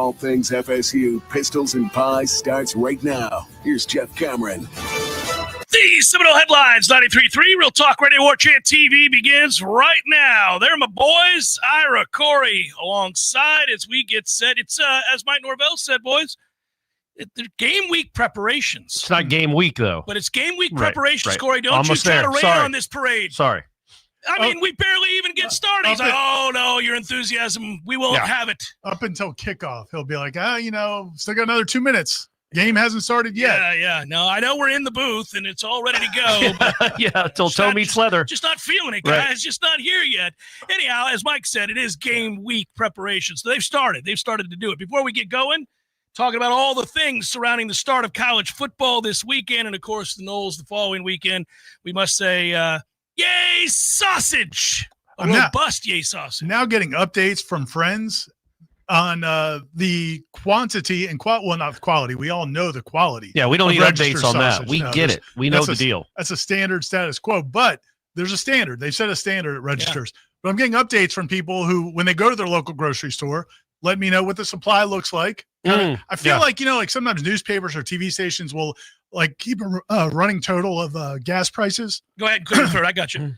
all things FSU, pistols and pies starts right now. Here's Jeff Cameron. The Seminole Headlines 93.3 Real Talk Radio Warchant TV begins right now. They're my boys, Ira, Corey, alongside as we get set. It's, as Mike Norvell said, boys, they're game week preparations. It's not game week, though. But it's game week preparations, right. Corey. Don't Almost you try there. to rain on this parade. Sorry. I mean, we barely even get started. He's like, oh, no, your enthusiasm, we won't have it. Up until kickoff, he'll be like, still got another 2 minutes. Game hasn't started yet. Yeah. No, I know we're in the booth and it's all ready to go. But till toe meets leather. Just not feeling it, guys. Right. Just not here yet. Anyhow, as Mike said, it is game week preparation. So they've started. They've started to do it. Before we get going, talking about all the things surrounding the start of college football this weekend and, of course, the Noles the following weekend, we must say, yay, sausage. A robust yay sausage. Now getting updates from friends on the quantity and not the quality. We all know the quality. Yeah, we don't need updates on that. We get it. We know the deal. That's a standard status quo, but there's a standard. They've set a standard at registers. Yeah. But I'm getting updates from people who, when they go to their local grocery store, let me know what the supply looks like. I feel like, like sometimes newspapers or TV stations will keep a running total of gas prices. Go ahead, clear the third. I got you.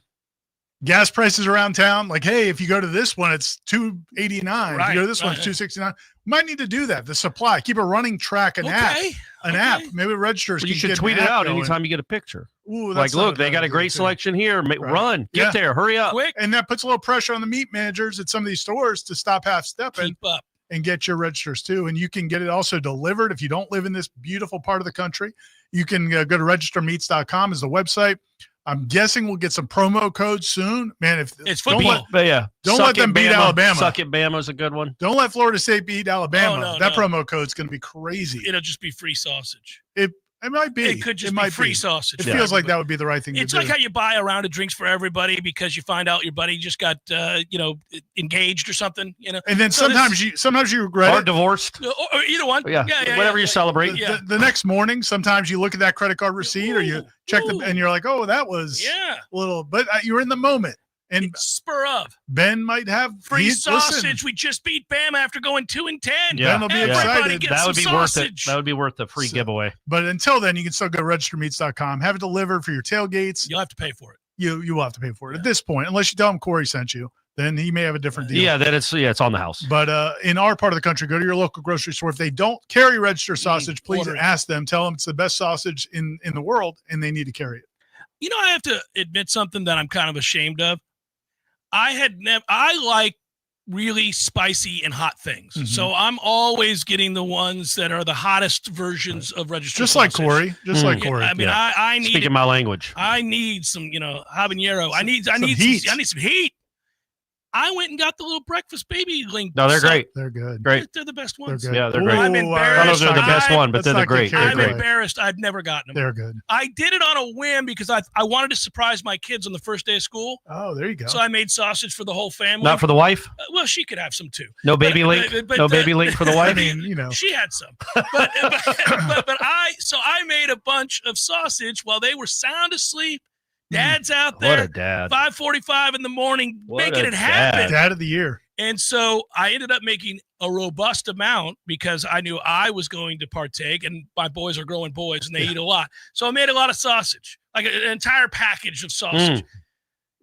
Gas prices around town, hey, if you go to this one, it's $2.89. Right, if you go to this one, it's $2.69. Might need to do that. The supply, keep a running track, an app. Maybe registers. Well, you should tweet it out anytime you get a picture. Ooh, look, they got a great selection here. Run, get there, hurry up. Quick. And that puts a little pressure on the meat managers at some of these stores to stop half-stepping. Keep up. And get your registers too. And you can get it also delivered if you don't live in this beautiful part of the country. You can go to registermeats.com is the website. I'm guessing we'll get some promo codes soon. Man, if it's football. Don't let them beat Alabama. Suck it, Bama's a good one. Don't let Florida State beat Alabama. No. Promo code's going to be crazy. It'll just be free sausage. It might be. It could just be free sausage. It feels like that would be the right thing to do. It's like how you buy a round of drinks for everybody because you find out your buddy just got, engaged or something, And then sometimes you regret it. Or divorced. Or either one. Yeah. Whatever you celebrate. The next morning, sometimes you look at that credit card receipt or you check and you're like, oh, that was a little, but you're in the moment. And spur of Ben might have free sausage. We just beat Bama after going 2-10. Ben will be excited. That would be worth it. That would be worth the free giveaway. But until then, you can still go to registermeats.com, have it delivered for your tailgates. You'll have to pay for it. You will have to pay for it at this point, unless you tell him Corey sent you. Then he may have a different deal. Yeah, then it's on the house. But in our part of the country, go to your local grocery store. If they don't carry register sausage, please ask them. Tell them it's the best sausage in the world, and they need to carry it. I have to admit something that I'm kind of ashamed of. I like really spicy and hot things. Mm-hmm. So I'm always getting the ones that are the hottest versions of registered Just sausage. Like Corey. Just like Corey. I mean, I need speaking my language. I need some, habanero. I need some heat. I went and got the little breakfast baby link. No, they're great. They're good. Great. They're the best ones. They're good. Yeah, they're great. I'm embarrassed. I don't know if they're the best one, but they're great. I'm embarrassed. I've never gotten them. They're good. I did it on a whim because I wanted to surprise my kids on the first day of school. Oh, there you go. So I made sausage for the whole family. Not for the wife? Well, she could have some too. No baby link? No baby link for the wife? I mean, She had some. But I made a bunch of sausage while they were sound asleep. Dad's out there. What a dad. 5:45 in the morning, making it happen. Dad of the year. And so I ended up making a robust amount because I knew I was going to partake, and my boys are growing boys, and they eat a lot. So I made a lot of sausage, like an entire package of sausage.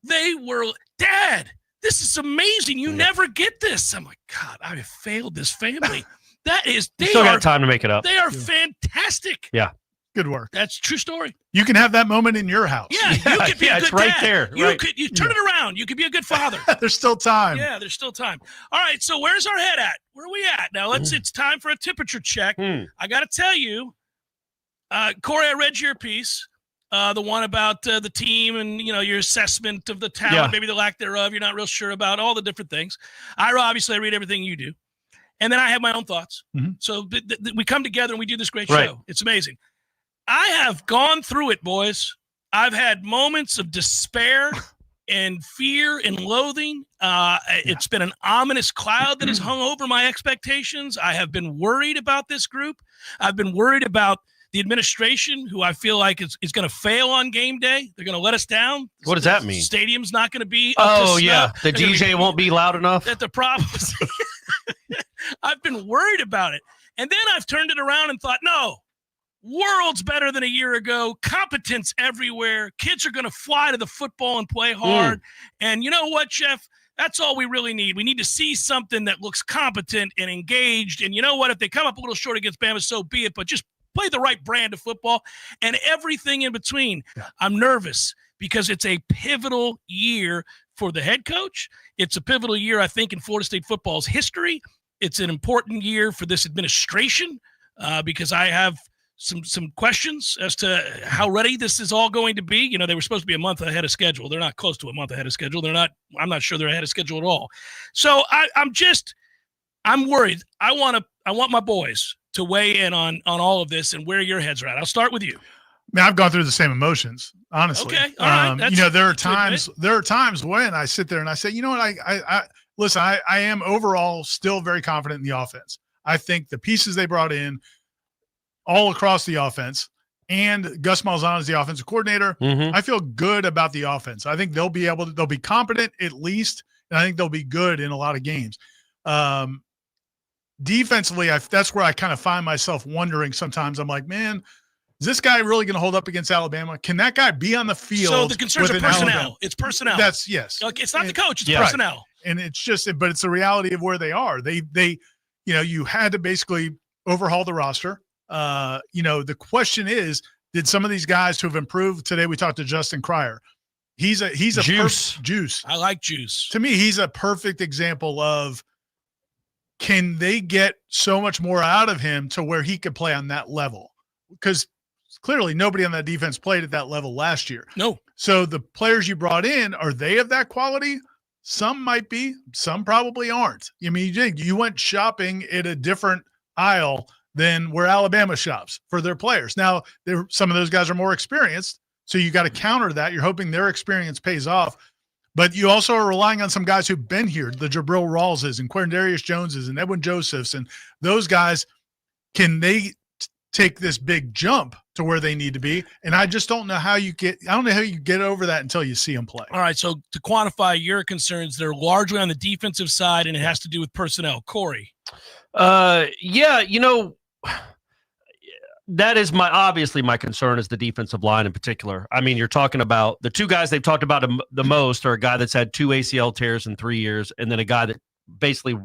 They were, Dad, this is amazing. You never get this. I'm like, God, I have failed this family. They still got time to make it up. They are fantastic. Yeah. Good work. That's a true story. You can have that moment in your house. Yeah, you could be a good it's right dad. there. You turn it around. You could be a good father. There's still time. Yeah, there's still time. All right, so where's our head at? Where are we at? Now, it's time for a temperature check. I got to tell you, Corey, I read your piece, the one about the team and, your assessment of the talent, maybe the lack thereof. You're not real sure about all the different things. Obviously, I read everything you do. And then I have my own thoughts. Mm-hmm. So we come together and we do this great show. It's amazing. I have gone through it, boys. I've had moments of despair and fear and loathing. It's been an ominous cloud that has hung over my expectations. I have been worried about this group. I've been worried about the administration, who I feel like is going to fail on game day. They're going to let us down. What does that mean? Stadium's not going to be up to snuff. The DJ won't be loud enough. That the problems. I've been worried about it. And then I've turned it around and thought, no, world's better than a year ago. Competence everywhere. Kids are going to fly to the football and play hard. And you know what, Jeff? That's all we really need. We need to see something that looks competent and engaged. And you know what? If they come up a little short against Bama, so be it. But just play the right brand of football and everything in between. Yeah. I'm nervous because it's a pivotal year for the head coach. It's a pivotal year, I think, in Florida State football's history. It's an important year for this administration because I have some questions as to how ready this is all going to be. You know, they were supposed to be a month ahead of schedule. They're not close to a month ahead of schedule. I'm not sure they're ahead of schedule at all. So I'm worried. I want my boys to weigh in on all of this and where your heads are at. I'll start with you. Man, I've gone through the same emotions, honestly. Okay. All right. You know, there are times when I sit there and I say, you know what, I listen, I am overall still very confident in the offense. I think the pieces they brought in all across the offense, and Gus Malzahn is the offensive coordinator. I feel good about the offense. I think they'll be competent at least, and I think they'll be good in a lot of games. Defensively, that's where I kind of find myself wondering sometimes. I'm like, man, is this guy really going to hold up against Alabama? Can that guy be on the field? So the concerns are personnel. Alabama? It's personnel. Yes. Like, it's not the coach. It's personnel. Right. And it's just, but it's the reality of where they are. They, you know, you had to basically overhaul the roster. You know, the question is, did some of these guys who have improved today? We talked to Justin Cryer. He's a Juice. I like Juice. To me, he's a perfect example of, can they get so much more out of him to where he could play on that level? Because clearly nobody on that defense played at that level last year. No. So the players you brought in, are they of that quality? Some might be, some probably aren't. I mean, you went shopping at a different aisle than where Alabama shops for their players. Now, some of those guys are more experienced, so you got to counter that. You're hoping their experience pays off. But you also are relying on some guys who've been here, the Jabril Rawlses and Quindarius Joneses and Edwin Josephs, and those guys, can they take this big jump to where they need to be? And I just don't know how you get over that until you see them play. All right, so to quantify your concerns, they're largely on the defensive side, and it has to do with personnel. Corey. Yeah, you know, that is obviously my concern is the defensive line in particular. I mean, you're talking about the two guys they've talked about the most are a guy that's had 2 ACL tears in 3 years, and then a guy that basically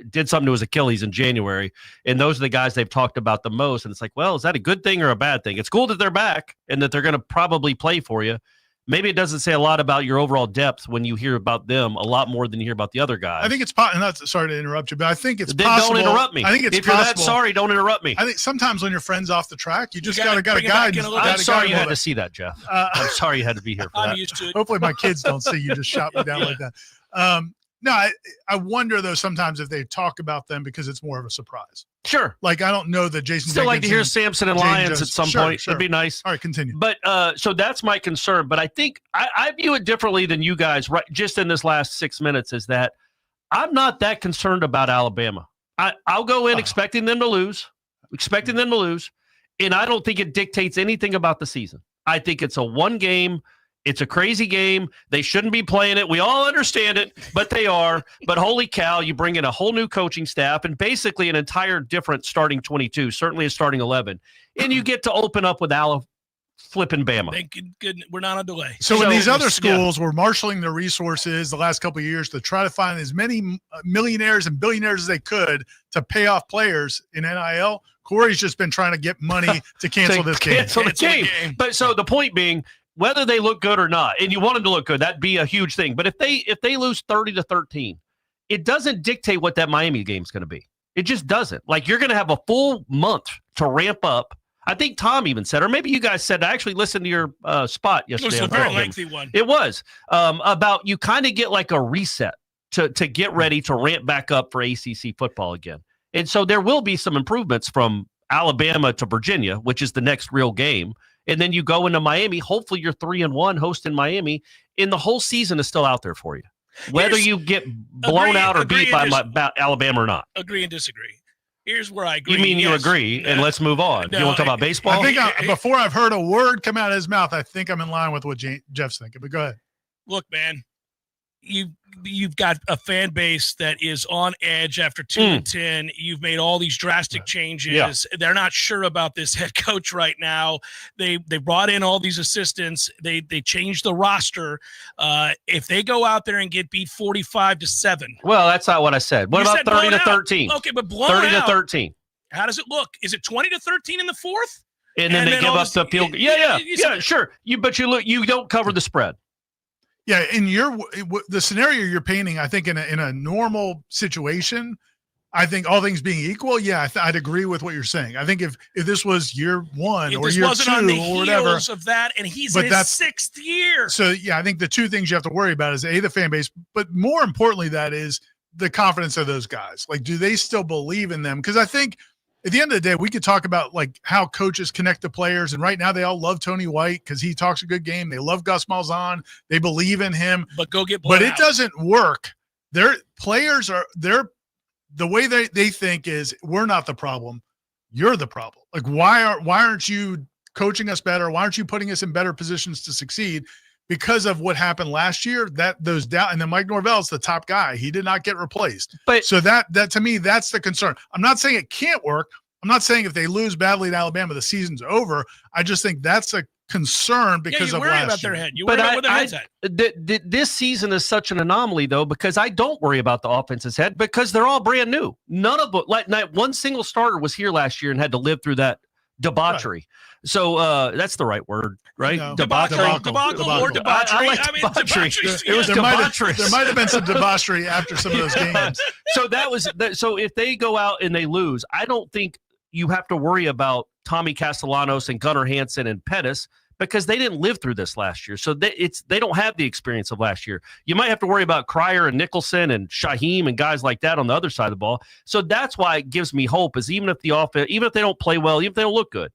did something to his Achilles in January. And those are the guys they've talked about the most. And it's like, well, is that a good thing or a bad thing? It's cool that they're back and that they're going to probably play for you. Maybe it doesn't say a lot about your overall depth when you hear about them a lot more than you hear about the other guys. I think it's sorry to interrupt you, but I think it's possible. Don't interrupt me. I think it's if you're possible. That sorry, don't interrupt me. I think sometimes when your friend's off the track, you just got to guide. I'm sorry you had to see that, Jeff. I'm sorry you had to be here for that. I'm used to it. Hopefully my kids don't see you just shot me down like that. No, I wonder though sometimes if they talk about them because it's more of a surprise. Sure. Like I don't know that Jason. Still like to hear Samson and Lyons at some point. Sure. It'd be nice. All right, continue. But so that's my concern. But I think I view it differently than you guys. Right, just in this last 6 minutes, is that I'm not that concerned about Alabama. I'll go in expecting them to lose, and I don't think it dictates anything about the season. I think it's a one game. It's a crazy game. They shouldn't be playing it. We all understand it, but they are. But holy cow, you bring in a whole new coaching staff and basically an entire different starting 22, certainly a starting 11. And you get to open up with flipping Bama. Thank good. We're not on delay. So in these other schools were marshaling their resources the last couple of years to try to find as many millionaires and billionaires as they could to pay off players in NIL. Corey's just been trying to get money to cancel this game. Cancel the game. But so the point being, whether they look good or not, and you want them to look good, that'd be a huge thing. But if they lose 30-13, it doesn't dictate what that Miami game is going to be. It just doesn't. Like, you're going to have a full month to ramp up. I think Tom even said, or maybe you guys said, I actually listened to your spot yesterday. It was a very lengthy one. It was about you kind of get like a reset to get ready to ramp back up for ACC football again. And so there will be some improvements from Alabama to Virginia, which is the next real game. And then you go into Miami. Hopefully you're 3-1 hosting Miami, and the whole season is still out there for you, whether you get blown out or beat by Alabama or not. Agree and disagree. Here's where I agree. You mean you agree, and let's move on. No, you want to talk about baseball? I think before I've heard a word come out of his mouth, I think I'm in line with what Jeff's thinking, but go ahead. Look, man, you've got a fan base that is on edge after 2-10. You've made all these drastic changes. Yeah. They're not sure about this head coach right now. They brought in all these assistants. They changed the roster. If they go out there and get beat 45-7. Well, that's not what I said. What about 30-13? Okay, but blown 30-13. How does it look? Is it 20-13 in the fourth? And then they give up the field goal. Yeah, sure. You don't cover the spread. Yeah, in the scenario you're painting, I think in a normal situation, I think all things being equal, I'd agree with what you're saying. I think if this was year one or year two or whatever, of that, and he's in his sixth year. So I think the two things you have to worry about is the fan base, but more importantly, that is the confidence of those guys. Like, do they still believe in them? Because I think at the end of the day, we could talk about like how coaches connect the players. And right now they all love Tony White because he talks a good game. They love Gus Malzahn. They believe in him. But it doesn't work. Their players the way they think is we're not the problem. You're the problem. Like, why aren't you coaching us better? Why aren't you putting us in better positions to succeed? Because of what happened last year, those down, and then Mike Norvell's the top guy. He did not get replaced. So that to me, that's the concern. I'm not saying it can't work. I'm not saying if they lose badly to Alabama, the season's over. I just think that's a concern because of last year. You worry about their head. You worry about where their head's at. This season is such an anomaly, though, because I don't worry about the offense's head because they're all brand new. None of them, not one single starter was here last year and had to live through that debauchery. Right. So that's the right word, right? No. Debacle or debauchery. I mean, debauchery. It was debaucherous. There might have been some debauchery after some of those games. So so if they go out and they lose, I don't think you have to worry about Tommy Castellanos and Gunnar Hansen and Pettis because they didn't live through this last year. So they don't have the experience of last year. You might have to worry about Cryer and Nicholson and Shaheem and guys like that on the other side of the ball. So that's why it gives me hope is even if they don't play well, even if they don't look good,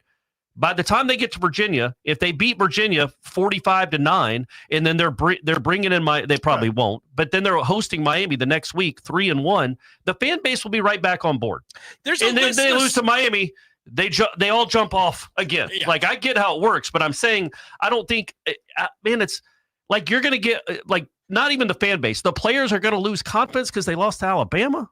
by the time they get to Virginia, if they beat Virginia 45-9, and then they're bringing in they probably won't, but then they're hosting Miami the next week, 3-1. The fan base will be right back on board. Then they lose to Miami. They all jump off again. Yeah. Like I get how it works, but I'm saying I don't think, it's like you're going to get like not even the fan base. The players are going to lose confidence because they lost to Alabama.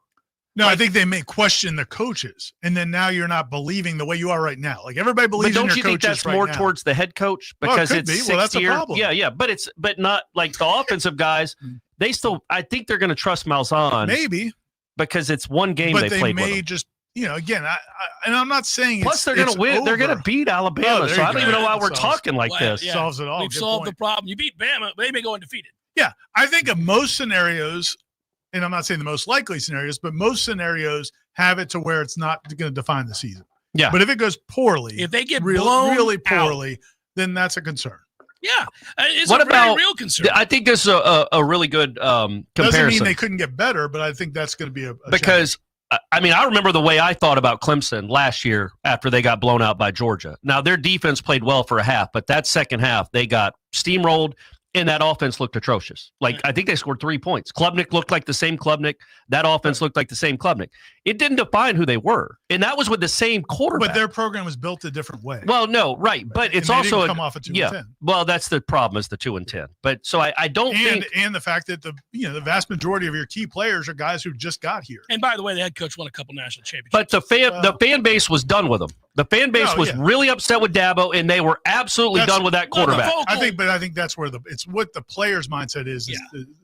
No, I think they may question the coaches, and then now you're not believing the way you are right now. Like everybody believes in your coaches. But don't you think that's more towards the head coach because it's 6 that's year? A problem. Yeah, but not like the offensive guys. They still, I think they're going to trust Malzahn, maybe because it's one game but they played with him. Just again, and I'm not saying. Plus, they're going to win. They're going to beat Alabama. So I don't even know why we're talking like this. Yeah. Solves it all. We've solved the problem. You beat Bama, they may go undefeated. Yeah, I think of most scenarios. And I'm not saying the most likely scenarios, but most scenarios have it to where it's not going to define the season. Yeah. But if it goes poorly, if they get blown really poorly, then that's a concern. Yeah. It's a very real concern. I think this is a really good comparison. Doesn't mean they couldn't get better, but I think that's going to be a because, challenge. I remember the way I thought about Clemson last year after they got blown out by Georgia. Now, their defense played well for a half, but that second half, they got steamrolled. And that offense looked atrocious. I think they scored 3 points. Klubnik looked like the same Klubnik. That offense looked like the same Klubnik. It didn't define who they were. And that was with the same quarterback. But their program was built a different way. Well, no, right. But it's also come off a 2-10. Well, that's the problem is the 2-10. But so I don't think. And the fact that the vast majority of your key players are guys who just got here. And by the way, the head coach won a couple national championships. But the fan base was done with them. The fan base was really upset with Dabo, and they were absolutely done with that quarterback. I think that's where it's what the player's mindset is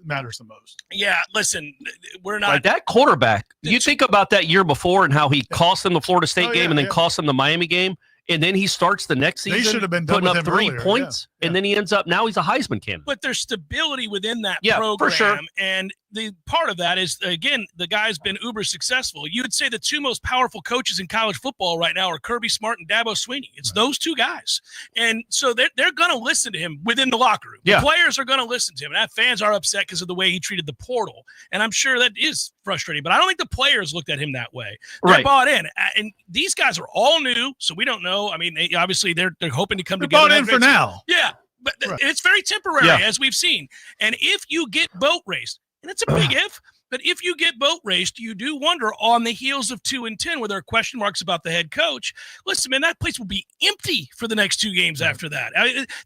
matters the most. Yeah, listen, we're not like that quarterback. You think about that year before and how he cost them the Florida State game and then cost them the Miami game. And then he starts the next season. They should have been done putting with up 3 points, and then he ends up now he's a Heisman candidate. But there's stability within that program, for sure. And the part of that is again the guy's been uber successful. You would say the two most powerful coaches in college football right now are Kirby Smart and Dabo Swinney. It's those two guys, and so they're going to listen to him within the locker room. The players are going to listen to him, and that fans are upset because of the way he treated the portal, and I'm sure that is frustrating. But I don't think the players looked at him that way. They're bought in, and these guys are all new, so we don't know. I mean, obviously they're hoping to come together. Bought in for now. Yeah. But it's very temporary, as we've seen. And if you get boat raced, and it's a big if, but if you get boat raced, you do wonder on the heels of 2-10, where there are question marks about the head coach. Listen, man, that place will be empty for the next 2 games after that.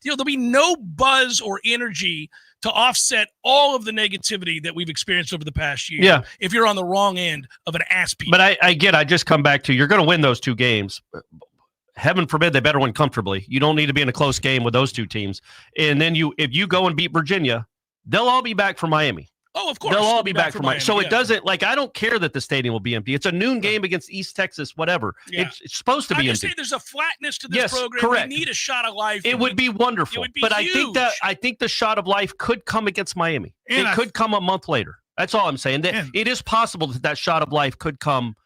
There'll be no buzz or energy to offset all of the negativity that we've experienced over the past year. Yeah. If you're on the wrong end of an ass beat. But I just come back to, you're going to win those 2 games. Heaven forbid they better win comfortably. You don't need to be in a close game with those 2 teams. And then if you go and beat Virginia, they'll all be back from Miami. Oh, of course. They'll all be back from Miami. So yeah. it doesn't, like, I don't care that the stadium will be empty. It's a noon game against East Texas, whatever. Yeah. It's supposed to be I empty. say there's a flatness to this program. Correct. We need a shot of life. It would be wonderful. It would be but huge. I think the shot of life could come against Miami. And it could come a month later. That's all I'm saying. It is possible that shot of life could come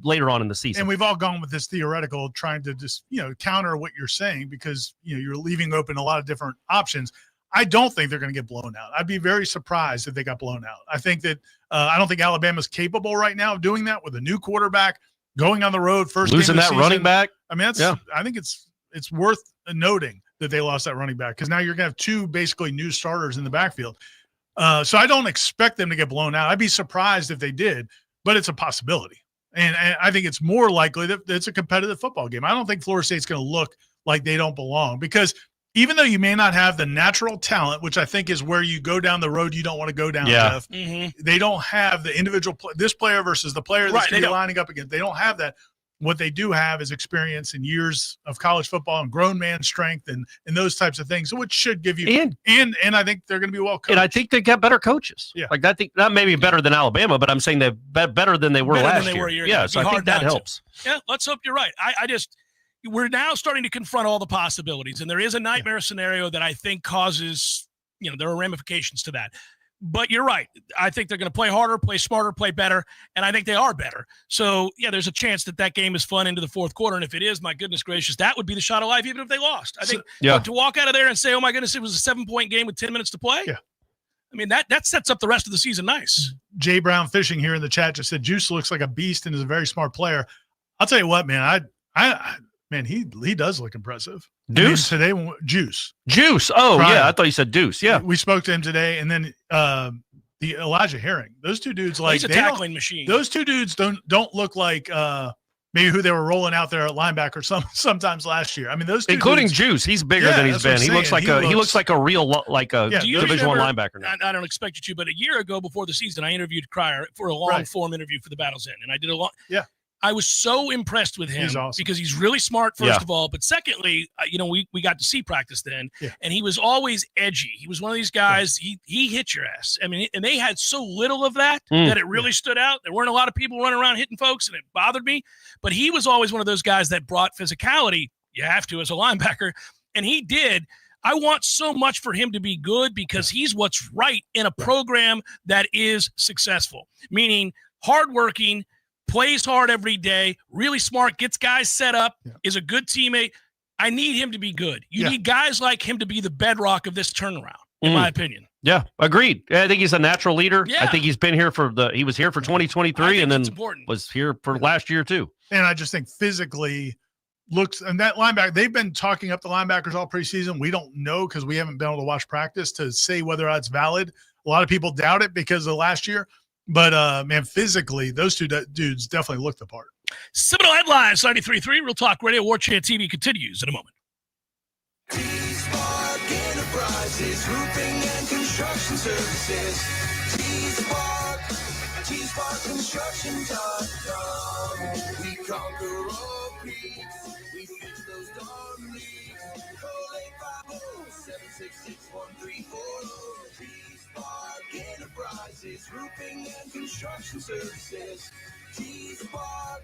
later on in the season. And we've all gone with this theoretical, trying to just counter what you're saying, because you're leaving open a lot of different options. I don't think they're going to get blown out. I'd be very surprised if they got blown out. I think that I don't think Alabama's capable right now of doing that with a new quarterback, going on the road, first losing game of the that running back. I mean, I think it's worth noting that they lost that running back, because now you're going to have 2 basically new starters in the backfield. So I don't expect them to get blown out. I'd be surprised if they did, but it's a possibility. And I think it's more likely that it's a competitive football game. I don't think Florida State's going to look like they don't belong, because even though you may not have the natural talent, which I think is where you go down the road you don't want to go down, Jeff, they don't have the individual this player versus the player that's going to be lining up against. They don't have that. What they do have is experience and years of college football and grown man strength and those types of things, which should give you and I think they're going to be well coached. And I think they get better coaches. Yeah, like that. Not maybe better than Alabama, but I'm saying they're better than they were last year. Yeah, so I think that helps. Yeah, let's hope you're right. We're now starting to confront all the possibilities, and there is a nightmare scenario that I think causes, there are ramifications to that. But you're right. I think they're going to play harder, play smarter, play better, and I think they are better. So, yeah, there's a chance that game is fun into the fourth quarter, and if it is, my goodness gracious, that would be the shot of life even if they lost. I think to walk out of there and say, oh, my goodness, it was a 7-point game with 10 minutes to play. Yeah. I mean, that sets up the rest of the season nice. Jay Brown Fishing here in the chat just said, Juice looks like a beast and is a very smart player. I'll tell you what, man, Man, he does look impressive. Deuce? I mean, today, Juice. Oh, Brian. Yeah. I thought you said Deuce. Yeah. We spoke to him today. And then the Elijah Herring. Those 2 dudes, he's a tackling machine. Those 2 dudes don't look like maybe who they were rolling out there at linebacker sometimes last year. I mean, those 2 including dudes, Juice. He's bigger than he's been. He looks like a real Division I linebacker now. I don't expect you to, but a year ago before the season, I interviewed Cryer for a long form interview for the Battle's End, and I did a long. Yeah. I was so impressed with him because he's really smart, first of all. But secondly, we got to see practice then, and he was always edgy. He was one of these guys, he hit your ass. I mean, and they had so little of that that it really stood out. There weren't a lot of people running around hitting folks, and it bothered me. But he was always one of those guys that brought physicality. You have to as a linebacker. And he did. I want so much for him to be good because he's what's right in a program that is successful, meaning hardworking, plays hard every day, really smart, gets guys set up, is a good teammate. I need him to be good. You need guys like him to be the bedrock of this turnaround, in my opinion. Yeah, agreed. I think he's a natural leader. Yeah. I think he's been here he was here for 2023 and then was here for last year too. And I just think physically and that linebacker, they've been talking up the linebackers all preseason. We don't know because we haven't been able to watch practice to say whether that's valid. A lot of people doubt it because of last year. But, man, physically, those 2 dudes definitely look the part. Seminole Headlines, 93.3, Real Talk Radio, Warchant TV continues in a moment. T-Spark Enterprises, roofing and construction services. T-Spark Construction.com. We conquer all peaks. We fix those dark leaks. Call 850-766-134. T-Spark Enterprises, roofing and construction services. T-Spark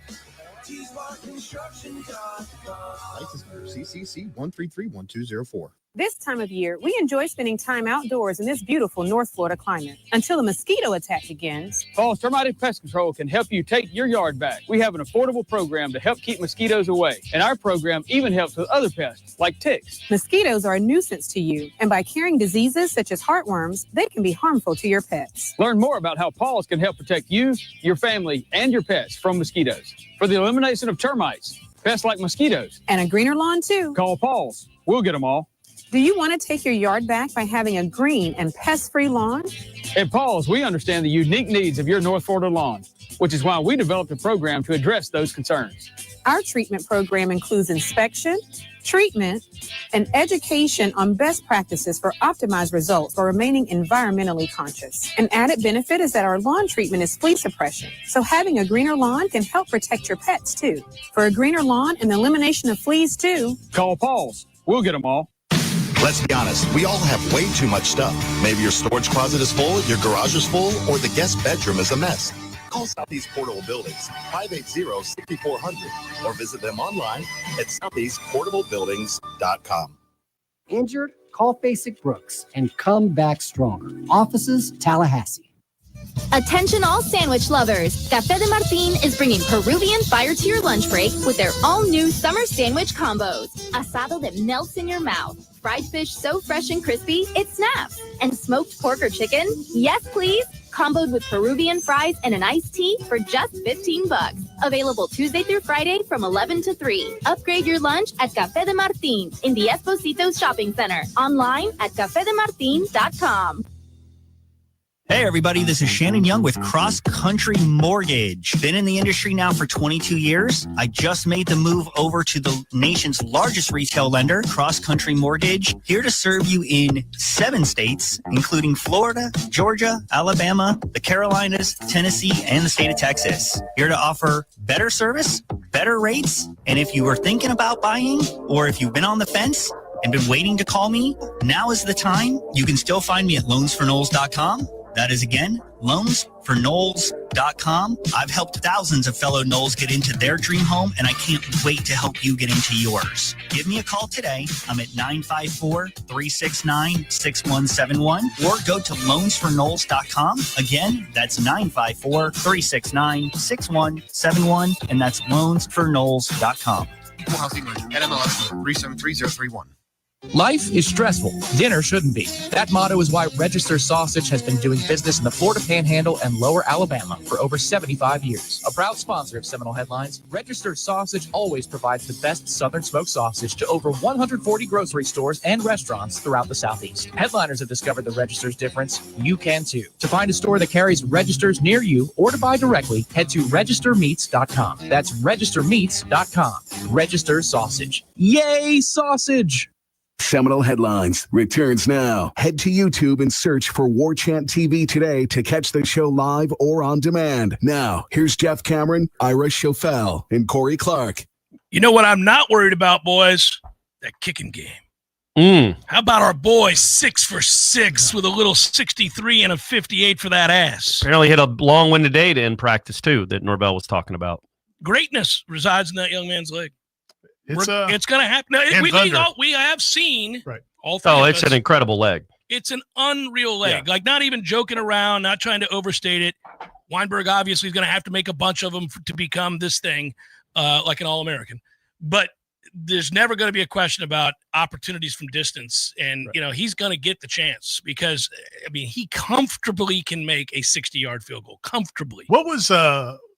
Construction.com. License number CCC 1331204. This time of year, we enjoy spending time outdoors in this beautiful North Florida climate until a mosquito attack begins. Paul's Termite and Pest Control can help you take your yard back. We have an affordable program to help keep mosquitoes away, and our program even helps with other pests like ticks. Mosquitoes are a nuisance to you, and by carrying diseases such as heartworms, they can be harmful to your pets. Learn more about how Paul's can help protect you, your family, and your pets from mosquitoes. For the elimination of termites, pests like mosquitoes, and a greener lawn too, call Paul's. We'll get them all. Do you want to take your yard back by having a green and pest-free lawn? At Paul's, we understand the unique needs of your North Florida lawn, which is why we developed a program to address those concerns. Our treatment program includes inspection, treatment, and education on best practices for optimized results while remaining environmentally conscious. An added benefit is that our lawn treatment is flea suppression, so having a greener lawn can help protect your pets too. For a greener lawn and the elimination of fleas too, Call Paul's. We'll get them all. Let's be honest, we all have way too much stuff. Maybe your storage closet is full, your garage is full, or the guest bedroom is a mess. Call Southeast Portable Buildings, 580-6400, or visit them online at southeastportablebuildings.com. Injured? Call Basic Brooks and come back stronger. Offices, Tallahassee. Attention all sandwich lovers. Café de Martín is bringing Peruvian fire to your lunch break with their all-new summer sandwich combos. Asado that melts in your mouth. Fried fish so fresh and crispy, it snaps. And smoked pork or chicken? Yes, please. Comboed with Peruvian fries and an iced tea for just $15. Available Tuesday through Friday from 11 to 3. Upgrade your lunch at Café de Martín in the Espositos Shopping Center. Online at cafedemartin.com. Hey everybody, this is Shannon Young with Cross Country Mortgage. Been in the industry now for 22 years. I just made the move over to the nation's largest retail lender, Cross Country Mortgage, here to serve you in 7 states, including Florida, Georgia, Alabama, the Carolinas, Tennessee, and the state of Texas. Here to offer better service, better rates, and if you were thinking about buying, or if you've been on the fence and been waiting to call me, now is the time. You can still find me at loansforknowles.com. That is, again, loansforknowles.com. I've helped thousands of fellow Knowles get into their dream home, and I can't wait to help you get into yours. Give me a call today. I'm at 954-369-6171, or go to loansforknowles.com. Again, that's 954-369-6171, and that's loansforknowles.com. Equal housing lender, NMLS number 373031. Life is stressful. Dinner shouldn't be. That motto is why Register Sausage has been doing business in the Florida Panhandle and Lower Alabama for over 75 years. A proud sponsor of Seminole Headlines, Register Sausage always provides the best Southern smoked sausage to over 140 grocery stores and restaurants throughout the Southeast. Headliners have discovered the Register's difference. You can too. To find a store that carries Registers near you or to buy directly, head to registermeats.com. That's registermeats.com. Register Sausage. Yay, sausage! Seminole Headlines returns now. Head to YouTube and search for Warchant TV today to catch the show live or on demand. Now, here's Jeff Cameron, Ira Schofel, and Corey Clark. You know what I'm not worried about, boys? That kicking game. How about our boys 6 for 6 with a little 63 and a 58 for that ass? Apparently hit a long-winded day to end practice, too, that Norvell was talking about. Greatness resides in that young man's leg. It's going to happen. We have seen all three. Oh, it's an incredible leg. It's an unreal leg. Like, not even joking around, not trying to overstate it. Weinberg obviously is going to have to make a bunch of them to become this thing, like an All-American. But there's never going to be a question about opportunities from distance. And, you know, he's going to get the chance because, I mean, he comfortably can make a 60-yard field goal. Comfortably. What was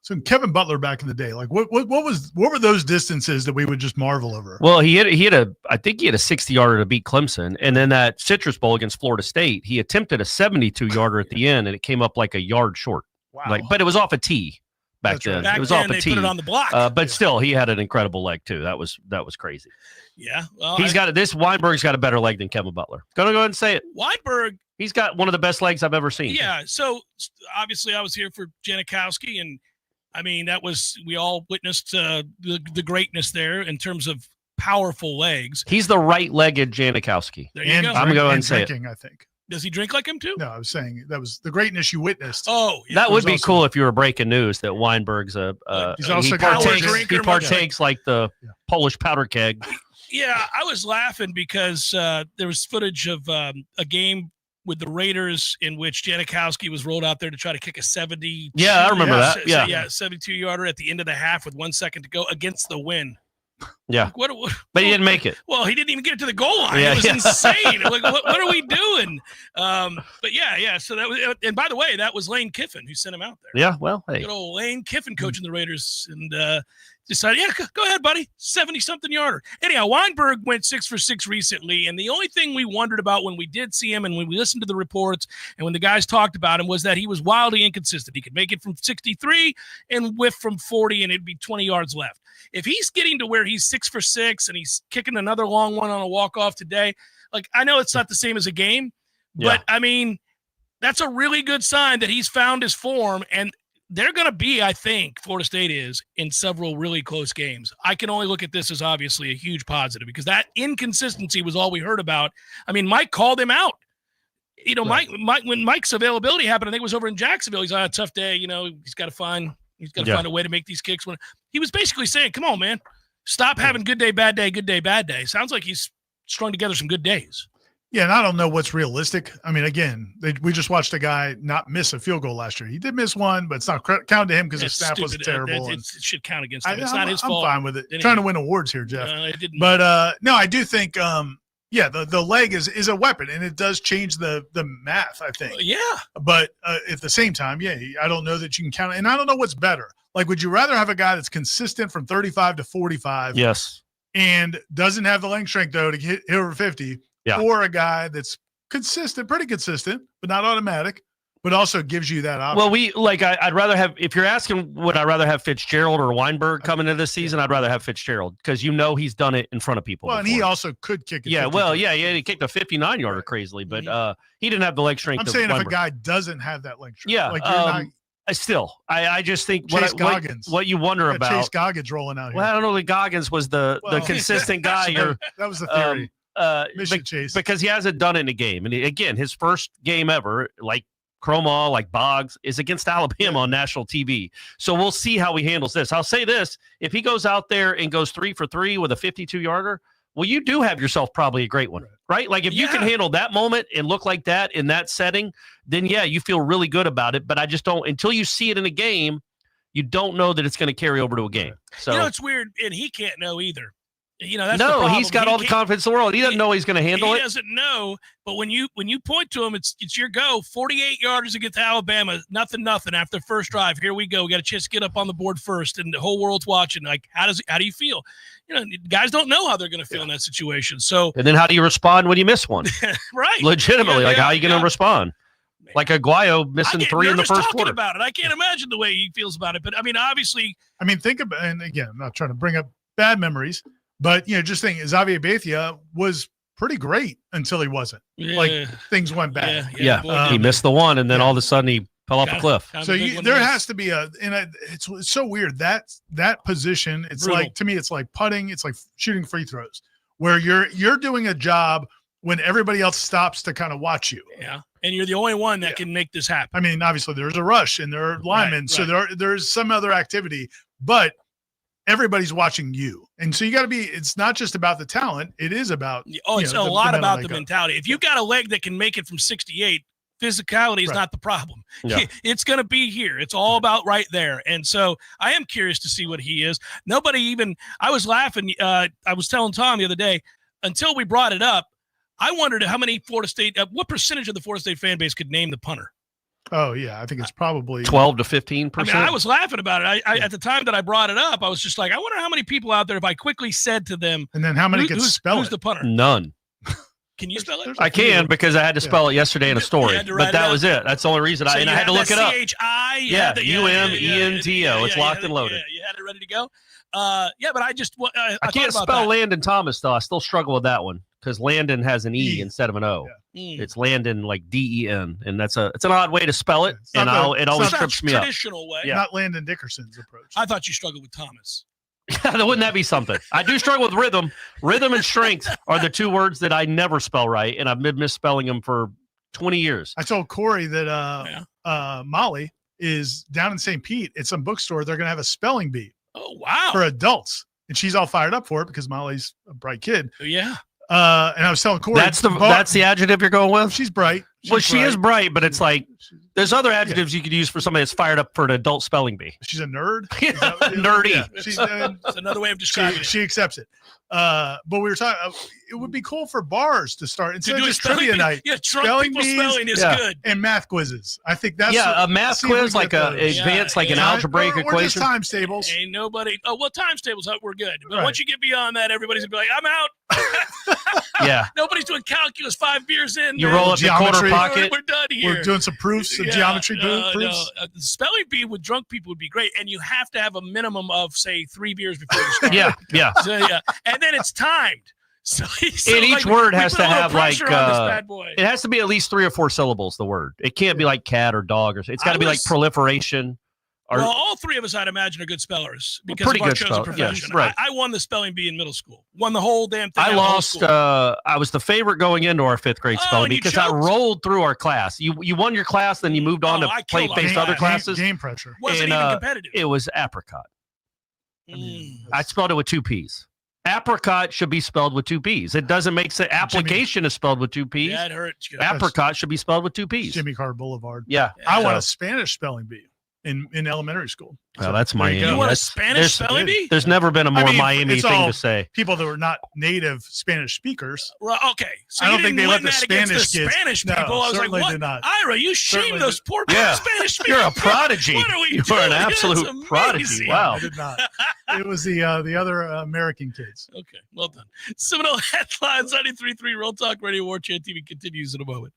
so Kevin Butler back in the day, like what were those distances that we would just marvel over? Well, I think he had a 60-yarder to beat Clemson, and then that Citrus Bowl against Florida State, he attempted a 72-yarder at the end, and it came up like a yard short. Wow! But it was off a tee back then. Back it was then, off a they tee. put it on the block. But still, he had an incredible leg too. That was crazy. Yeah, well, Weinberg's got a better leg than Kevin Butler. Gonna go ahead and say it. Weinberg. He's got one of the best legs I've ever seen. Yeah. So obviously, I was here for Janikowski, and I mean, we all witnessed the greatness there in terms of powerful legs. He's the right-legged Janikowski. There you go. I'm going to say drinking, I think. Does he drink like him too? No, I was saying that was the greatness you witnessed. Oh, yeah. That would be cool if you were breaking news that Weinberg's he's also a drinker. He partakes like the Polish powder keg. Yeah, I was laughing because there was footage of a game with the Raiders in which Janikowski was rolled out there to try to kick a 70. Yeah, I remember that. Yeah, 72-yarder at the end of the half with 1 second to go against the win. Yeah, like, but he didn't make it. Well, he didn't even get it to the goal line. It was insane. Like, what are we doing? But yeah. So that was, and by the way, that was Lane Kiffin who sent him out there. Yeah, well, hey, good old Lane Kiffin coaching the Raiders, and decided, yeah, go ahead, buddy, 70-something yarder. Anyhow, Weinberg went 6 for 6 recently, and the only thing we wondered about when we did see him and when we listened to the reports and when the guys talked about him was that he was wildly inconsistent. He could make it from 63 and whiff from 40, and it'd be 20 yards left. If he's getting to where he's 6 for 6 and he's kicking another long one on a walk-off today, like, I know it's not the same as a game, but, I mean, that's a really good sign that he's found his form, and they're going to be, I think, Florida State is, in several really close games. I can only look at this as obviously a huge positive because that inconsistency was all we heard about. I mean, Mike called him out. You know, Mike when Mike's availability happened, I think it was over in Jacksonville. He's on a tough day. You know, he's got to find a way to make these kicks. When he was basically saying, come on, man, stop having good day, bad day, good day, bad day. Sounds like he's strung together some good days. Yeah, and I don't know what's realistic. I mean, again, we just watched a guy not miss a field goal last year. He did miss one, but it's not counted to him because the snap was terrible. It should count against him. It's not his fault. I'm fine with it. Trying to win awards here, Jeff. But no, I do think, the leg is a weapon, and it does change the math, I think. Yeah. But at the same time, I don't know that you can count it. And I don't know what's better. Like, would you rather have a guy that's consistent from 35 to 45? Yes. And doesn't have the leg strength, though, to hit over 50? Yeah. Or a guy that's consistent, pretty consistent, but not automatic, but also gives you that option. Well, I'd rather have, if you're asking, would I rather have Fitzgerald or Weinberg coming into this season? I'd rather have Fitzgerald because he's done it in front of people. Well, before. And he also could kick it. He kicked a 59-yarder crazily, but he didn't have the leg strength. I'm saying Weinberg. If a guy doesn't have that leg strength. Yeah. Like I just think Goggins. What you wonder about. Chase Goggins rolling out here. Well, I don't know that Goggins was the consistent guy. That was the theory. Mission Chase, because he hasn't done it in a game. And again, his first game ever, like Cromall, like Boggs, is against Alabama on national TV. So we'll see how he handles this. I'll say this. If he goes out there and goes 3 for 3 with a 52-yarder, well, you do have yourself probably a great one, right? Like if you can handle that moment and look like that in that setting, then you feel really good about it. But I just don't, until you see it in a game, you don't know that it's going to carry over to a game. So it's weird, and he can't know either. That's the problem. He's got all the confidence in the world. He doesn't know he's going to handle it. He doesn't know, but when you point to him, it's your go. 48 yarders against Alabama, nothing after the first drive. Here we go. We got a chance to get up on the board first, and the whole world's watching. Like, how do you feel? Guys don't know how they're going to feel in that situation. So, and then how do you respond when you miss one? Right, legitimately, how are you going to respond? Like Aguayo missing 3 in the first quarter. About it, I can't imagine the way he feels about it. But I mean, obviously, think about, and again, I'm not trying to bring up bad memories. But, just think Xavier Bethia was pretty great until he wasn't. Like, things went bad. He missed the one, and then all of a sudden he fell off a cliff. So there has to be it's so weird. That position, it's brutal. Like, to me, it's like putting. It's like shooting free throws where you're doing a job when everybody else stops to kind of watch you. Yeah. And you're the only one that can make this happen. I mean, obviously there's a rush and there are linemen. So there's some other activity, but everybody's watching you. And so you got to be, it's not just about the talent. It is about, it's a lot about the mentality. If you've got a leg that can make it from 68, physicality is not the problem. Yeah. It's going to be here. It's all about right there. And so I am curious to see what he is. I was laughing. I was telling Tom the other day, until we brought it up, I wondered how many Florida State, what percentage of the Florida State fan base could name the punter? Oh, yeah. I think it's probably 12 to 15%. I mean, I was laughing about it. I at the time that I brought it up, I was just like, I wonder how many people out there, if I quickly said to them. And then how many could spell who's the punter? None. Can you spell it? I can, because I had to spell it yesterday in a story. But that was it. That's the only reason. I had to look it up. C-H-I? U-M-E-N-T-O. It's locked and loaded. You had it ready to go? But I just I can't spell Landon Thomas, though. I still struggle with that one because Landon has an E instead of an O. Yeah. It's Landon like D-E-N, and it's an odd way to spell it, and it always trips me up. Traditional way. Yeah. Not Landon Dickerson's approach. I thought you struggled with Thomas. Wouldn't that be something? I do struggle with rhythm. Rhythm and strength are the two words that I never spell right, and I've been misspelling them for 20 years. I told Corey that Molly is down in St. Pete at some bookstore. They're going to have a spelling bee. Oh, wow. For adults. And she's all fired up for it because Molly's a bright kid. Yeah. And I was telling Corey. That's the adjective you're going with? She's bright. She is bright, but it's like there's other adjectives you could use for somebody that's fired up for an adult spelling bee. She's a nerd. Nerdy. Yeah. It's another way of describing it. She accepts it. But we were talking. It would be cool for bars to start instead of do a just trivia spelling night. bee. Yeah, drunk people spelling is good. And math quizzes. I think that's a math quiz like a advanced like an algebraic or equation. just times tables. Ain't nobody. Oh well, times tables we're good. But Right. once you get beyond that, everybody's gonna be like, I'm out. Yeah. Nobody's doing calculus 5 beers in. You roll up the quarter pocket. We're done here. We're doing some proofs, some geometry proofs. No. The spelling bee with drunk people would be great, and you have to have a minimum of say 3 beers before you start. Yeah. So, and then it's timed. So And each word has to have like it has to be at least 3 or 4 syllables. The word it can't be like cat or dog or it's got to be like proliferation. Or, well, all 3 of us, I'd imagine, are good spellers because pretty of our good chosen profession. Yes, right. I won the spelling bee in middle school. Won the whole damn thing. I lost. I was the favorite going into our 5th grade spelling bee because I rolled through our class. You won your class, then you moved on to face other classes. Game pressure. Wasn't even competitive. It was apricot. I spelled it with 2 P's. Apricot should be spelled with 2 P's. It doesn't make sense. Application is spelled with 2 P's. Yeah, it hurts. Apricot should be spelled with 2 P's. Jimmy Carter Boulevard. Yeah. I want a Spanish spelling bee in elementary school. Well, that's Miami. You want a Spanish spelling bee? There's never been a more Miami thing to say. People that were not native Spanish speakers. Well, okay. So I don't think they let the Spanish kids. Spanish people. No, I was like, what? Did not. Ira, you shame those poor Spanish people. You're a prodigy. What are we You're doing? an absolute That's prodigy. amazing. Wow. I did not. It was the other American kids. Okay, well done. Seminole headlines, 93.3 Real Talk Radio Warchant TV continues in a moment.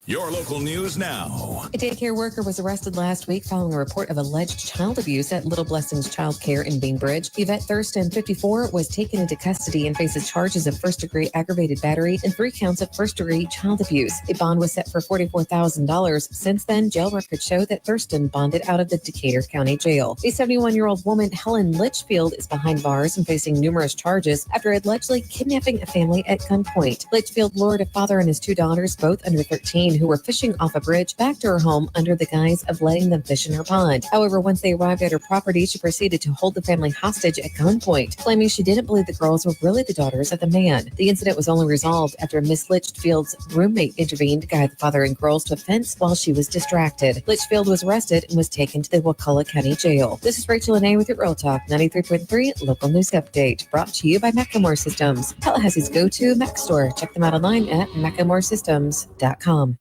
Your local news now. A daycare worker was arrested last week following a report of alleged child abuse at Little Blessings Child Care in Bainbridge. Yvette Thurston, 54, was taken into custody and faces charges of first-degree aggravated battery and 3 counts of first-degree child abuse. A bond was set for $44,000. Since then, jail records show that Thurston bonded out of the Decatur County Jail. A 71-year-old woman, Helen Litchfield, is behind bars and facing numerous charges after allegedly kidnapping a family at gunpoint. Litchfield lured a father and his 2 daughters, both under 13, who were fishing off a bridge, back to her home under the guise of letting them fish in her pond. However, once they arrived at her property, she proceeded to hold the family hostage at gunpoint, claiming she didn't believe the girls were really the daughters of the man. The incident was only resolved after Miss Litchfield's roommate intervened to guide the father and girls to a fence while she was distracted. Litchfield was arrested and was taken to the Wakulla County Jail. This is Rachel Lene with your Real Talk 93.3 Local News Update, brought to you by Macklemore Systems, Tallahassee's go-to Mac store. Check them out online at MacklemoreSystems.com.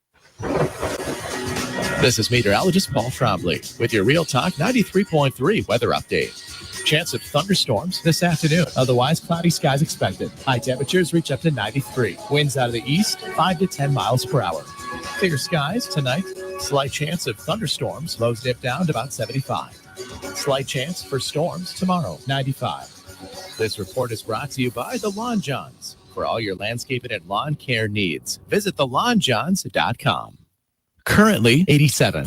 This is meteorologist Paul Trombley with your Real Talk 93.3 weather update. Chance of thunderstorms this afternoon. Otherwise, cloudy skies expected. High temperatures reach up to 93. Winds out of the east, 5 to 10 miles per hour. Clear skies tonight. Slight chance of thunderstorms. Lows dip down to about 75. Slight chance for storms tomorrow, 95. This report is brought to you by the Lawn Johns. For all your landscaping and lawn care needs, visit thelawnjohns.com. Currently 87.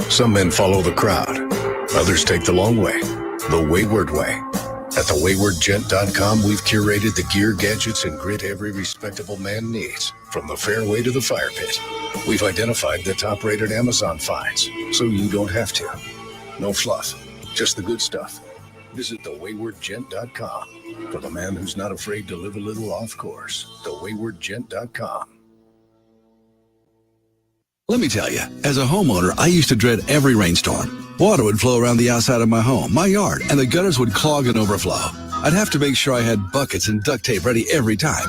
Some men follow the crowd. Others take the long way, the wayward way. At thewaywardgent.com, we've curated the gear, gadgets, and grit every respectable man needs, from the fairway to the fire pit. We've identified the top-rated Amazon finds, so you don't have to. No fluff, just the good stuff. Visit thewaywardgent.com for the man who's not afraid to live a little off course. Thewaywardgent.com. Let me tell you, as a homeowner, I used to dread every rainstorm. Water would flow around the outside of my home, my yard, and the gutters would clog and overflow. I'd have to make sure I had buckets and duct tape ready every time.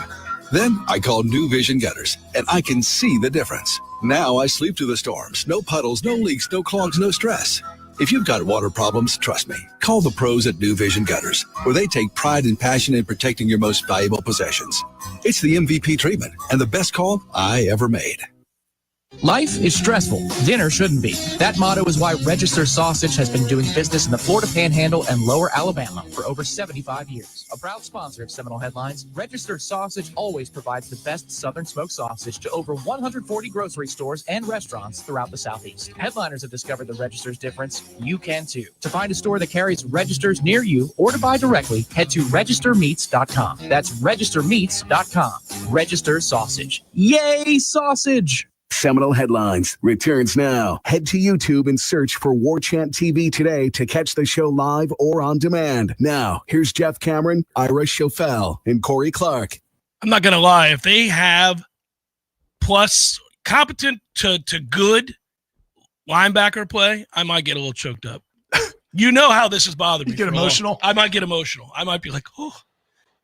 Then I called New Vision Gutters, and I can see the difference. Now I sleep through the storms. No puddles, no leaks, no clogs, no stress. If you've got water problems, trust me. Call the pros at New Vision Gutters, where they take pride and passion in protecting your most valuable possessions. It's the MVP treatment and the best call I ever made. Life is stressful. Dinner shouldn't be. That motto is why Register Sausage has been doing business in the Florida Panhandle and Lower Alabama for over 75 years. A proud sponsor of Seminole Headlines, Register Sausage always provides the best Southern smoked sausage to over 140 grocery stores and restaurants throughout the Southeast. Headliners have discovered the Register's difference. You can too. To find a store that carries Registers near you or to buy directly, head to registermeats.com. That's registermeats.com. Register Sausage. Yay, sausage! Seminole Headlines returns now. Head to YouTube and search for Warchant TV today to catch the show live or on demand. Now, here's Jeff Cameron, Ira Schofel, and Corey Clark. I'm not going to lie. If they have plus competent to good linebacker play, I might get a little choked up. You know how this has bothered me. You get emotional? I might get emotional. I might be like, oh,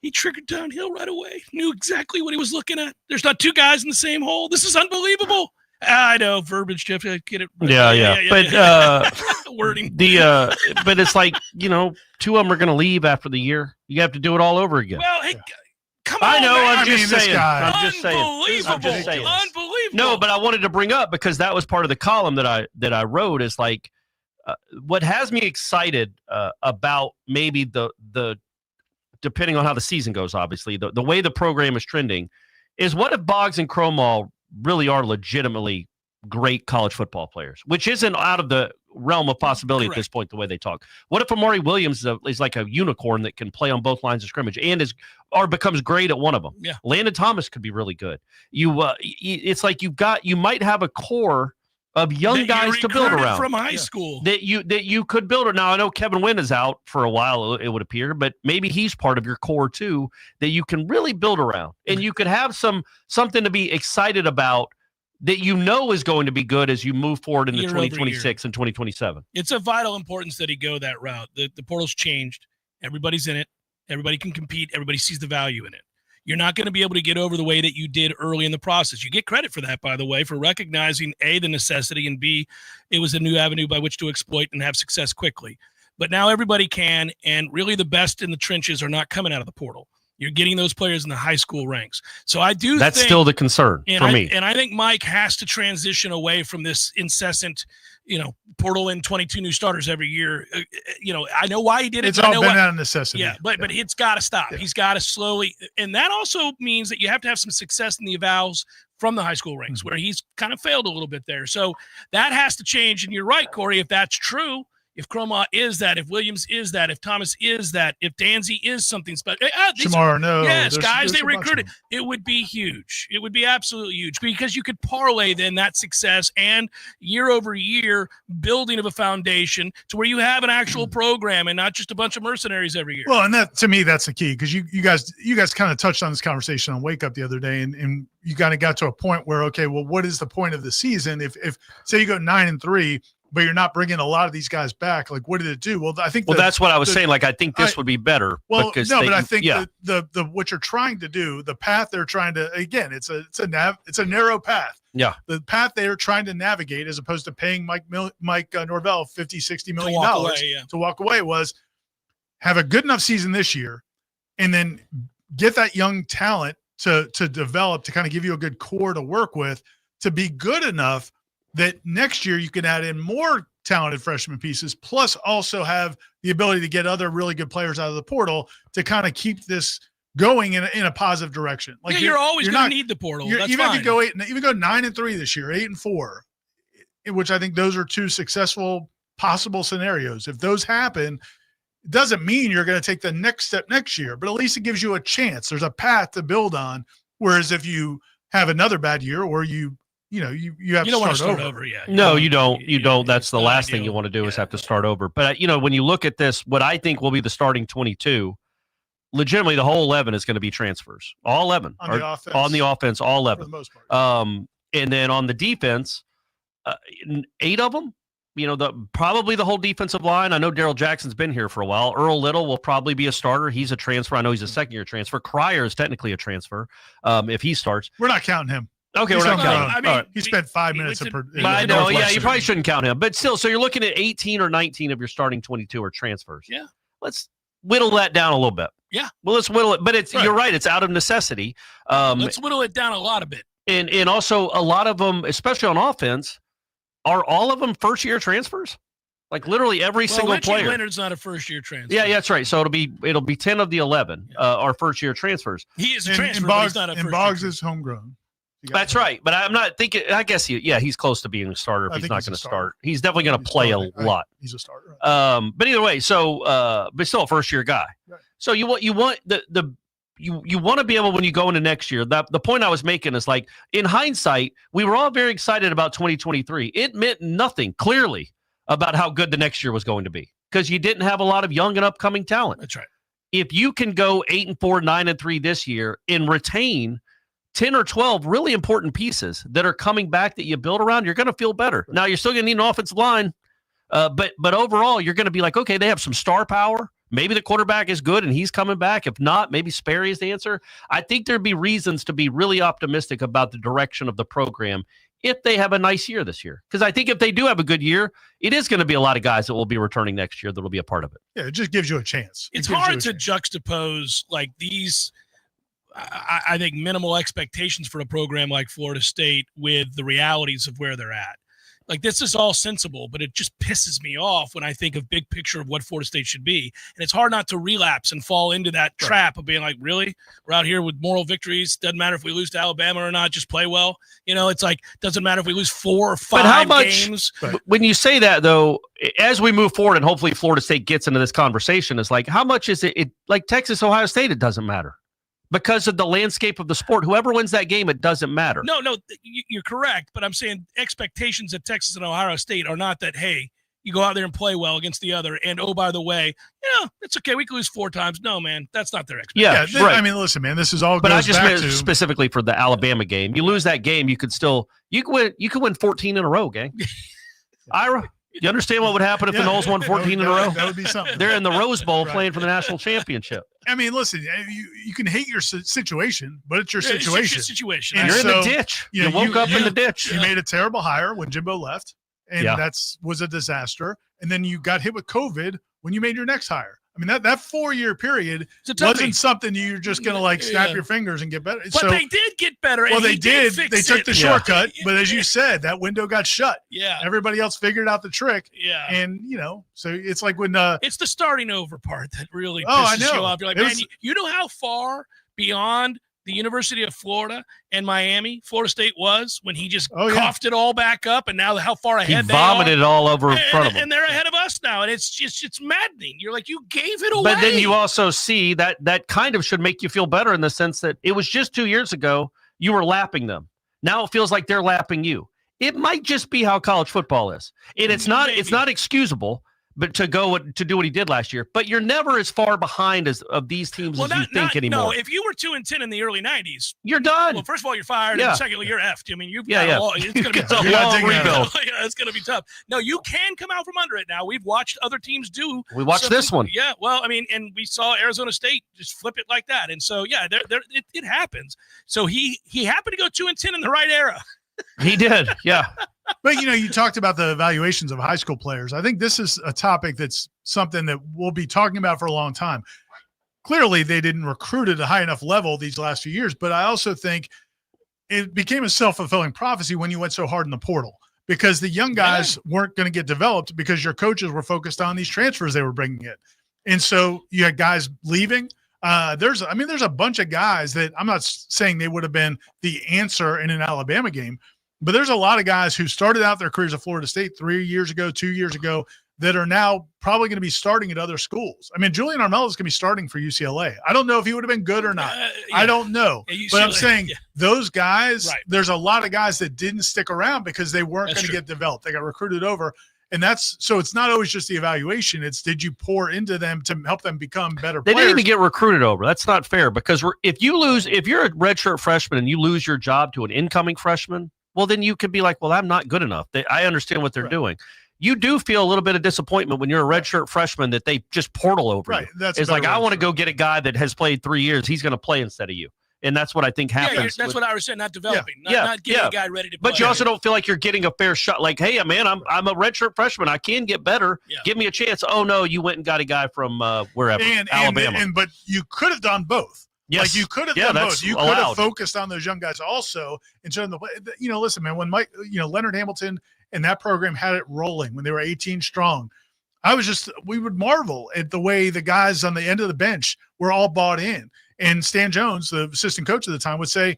he triggered downhill right away. Knew exactly what he was looking at. There's not two guys in the same hole. This is unbelievable. I know, verbiage, Jeff. I get it. Yeah. But wording. But it's like, two of them are going to leave after the year. You have to do it all over again. Well, hey, come on. I know. Man. I'm just saying. Unbelievable. No, but I wanted to bring up because that was part of the column that I wrote is like what has me excited about maybe the depending on how the season goes, obviously the way the program is trending is what if Boggs and Cromall really are legitimately great college football players, which isn't out of the realm of possibility at this point, the way they talk. What if Amari Williams is like a unicorn that can play on both lines of scrimmage and becomes great at one of them? Yeah. Landon Thomas could be really good. It's like you might have a core of young guys to build around from high school that you could build. Now I know Kevin Wynn is out for a while, it would appear, but maybe he's part of your core too that you can really build around, and you could have something to be excited about that is going to be good as you move forward into 2026 and 2027. It's of vital importance that he go that route. The portal's changed. Everybody's in it. Everybody can compete. Everybody sees the value in it. You're not going to be able to get over the way that you did early in the process. You get credit for that, by the way, for recognizing, A, the necessity, and B, it was a new avenue by which to exploit and have success quickly. But now everybody can, and really the best in the trenches are not coming out of the portal. You're getting those players in the high school ranks. So I do That's think, still the concern for me. And I think Mike has to transition away from this incessant, portal in 22 new starters every year. I know why he did it. It's all been out of necessity. Yeah, but it's got to stop. Yeah. He's got to slowly. And that also means that you have to have some success in the evals from the high school ranks, where he's kind of failed a little bit there. So that has to change. And you're right, Corey, if that's true, if Cromall is that, if Williams is that, if Thomas is that, if Danzy is something special. Yes, guys they recruited. It would be huge. It would be absolutely huge because you could parlay then that success and year over year building of a foundation to where you have an actual program and not just a bunch of mercenaries every year. Well, and that to me, that's the key because you guys kind of touched on this conversation on Wake Up the other day, and you kind of got to a point where, okay, well, what is the point of the season? If say you go 9-3, but you're not bringing a lot of these guys back. Like, what did it do? Well, I think. That's what I was saying. Like, I think this would be better. Well, but I think the what you're trying to do, the path they're trying to, again, it's a narrow path. Yeah. The path they are trying to navigate, as opposed to paying Mike Norvell $50-60 million to walk away, was have a good enough season this year, and then get that young talent to develop to kind of give you a good core to work with to be good enough that next year you can add in more talented freshman pieces, plus also have the ability to get other really good players out of the portal to kind of keep this going in a positive direction. Like you're always going to need the portal. That's even fine. If you go 9-3 this year, 8-4, which I think those are two successful possible scenarios. If those happen, it doesn't mean you're going to take the next step next year, but at least it gives you a chance. There's a path to build on. Whereas if you have another bad year, or you have to start over. Yeah. No, you don't. You don't. That's the last thing you want to do is have to start over. But when you look at this, what I think will be the starting 22, legitimately the whole 11 is going to be transfers. All 11 on the offense, all 11 for the most part. And then on the defense, 8 of them. Probably the whole defensive line. I know Daryl Jackson's been here for a while. Earl Little will probably be a starter. He's a transfer. I know he's a second-year transfer. Cryer is technically a transfer if he starts. We're not counting him. Okay, we're not counting him. He spent 5 minutes. I know, yeah, you probably shouldn't count him. But still, so you're looking at 18 or 19 of your starting 22 are transfers. Yeah. Let's whittle that down a little bit. Yeah. Well, let's whittle it. But you're right. It's out of necessity. Let's whittle it down a lot of bit. And also a lot of them, especially on offense, are all of them first-year transfers? Like literally every single Richie player. Leonard's not a first-year transfer. Yeah, that's right. So it'll be 10 of the 11 are first-year transfers. He is a transfer, and Boggs, but he's not a first-year. And Boggs is homegrown. That's right. But I'm not thinking – I guess he's close to being a starter if he's not going to start. He's definitely going to play a lot. He's a starter. But either way, so but still a first-year guy. Right. So you want you want to be able, when you go into next year, the point I was making is like, in hindsight, we were all very excited about 2023. It meant nothing, clearly, about how good the next year was going to be because you didn't have a lot of young and upcoming talent. That's right. If you can go 8-4, 9-3 this year and retain 10 or 12 really important pieces that are coming back that you build around, you're going to feel better. Now, you're still going to need an offensive line, but overall, you're going to be like, okay, they have some star power. Maybe the quarterback is good and he's coming back. If not, maybe Sperry is the answer. I think there'd be reasons to be really optimistic about the direction of the program if they have a nice year this year. Because I think if they do have a good year, it is going to be a lot of guys that will be returning next year that will be a part of it. Yeah, it just gives you a chance. It's hard to juxtapose like these, I think, minimal expectations for a program like Florida State with the realities of where they're at. Like, this is all sensible, but it just pisses me off when I think of big picture of what Florida State should be. And it's hard not to relapse and fall into that trap of being like, really? We're out here with moral victories. Doesn't matter if we lose to Alabama or not, just play well. You know, it's like, doesn't matter if we lose 4 or 5 but how much, games. When you say that, though, as we move forward and hopefully Florida State gets into this conversation, is like, how much is it like Texas, Ohio State, it doesn't matter. Because of the landscape of the sport, whoever wins that game, it doesn't matter. No, you're correct. But I'm saying expectations at Texas and Ohio State are not that, hey, you go out there and play well against the other. And, oh, by the way, it's okay. We can lose 4 times. No, man, that's not their expectation. Yeah, right. I mean, listen, man, this is all But I goes just back meant to specifically for the Alabama game. You lose that game, you could win 14 in a row, gang. Ira, you understand what would happen if the Noles won 14 in a row? That would be something. They're in the Rose Bowl playing for the national championship. I mean, listen, you can hate your situation, but it's your situation. It's your situation. And You're so, in the ditch. You woke up in the ditch. You made a terrible hire when Jimbo left, and that was a disaster. And then you got hit with COVID when you made your next hire. I mean, that 4-year period wasn't something you're just going to snap your fingers and get better. But they did get better. Well, and they did. They took the shortcut. Yeah. But as you said, that window got shut. Yeah. Everybody else figured out the trick. Yeah. And, so it's like when it's the starting over part that really pisses I know. you off. You're like, man, you know how far beyond the University of Florida and Miami Florida State was when he just coughed it all back up, and now how far ahead he vomited it all over in front of him. And they're ahead of us now, and it's maddening. You're like, you gave it away. But then you also see that kind of should make you feel better in the sense that it was just 2 years ago you were lapping them. Now it feels like they're lapping you. It might just be how college football is. And it's not excusable, but to do what he did last year. But you're never as far behind as of these teams as you think anymore. No, if you were 2-10 in the early 90s, you're done. Well, first of all, you're fired, and secondly, you're effed. I mean, you've got it's going to be tough. A long rebuild. It's going to be tough. No, you can come out from under it now. We've watched other teams do. We watched this one. Yeah, well, I mean, and we saw Arizona State just flip it like that. And so, yeah, it happens. So he happened to go 2-10 in the right era. He did, yeah. But, you talked about the evaluations of high school players. I think this is a topic that's something that we'll be talking about for a long time. Clearly, they didn't recruit at a high enough level these last few years, but I also think it became a self-fulfilling prophecy when you went so hard in the portal because the young guys weren't going to get developed because your coaches were focused on these transfers they were bringing in. And so you had guys leaving. There's a bunch of guys that I'm not saying they would have been the answer in an Alabama game, but there's a lot of guys who started out their careers at Florida State 3 years ago, 2 years ago, that are now probably going to be starting at other schools. I mean, Julian Armello is going to be starting for UCLA. I don't know if he would have been good or not. I don't know. But I'm saying those guys, there's a lot of guys that didn't stick around because they weren't going to get developed. They got recruited over. And so it's not always just the evaluation. It's did you pour into them to help them become better They players? didn't even get recruited over. That's not fair because if you're a redshirt freshman and you lose your job to an incoming freshman, well, then you could be like, well, I'm not good enough. I understand what they're doing. You do feel a little bit of disappointment when you're a redshirt freshman that they just portal over you. It's like, I want to go get a guy that has played 3 years. He's going to play instead of you. And that's what I think happens. That's what I was saying, not developing, not getting a guy ready to play. But you also don't feel like you're getting a fair shot. Like, hey, man, I'm a redshirt freshman. I can get better. Yeah. Give me a chance. Oh, no, you went and got a guy from wherever, Alabama. But you could have done both. Yes. Like you could have done both. You could have focused on those young guys also and shown them. Listen, man, when Leonard Hamilton and that program had it rolling when they were 18 strong, we would marvel at the way the guys on the end of the bench were all bought in. And Stan Jones, the assistant coach at the time, would say,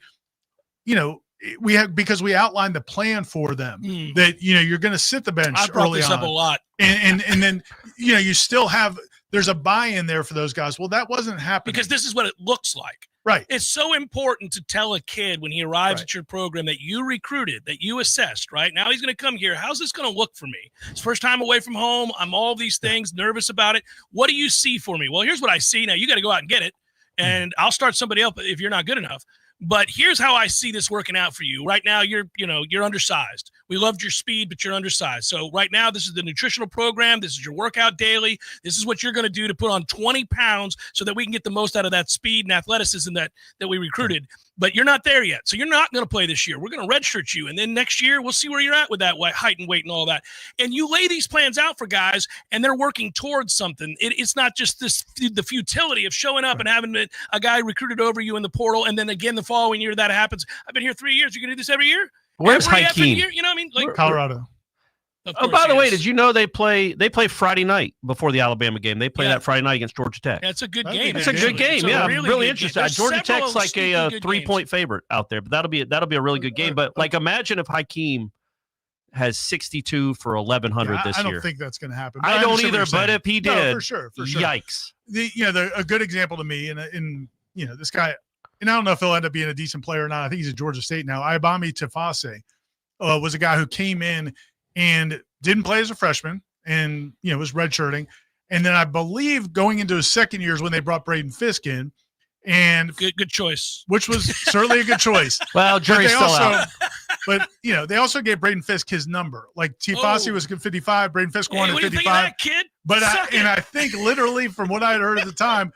because we outlined the plan for them that, you're going to sit the bench I brought early this on. up a lot. And then, you still have, there's a buy-in there for those guys. Well, that wasn't happening. Because this is what it looks like. Right. It's so important to tell a kid when he arrives at your program that you recruited, that you assessed, right? Now he's going to come here. How's this going to look for me? It's first time away from home. I'm all these things, nervous about it. What do you see for me? Well, here's what I see. Now you got to go out and get it. And I'll start somebody else if you're not good enough. But here's how I see this working out for you. Right now, you're undersized. We loved your speed, but you're undersized. So right now, this is the nutritional program. This is your workout daily. This is what you're going to do to put on 20 pounds so that we can get the most out of that speed and athleticism that we recruited. But you're not there yet. So you're not going to play this year. We're going to redshirt you. And then next year, we'll see where you're at with that height and weight and all that. And you lay these plans out for guys, and they're working towards something. It's not just the futility of showing up and having a guy recruited over you in the portal, and then again the following year that happens. I've been here 3 years. You're going to do this every year? Where's every Hakeem? year? You know what I mean? Like Colorado. Oh, by the way, did you know they play Friday night before the Alabama game? They play that Friday night against Georgia Tech. That's a good game. It's a good game. Yeah, I'm really interested. Georgia Tech's like a 3-point favorite out there, but that'll be a really good game. But like, imagine if Hakeem has 62 for 1,100 this year. I don't think that's going to happen. I don't either. But if he did, no, for sure. Yikes. A good example to me, and this guy, and I don't know if he'll end up being a decent player or not. I think he's at Georgia State now. Ibami Tafase was a guy who came in and didn't play as a freshman and, was redshirting. And then I believe going into his second year is when they brought Braden Fisk in. And good choice. Which was certainly a good choice. Well, jury's still out. But, they also gave Braden Fisk his number. Like Tafase was 55, Braden Fisk wanted 55. What do you think of that, kid? But I think literally from what I had heard at the time,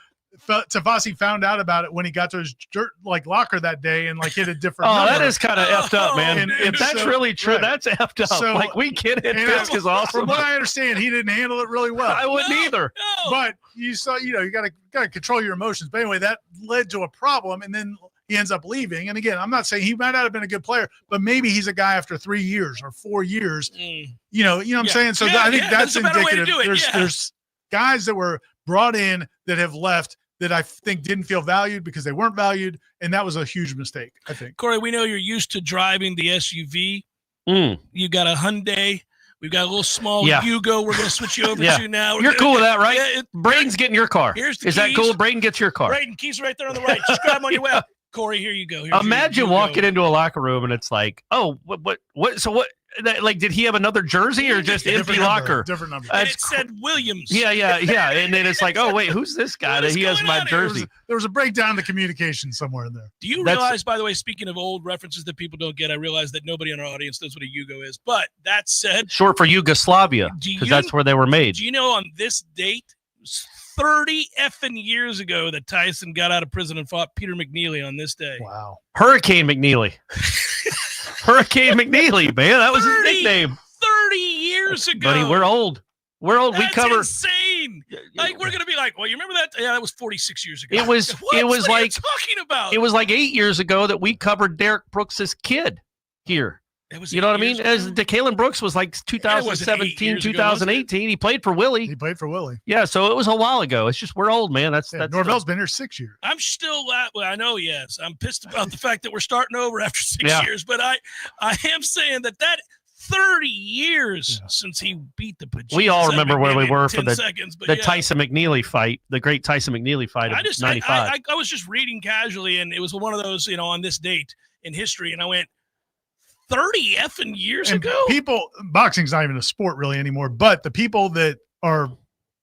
Tafase found out about it when he got to his locker that day and hit a different number. That is kind of effed up, man. If that's really true, that's effed up. So, we get it. Fisk is awesome. From what I understand, he didn't handle it really well. I wouldn't either. No. But you saw, you got to control your emotions. But anyway, that led to a problem, and then he ends up leaving. And again, I'm not saying he might not have been a good player, but maybe he's a guy after 3 years or 4 years. You know what I'm saying? So I think that's indicative. There's guys that were brought in that have left that I think didn't feel valued because they weren't valued, and that was a huge mistake, I think. Corey, we know you're used to driving the SUV. You got a Hyundai. We've got a little small Yugo we're going to switch you over to now. You're cool with that, right? Braden's getting your car. Is that cool? Braden gets your car. Braden, keys right there on the right. Just grab them on your way. Corey, here you go. Imagine walking into a locker room and it's like, oh, what? So what? Did he have another jersey or just empty locker? Different number. And it said Williams. Yeah. And then it's like, oh, wait, who's this guy that he has my jersey? There was a breakdown in the communication somewhere in there. Do you realize, by the way, speaking of old references that people don't get, I realize that nobody in our audience knows what a Yugo is. But that said, short for Yugoslavia, because that's where they were made. Do you know on this date, 30 effing years ago that Tyson got out of prison and fought Peter McNeely on this day? Wow. Hurricane McNeely. Hurricane McNeely, man. That was his nickname. 30 years ago. Buddy, we're old. That's we cover insane. Like, we're going to be like, well, you remember that? Yeah, that was 46 years ago. It was what like are you talking about? It was like 8 years ago that we covered Derek Brooks's kid here. You know what I mean? As DeKalen Brooks was like 2017, 2018. He played for Willie. Yeah, so it was a while ago. It's just we're old, man. That's Norvell's been here 6 years. I'm still I know, yes. I'm pissed about the fact that we're starting over after 6 years, but I am saying that 30 years since he beat the Pacheco. We all remember where we were for the Tyson Tyson McNeely fight, the great Tyson McNeely fight of 95. I was just reading casually, and it was one of those, on this date in history, and I went, 30 effing years ago? Boxing's not even a sport really anymore, but the people that are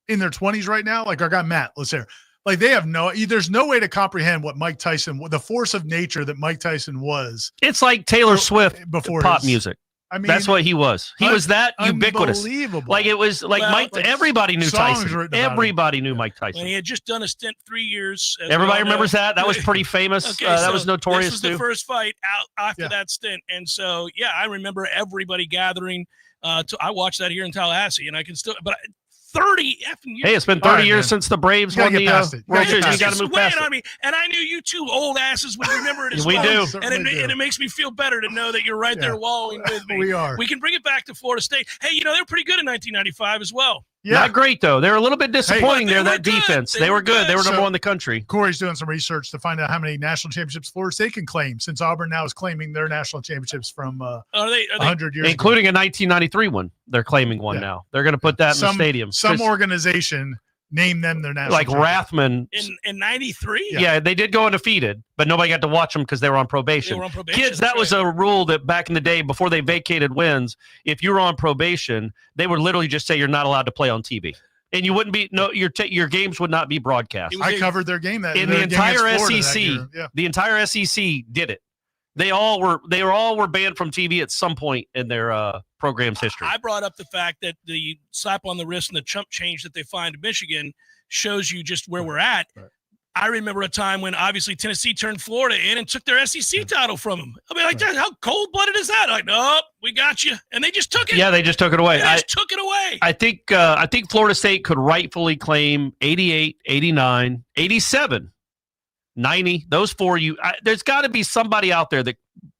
in their 20s right now, like our guy Matt, let's hear, like there's no way to comprehend what Mike Tyson, the force of nature that Mike Tyson was. It's like Taylor Swift before pop music. I mean, that's what he was. He was that ubiquitous. Like it was like Mike. Everybody knew Tyson. Everybody knew Mike Tyson. And he had just done a stint 3 years. Everybody remembers that. That was pretty famous. That was notorious too. This was the first fight out after that stint, and so I remember everybody gathering. I watched that here in Tallahassee, and I can still. But 30 effing years. Hey, it's been 30 years since the Braves won the World Series. You got to move past it. And I knew you two old asses would remember it as we well. do. And it makes me feel better to know that you're right there wallowing with me. We are. We can bring it back to Florida State. Hey, they were pretty good in 1995 as well. Yeah. Not great, though. They were a little bit disappointing that defense. They were good. They were number one in the country. Corey's doing some research to find out how many national championships Florida State can claim, since Auburn now is claiming their national championships from 100 years including a 1993 one. They're claiming one now. They're going to put that in the stadium. Some organization named them their national champions. Rathman. In 93? Yeah, they did go undefeated, but nobody got to watch them because they were on probation. Kids, that was a rule that back in the day, before they vacated wins, if you were on probation, they would literally just say you're not allowed to play on TV. And you wouldn't be your games would not be broadcast. I covered their game in the entire SEC. Yeah. The entire SEC did it. They all were banned from TV at some point in their program's history. I brought up the fact that the slap on the wrist and the chump change that they find in Michigan shows you just where we're at. Right. I remember a time when obviously Tennessee turned Florida in and took their SEC title from them. I mean, like, how cold-blooded is that? Like, nope, we got you. And they just took it. Yeah, they just took it away. Took it away. I think Florida State could rightfully claim 88, 89, 87, 90. Those four, there's got to be somebody out there that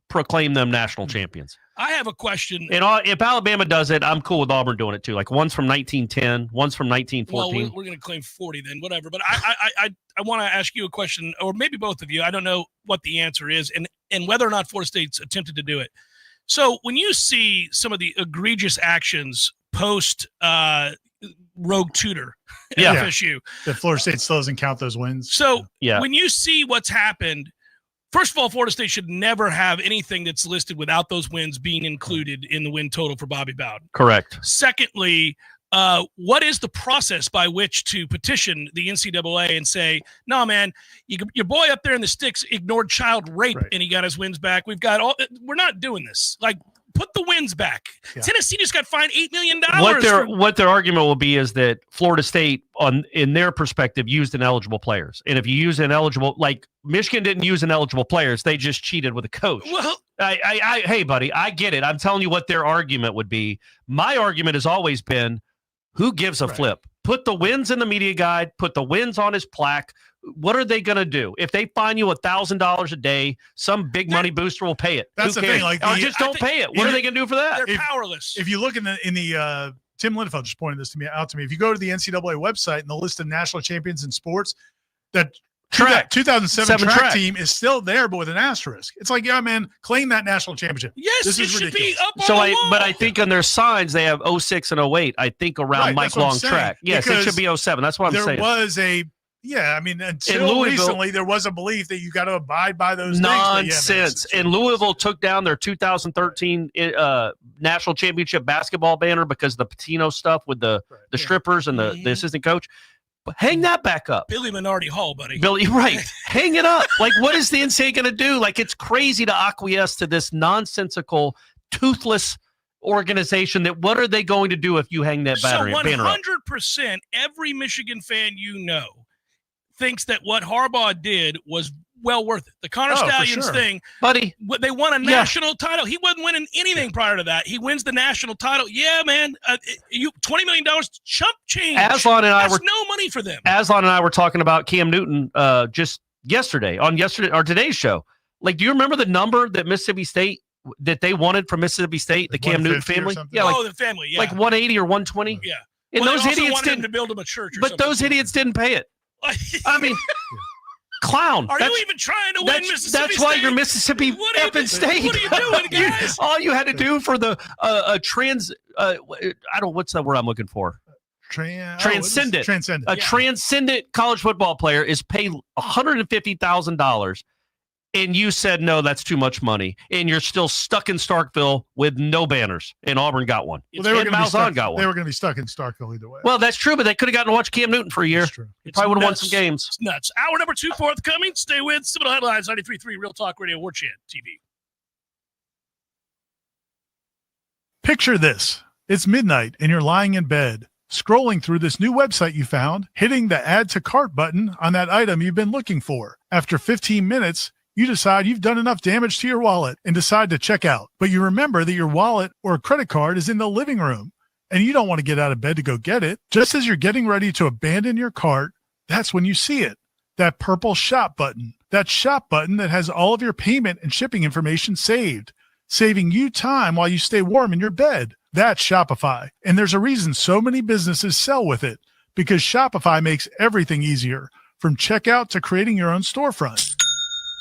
proclaim them national champions. I have a question. And if Alabama does it, I'm cool with Auburn doing it too. Like one's from 1910, one's from 1914. Well, we're going to claim 40 then, whatever. But I want to ask you a question, or maybe both of you. I don't know what the answer is and whether or not Florida State's attempted to do it. So when you see some of the egregious actions post rogue tutor at FSU. That Florida State still doesn't count those wins. So when you see what's happened, first of all, Florida State should never have anything that's listed without those wins being included in the win total for Bobby Bowden. Correct. Secondly, what is the process by which to petition the NCAA and say, no, man, your boy up there in the sticks ignored child rape and he got his wins back. We're not doing this. Like, put the wins back. Yeah. Tennessee just got fined $8 million. What their argument will be is that Florida State, in their perspective, used ineligible players. And if you use ineligible, like Michigan didn't use ineligible players, they just cheated with a coach. Well, hey, buddy, I get it. I'm telling you what their argument would be. My argument has always been, who gives a flip? Put the wins in the media guide, put the wins on his plaque. What are they going to do? If they fine you $1,000 a day, some big money booster will pay it. That's the thing. Like, just don't pay it. What are they going to do for that? They're powerless. If you look in the Tim Lindenfeld just pointed this out to me. If you go to the NCAA website and the list of national champions in sports, that 2007 track team is still there, but with an asterisk. It's like, yeah, man, claim that national championship. Yes, this is should ridiculous. be up on the wall. But I think on their signs they have 06 and 08. I think around Mike Long track. Yes, it should be 07. That's what I'm saying. There was until recently, there was a belief that you got to abide by those nonsense. And Louisville took down their 2013 national championship basketball banner because of the Patino stuff with the strippers and the assistant coach. But hang that back up. Billy Minardi Hall, buddy. Billy, right. Hang it up. Like, what is the NCAA going to do? Like, it's crazy to acquiesce to this nonsensical, toothless organization that what are they going to do if you hang that banner up? 100% every Michigan fan thinks that what Harbaugh did was well worth it. The Connor Stallions thing, buddy. They won a national title. He wasn't winning anything prior to that. He wins the national title. Yeah, man. $20 million chump change. Aslan and That's no money for them. Aslan and I were talking about Cam Newton just yesterday on today's show. Like, do you remember the number that Mississippi State that they wanted from Mississipy State, the Cam Newton family? Yeah, the family. Yeah, like 180 or 120. Yeah, and those idiots didn't to build him a church. But those idiots didn't pay it. I mean. Clown. Are you even trying to win Mississippi That's State? why you're Mississippi effing State. What are you doing, guys? All you had to do for the what's the word I'm looking for? Transcendent. Transcendent. Transcendent college football player is paid $150,000, and you said no, that's too much money, and you're still stuck in Starkville with no banners, and Auburn got one. Well, they were going got one. They were going to be stuck in Starkville either way. Well, that's true, but they could have gotten to watch Cam Newton for a year. That's true. They probably would have won some games. It's nuts. Hour number 2 forthcoming. Stay with Seminole Headlines 93.3 Real Talk Radio Warchant TV. Picture this. It's midnight and you're lying in bed, scrolling through this new website you found, hitting the add to cart button on that item you've been looking for. After 15 minutes, you decide you've done enough damage to your wallet and decide to check out. But you remember that your wallet or credit card is in the living room and you don't want to get out of bed to go get it. Just as you're getting ready to abandon your cart, that's when you see it. That purple shop button. That shop button that has all of your payment and shipping information saved, saving you time while you stay warm in your bed. That's Shopify. And there's a reason so many businesses sell with it, because Shopify makes everything easier, from checkout to creating your own storefront.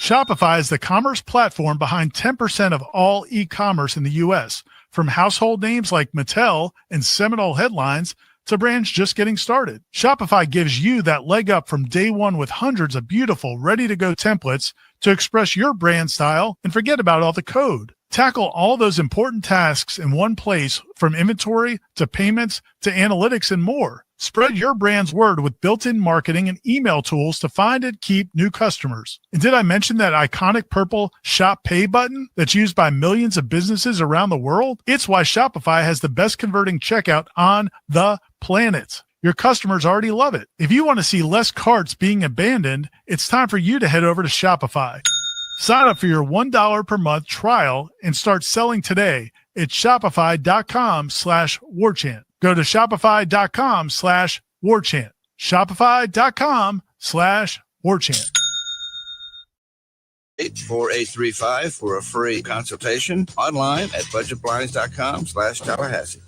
Shopify is the commerce platform behind 10% of all e-commerce in the U.S., from household names like Mattel and Seminole Headlines to brands just getting started. Shopify gives you that leg up from day one with hundreds of beautiful, ready-to-go templates to express your brand style and forget about all the code. Tackle all those important tasks in one place, from inventory to payments to analytics and more. Spread your brand's word with built-in marketing and email tools to find and keep new customers. And did I mention that iconic purple Shop Pay button that's used by millions of businesses around the world? It's why Shopify has the best converting checkout on the planet. Your customers already love it. If you want to see less carts being abandoned, it's time for you to head over to Shopify. Sign up for your $1 per month trial and start selling today at shopify.com/warchant. Go to shopify.com/warchant. Shopify.com/warchant. 4835 for a free consultation online at budgetblinds.com/Tallahassee.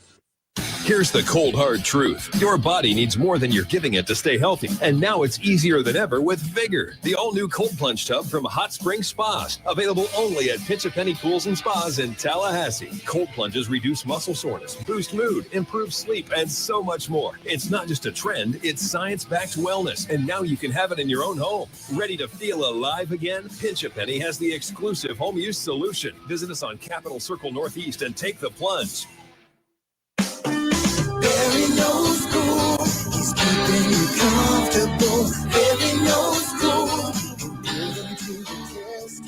Here's the cold, hard truth. Your body needs more than you're giving it to stay healthy. And now it's easier than ever with Vigor, the all-new cold plunge tub from Hot Spring Spas. Available only at Pinch A Penny Pools and Spas in Tallahassee. Cold plunges reduce muscle soreness, boost mood, improve sleep, and so much more. It's not just a trend, it's science-backed wellness. And now you can have it in your own home. Ready to feel alive again? Pinch A Penny has the exclusive home use solution. Visit us on Capitol Circle Northeast and take the plunge. Barry knows cool. He's keeping you comfortable. Barry knows cool. Put him to the test.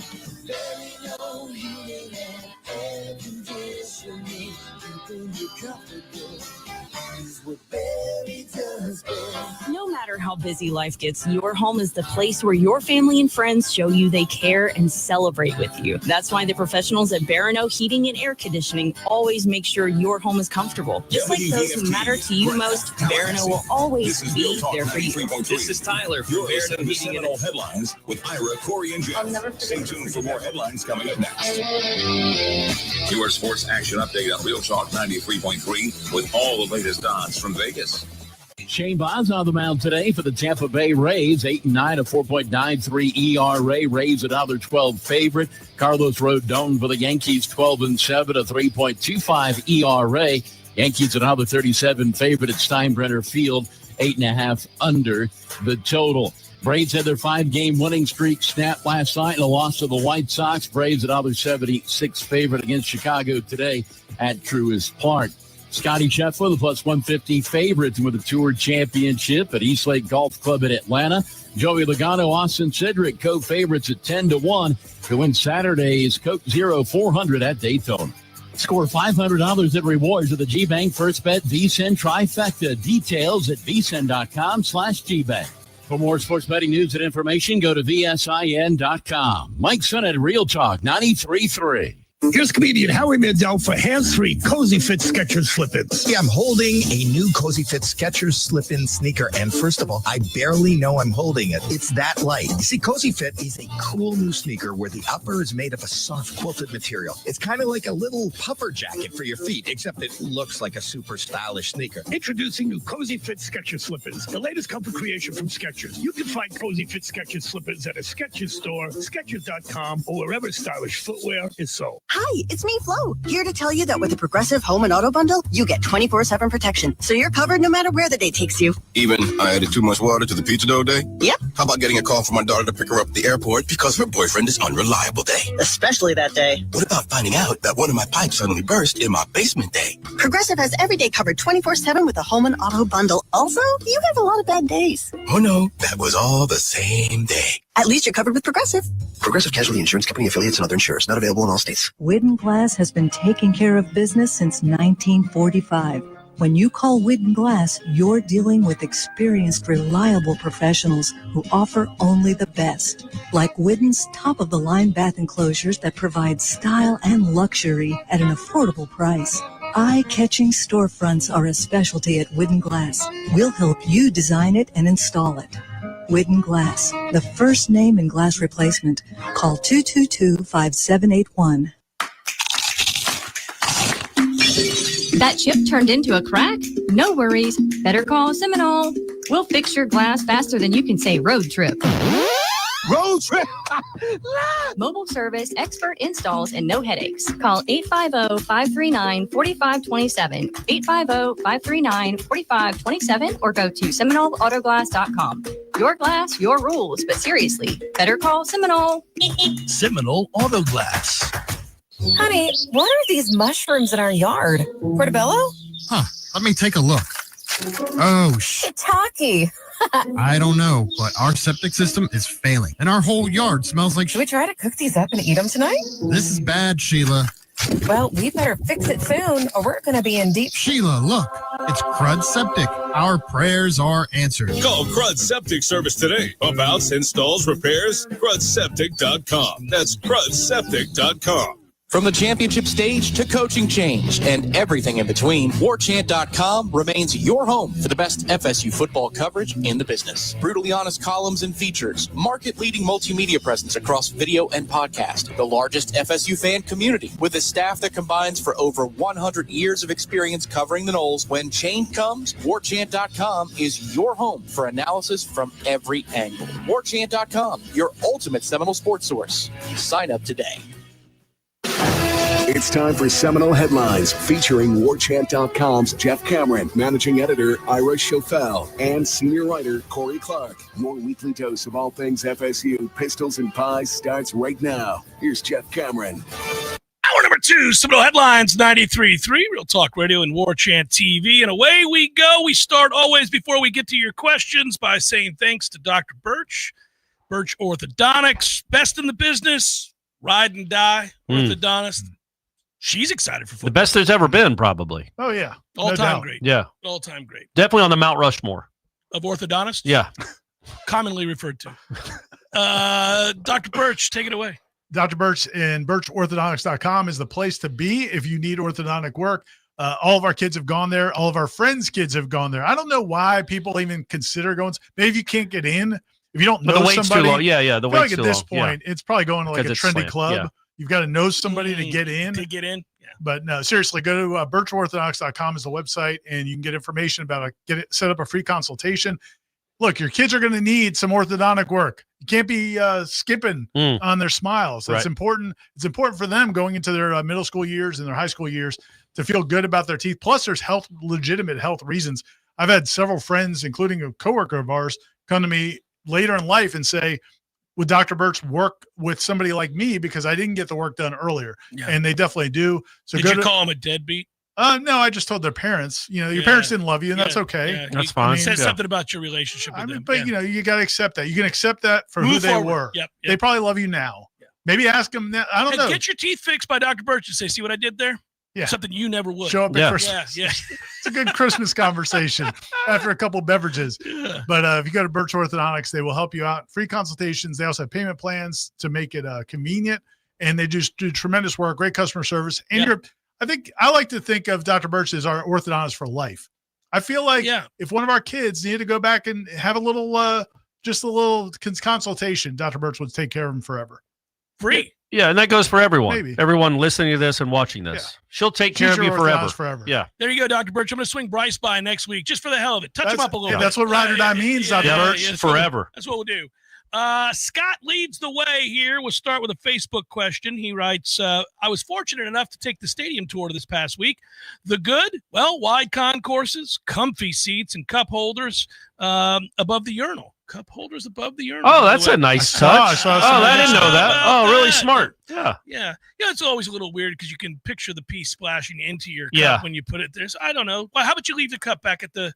Barry knows heating and air conditioning. Keeping you comfortable. Is what Barry does best. No matter how busy life gets, your home is the place where your family and friends show you they care and celebrate with you. That's why the professionals at Barano Heating and Air Conditioning always make sure your home is comfortable. Just like those who matter to you most, Barano will always be there for you. This is Tyler from Barano Heating and Air Headlines with Ira, Corey, and Jeff. Stay tuned for more headlines coming up next. Your sports action update on Real Talk 93.3 with all the latest odds from Vegas. Shane Baz on the mound today for the Tampa Bay Rays, 8-9, a 4.93 ERA. Rays another 12 favorite. Carlos Rodon for the Yankees, 12-7, a 3.25 ERA. Yankees another 37 favorite at Steinbrenner Field, 8.5 under the total. Braves had their 5-game winning streak snapped last night in a loss to the White Sox. Braves another 76 favorite against Chicago today at Truist Park. Scotty Scheffler, the plus 150 favorite with the Tour Championship at Eastlake Golf Club in Atlanta. Joey Logano, Austin Cedric, co-favorites at 10-1 to win Saturday's Coke Zero 400 at Daytona. Score $500 in rewards with the G-Bank First Bet VSiN Trifecta. Details at vsin.com/GBank. For more sports betting news and information, go to vsin.com. Mike Son at Real Talk 93.3. Here's comedian Howie Mandel for hands-free Cozy Fit Skechers slip-ins. Yeah, I'm holding a new Cozy Fit Skechers slip-in sneaker, and first of all, I barely know I'm holding it. It's that light. You see, Cozy Fit is a cool new sneaker where the upper is made of a soft quilted material. It's kind of like a little puffer jacket for your feet, except it looks like a super stylish sneaker. Introducing new Cozy Fit Skechers slip-ins, the latest comfort creation from Skechers. You can find Cozy Fit Skechers slip-ins at a Skechers store, Skechers.com, or wherever stylish footwear is sold. Hi, it's me, Flo, here to tell you that with the Progressive Home and Auto Bundle, you get 24/7 protection, so you're covered no matter where the day takes you. Even I added too much water to the pizza dough day? Yep. How about getting a call from my daughter to pick her up at the airport because her boyfriend is unreliable day? Especially that day. What about finding out that one of my pipes suddenly burst in my basement day? Progressive has every day covered 24/7 with the Home and Auto Bundle. Also, you have a lot of bad days. Oh no, that was all the same day. At least you're covered with Progressive. Progressive Casualty Insurance Company affiliates and other insurers. Not available in all states. Widden Glass has been taking care of business since 1945. When you call Widden Glass, you're dealing with experienced, reliable professionals who offer only the best. Like Widden's top-of-the-line bath enclosures that provide style and luxury at an affordable price. Eye-catching storefronts are a specialty at Widden Glass. We'll help you design it and install it. Widden Glass, the first name in glass replacement. Call 222-5781. That chip turned into a crack? No worries. Better call Seminole. We'll fix your glass faster than you can say road trip. Road trip! Mobile service, expert installs, and no headaches. Call 850-539-4527, 850-539-4527, or go to SeminoleAutoglass.com. Your glass, your rules, but seriously, better call Seminole. Seminole Auto Glass. Honey, what are these mushrooms in our yard? Portobello? Huh, let me take a look. Oh, It's hockey. I don't know, but our septic system is failing, and our whole yard smells like. Should we try to cook these up and eat them tonight? This is bad, Sheila. Well, we better fix it soon, or we're going to be in deep. Sheila, look, it's Crud Septic. Our prayers are answered. Call Crud Septic Service today. Pump outs, installs, repairs. CrudSeptic.com. That's CrudSeptic.com. From the championship stage to coaching change and everything in between, Warchant.com remains your home for the best FSU football coverage in the business. Brutally honest columns and features, market-leading multimedia presence across video and podcast, the largest FSU fan community with a staff that combines for over 100 years of experience covering the Noles. When change comes, Warchant.com is your home for analysis from every angle. Warchant.com, your ultimate Seminole sports source. Sign up today. It's time for Seminole Headlines featuring Warchant.com's Jeff Cameron, managing editor Ira Schofel, and senior writer Corey Clark. Your weekly dose of all things FSU, pistols, and pies starts right now. Here's Jeff Cameron. Hour number 2, Seminole Headlines 93.3, Real Talk Radio and Warchant TV. And away we go. We start always before we get to your questions by saying thanks to Dr. Birch Orthodontics, best in the business, ride and die orthodontist. She's excited for football. The best there's ever been, probably. Oh, yeah. All-time great. Yeah. All-time great. Definitely on the Mount Rushmore. Of orthodontists? Yeah. Commonly referred to. Dr. Birch, take it away. Dr. Birch and birchorthodontics.com is the place to be if you need orthodontic work. All of our kids have gone there. All of our friends' kids have gone there. I don't know why people even consider going. Maybe if you can't get in, if you don't know the wait's somebody. Too long. Yeah, the wait's like too at this long. point, it's probably going to like a trendy club. Yeah. You've got to know somebody to get in. Yeah. But no, seriously, go to birchorthodontics.com is the website, and you can get information about set up a free consultation. Look, your kids are going to need some orthodontic work. You can't be skipping on their smiles. It's important. It's important for them going into their middle school years and their high school years to feel good about their teeth. Plus, there's legitimate health reasons. I've had several friends, including a coworker of ours, come to me later in life and say, would Dr. Birch work with somebody like me because I didn't get the work done earlier? Yeah. And they definitely do. So did you call him a deadbeat? No, I just told their parents. Your parents didn't love you, and that's okay. Yeah. That's fine. It says something about your relationship with them. But you got to accept that. You can accept that for who they were. Yep. They probably love you now. Yep. Maybe ask them that. I don't know. Get your teeth fixed by Dr. Birch and say, see what I did there? Yeah. Something you never would. Show up at Christmas. Yeah. It's a good Christmas conversation after a couple beverages. Yeah. But if you go to Birch Orthodontics, they will help you out. Free consultations. They also have payment plans to make it convenient. And they just do tremendous work, great customer service. And I like to think of Dr. Birch as our orthodontist for life. I feel like if one of our kids needed to go back and have a little, just a little consultation, Dr. Birch would take care of them forever. Free. Yeah, and that goes for everyone. Maybe. Everyone listening to this and watching this. Yeah. She'll take care of you forever. Yeah. There you go, Dr. Birch. I'm going to swing Bryce by next week just for the hell of it. Touch him up a little bit. That's what ride or die means, Dr. Birch. Forever. That's what we'll do. Scott leads the way here. We'll start with a Facebook question. He writes, I was fortunate enough to take the stadium tour this past week. The good? Well, wide concourses, comfy seats, and cup holders above the urinal. Cup holders above the urinal. Oh, that's a nice touch. I didn't know that. Oh, really smart. Yeah. Yeah. It's always a little weird because you can picture the pee splashing into your cup when you put it there. So I don't know. Well, how about you leave the cup back at the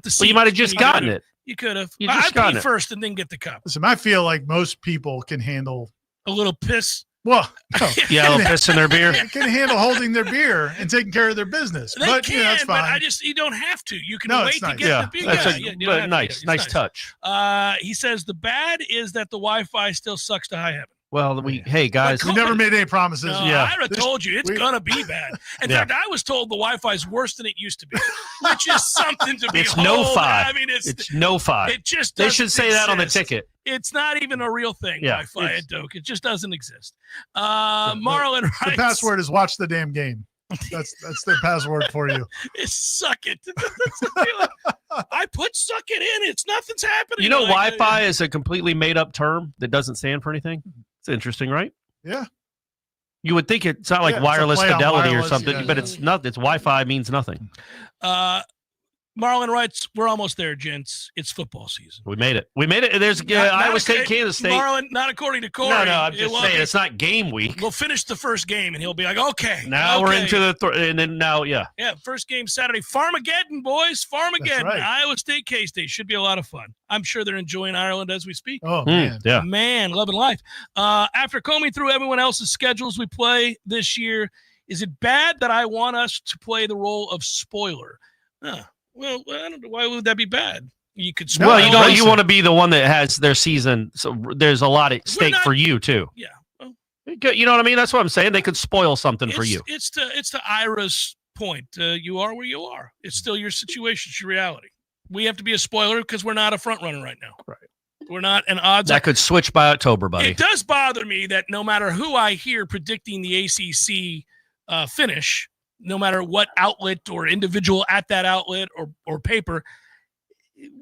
seat? Well, you might have just gotten it. You could have. I pee first and then get the cup. Listen, I feel like most people can handle a little piss. Well, a little piss in their beer. Can handle holding their beer and taking care of their business. They but can, that's fine. But you don't have to. You can wait to get the beer. That's nice touch. He says the bad is that the Wi-Fi still sucks to high heaven. Well, hey guys, we never made any promises. No, Ira told you it's gonna be bad. In fact, I was told the Wi-Fi is worse than it used to be, which is something to be. It's no-fi. I mean, it's no-fi. It just they should say that on the ticket. It's not even a real thing. Wi-Fi at Doak. It just doesn't exist. Marlon writes, the password is watch the damn game. That's the password for you. It's suck it. I put suck it in. Nothing's happening. You know, Wi-Fi is a completely made up term that doesn't stand for anything. It's interesting, right? Yeah. You would think it's not like wireless fidelity or something, but it's not. It's Wi-Fi means nothing. Marlon Marlon writes, we're almost there, gents. It's football season. We made it. There's Iowa State, Kansas State. Marlon, not according to Corey. No, I'm just saying it's not game week. We'll finish the first game, and he'll be like, okay. Now we're into and then now, yeah. Yeah, first game Saturday. Farmageddon, boys. Farmageddon. Right. Iowa State, K-State. Should be a lot of fun. I'm sure they're enjoying Ireland as we speak. Oh, man. Yeah. Man, loving life. After combing through everyone else's schedules we play this year, is it bad that I want us to play the role of spoiler? Well, I don't know. Why would that be bad? You could. You want to be the one that has their season. So there's a lot at stake for you too. Yeah. Well, you know what I mean? That's what I'm saying. They could spoil something for you. It's to Ira's point. You are where you are. It's still your situation. It's your reality. We have to be a spoiler because we're not a front runner right now. Right. We're not an odds. That could switch by October, buddy. It does bother me that no matter who I hear predicting the ACC finish, no matter what outlet or individual at that outlet or paper,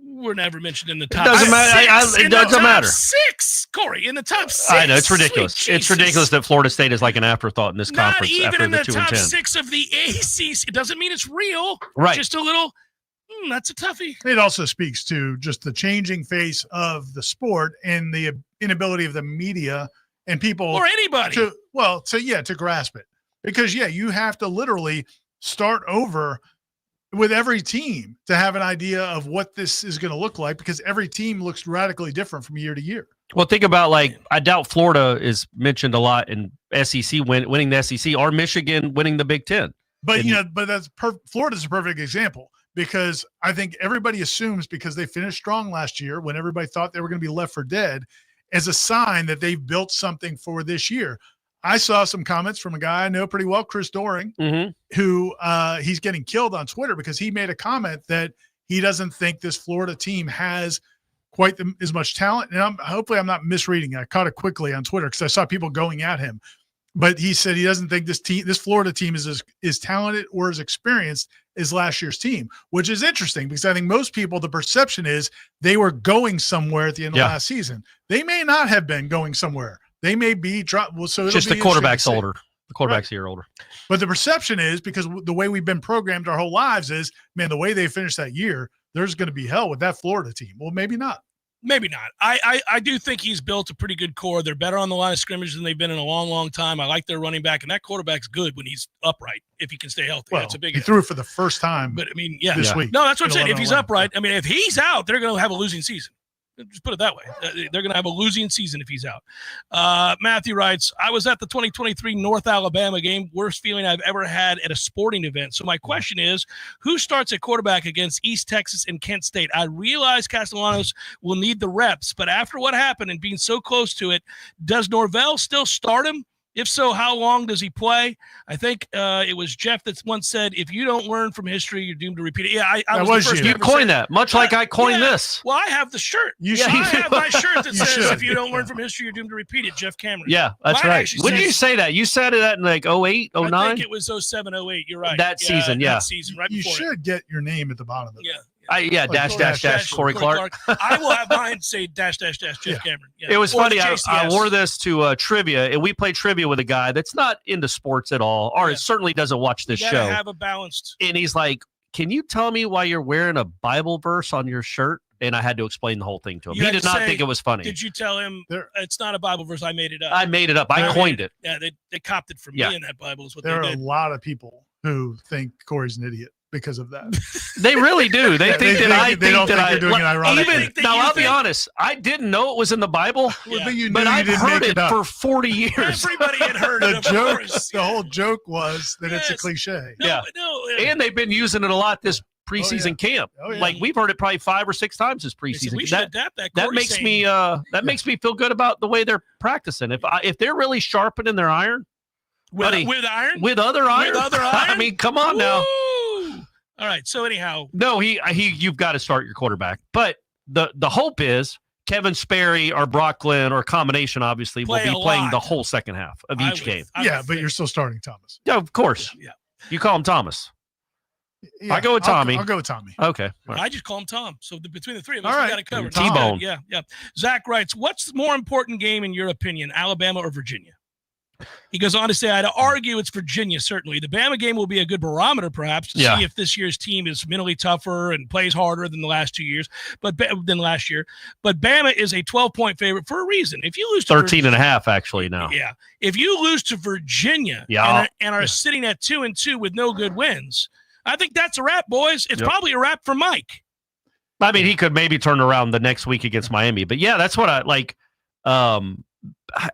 we're never mentioned in the top. It doesn't matter. It doesn't matter. 6, Corey, in the top 6. I know it's ridiculous. It's ridiculous that Florida State is like an afterthought in this conference. Not even after in the 2-10. top 6 of the ACC. It doesn't mean it's real. Right. Just a little. That's a toughie. It also speaks to just the changing face of the sport and the inability of the media and people Or anybody. to grasp it. Because, you have to literally start over with every team to have an idea of what this is going to look like, because every team looks radically different from year to year. Well, think about I doubt Florida is mentioned a lot in SEC winning the SEC or Michigan winning the Big Ten. But, that's Florida's a perfect example, because I think everybody assumes because they finished strong last year when everybody thought they were going to be left for dead as a sign that they've built something for this year. I saw some comments from a guy I know pretty well, Chris Doring, who he's getting killed on Twitter because he made a comment that he doesn't think this Florida team has quite as much talent. And hopefully I'm not misreading it. I caught it quickly on Twitter because I saw people going at him. But he said he doesn't think this Florida team is as talented or as experienced as last year's team, which is interesting because I think most people, the perception is they were going somewhere at the end of last season. They may not have been going somewhere. They may be dropped. Well, so just the quarterback's older. The quarterback's a year older. But the perception is, because the way we've been programmed our whole lives is, man, the way they finished that year, there's going to be hell with that Florida team. Well, maybe not. Maybe not. I do think he's built a pretty good core. They're better on the line of scrimmage than they've been in a long, long time. I like their running back, and that quarterback's good when he's upright, if he can stay healthy. Well, that's a big he threw it for the first time. But, I mean, this week. No, that's what I'm saying. If he's upright, I mean, if he's out, they're going to have a losing season. Just put it that way. They're going to have a losing season if he's out. Matthew writes, I was at the 2023 North Alabama game. Worst feeling I've ever had at a sporting event. So my question is, who starts at quarterback against East Texas and Kent State? I realize Castellanos will need the reps, but after what happened and being so close to it, does Norvell still start him? If so, how long does he play? I think it was Jeff that once said, if you don't learn from history, you're doomed to repeat it. Yeah, I was the first you coined that, much like I coined this. Well, I have the shirt. I have my shirt that says, if you don't learn from history, you're doomed to repeat it, Jeff Cameron. Yeah, that's right. When did you say that? You said it in like 08, 09? I think it was 07, 08. You're right. That season, That season, right you before should get your name at the bottom of it. dash Corey Clark. I will have mine say dash Jeff Cameron. Yeah. It was funny. I wore this to trivia, and we played trivia with a guy that's not into sports at all, or it certainly doesn't watch this show. Have a balanced. And he's like, "Can you tell me why you're wearing a Bible verse on your shirt?" And I had to explain the whole thing to him. He did not think it was funny. Did you tell him it's not a Bible verse? I made it up. I made it up. I coined it. Yeah, they copped it from me in that Bible. Is what there they are did. a lot of people who think Corey's an idiot because of that. They really do. They think that I they don't think you're doing it ironically. Now, I'll be honest. I didn't know it was in the Bible, but I've heard it for 40 years. Everybody had heard it. The whole joke was that it's a cliche. And they've been using it a lot this preseason camp. Like we've heard it probably 5 or 6 times this preseason. We should adapt that. That makes me makes me feel good about the way they're practicing. If they're really sharpening their iron, with iron, with other iron, I mean, come on now. All right. So anyhow, no, you've got to start your quarterback. But the hope is Kevin Sperry or Brock Glenn or a combination, obviously, will be playing the whole second half of each game. But you're still starting Thomas. Yeah, of course. Yeah. You call him Thomas. Yeah, I go with Tommy. I'll go with Tommy. Okay. Right. I just call him Tom. So between the three of us, all right. We got it covered. T-bone. Yeah. Zach writes, what's the more important game in your opinion, Alabama or Virginia? He goes on to say, I'd argue it's Virginia, certainly. The Bama game will be a good barometer, perhaps, to see if this year's team is mentally tougher and plays harder than the last 2 years, than last year. But Bama is a 12-point favorite for a reason. If you lose to 13.5 actually now. Yeah. If you lose to Virginia and are sitting at 2-2 with no good wins, I think that's a wrap, boys. It's probably a wrap for Mike. I mean, he could maybe turn around the next week against Miami. But, yeah, that's what I like.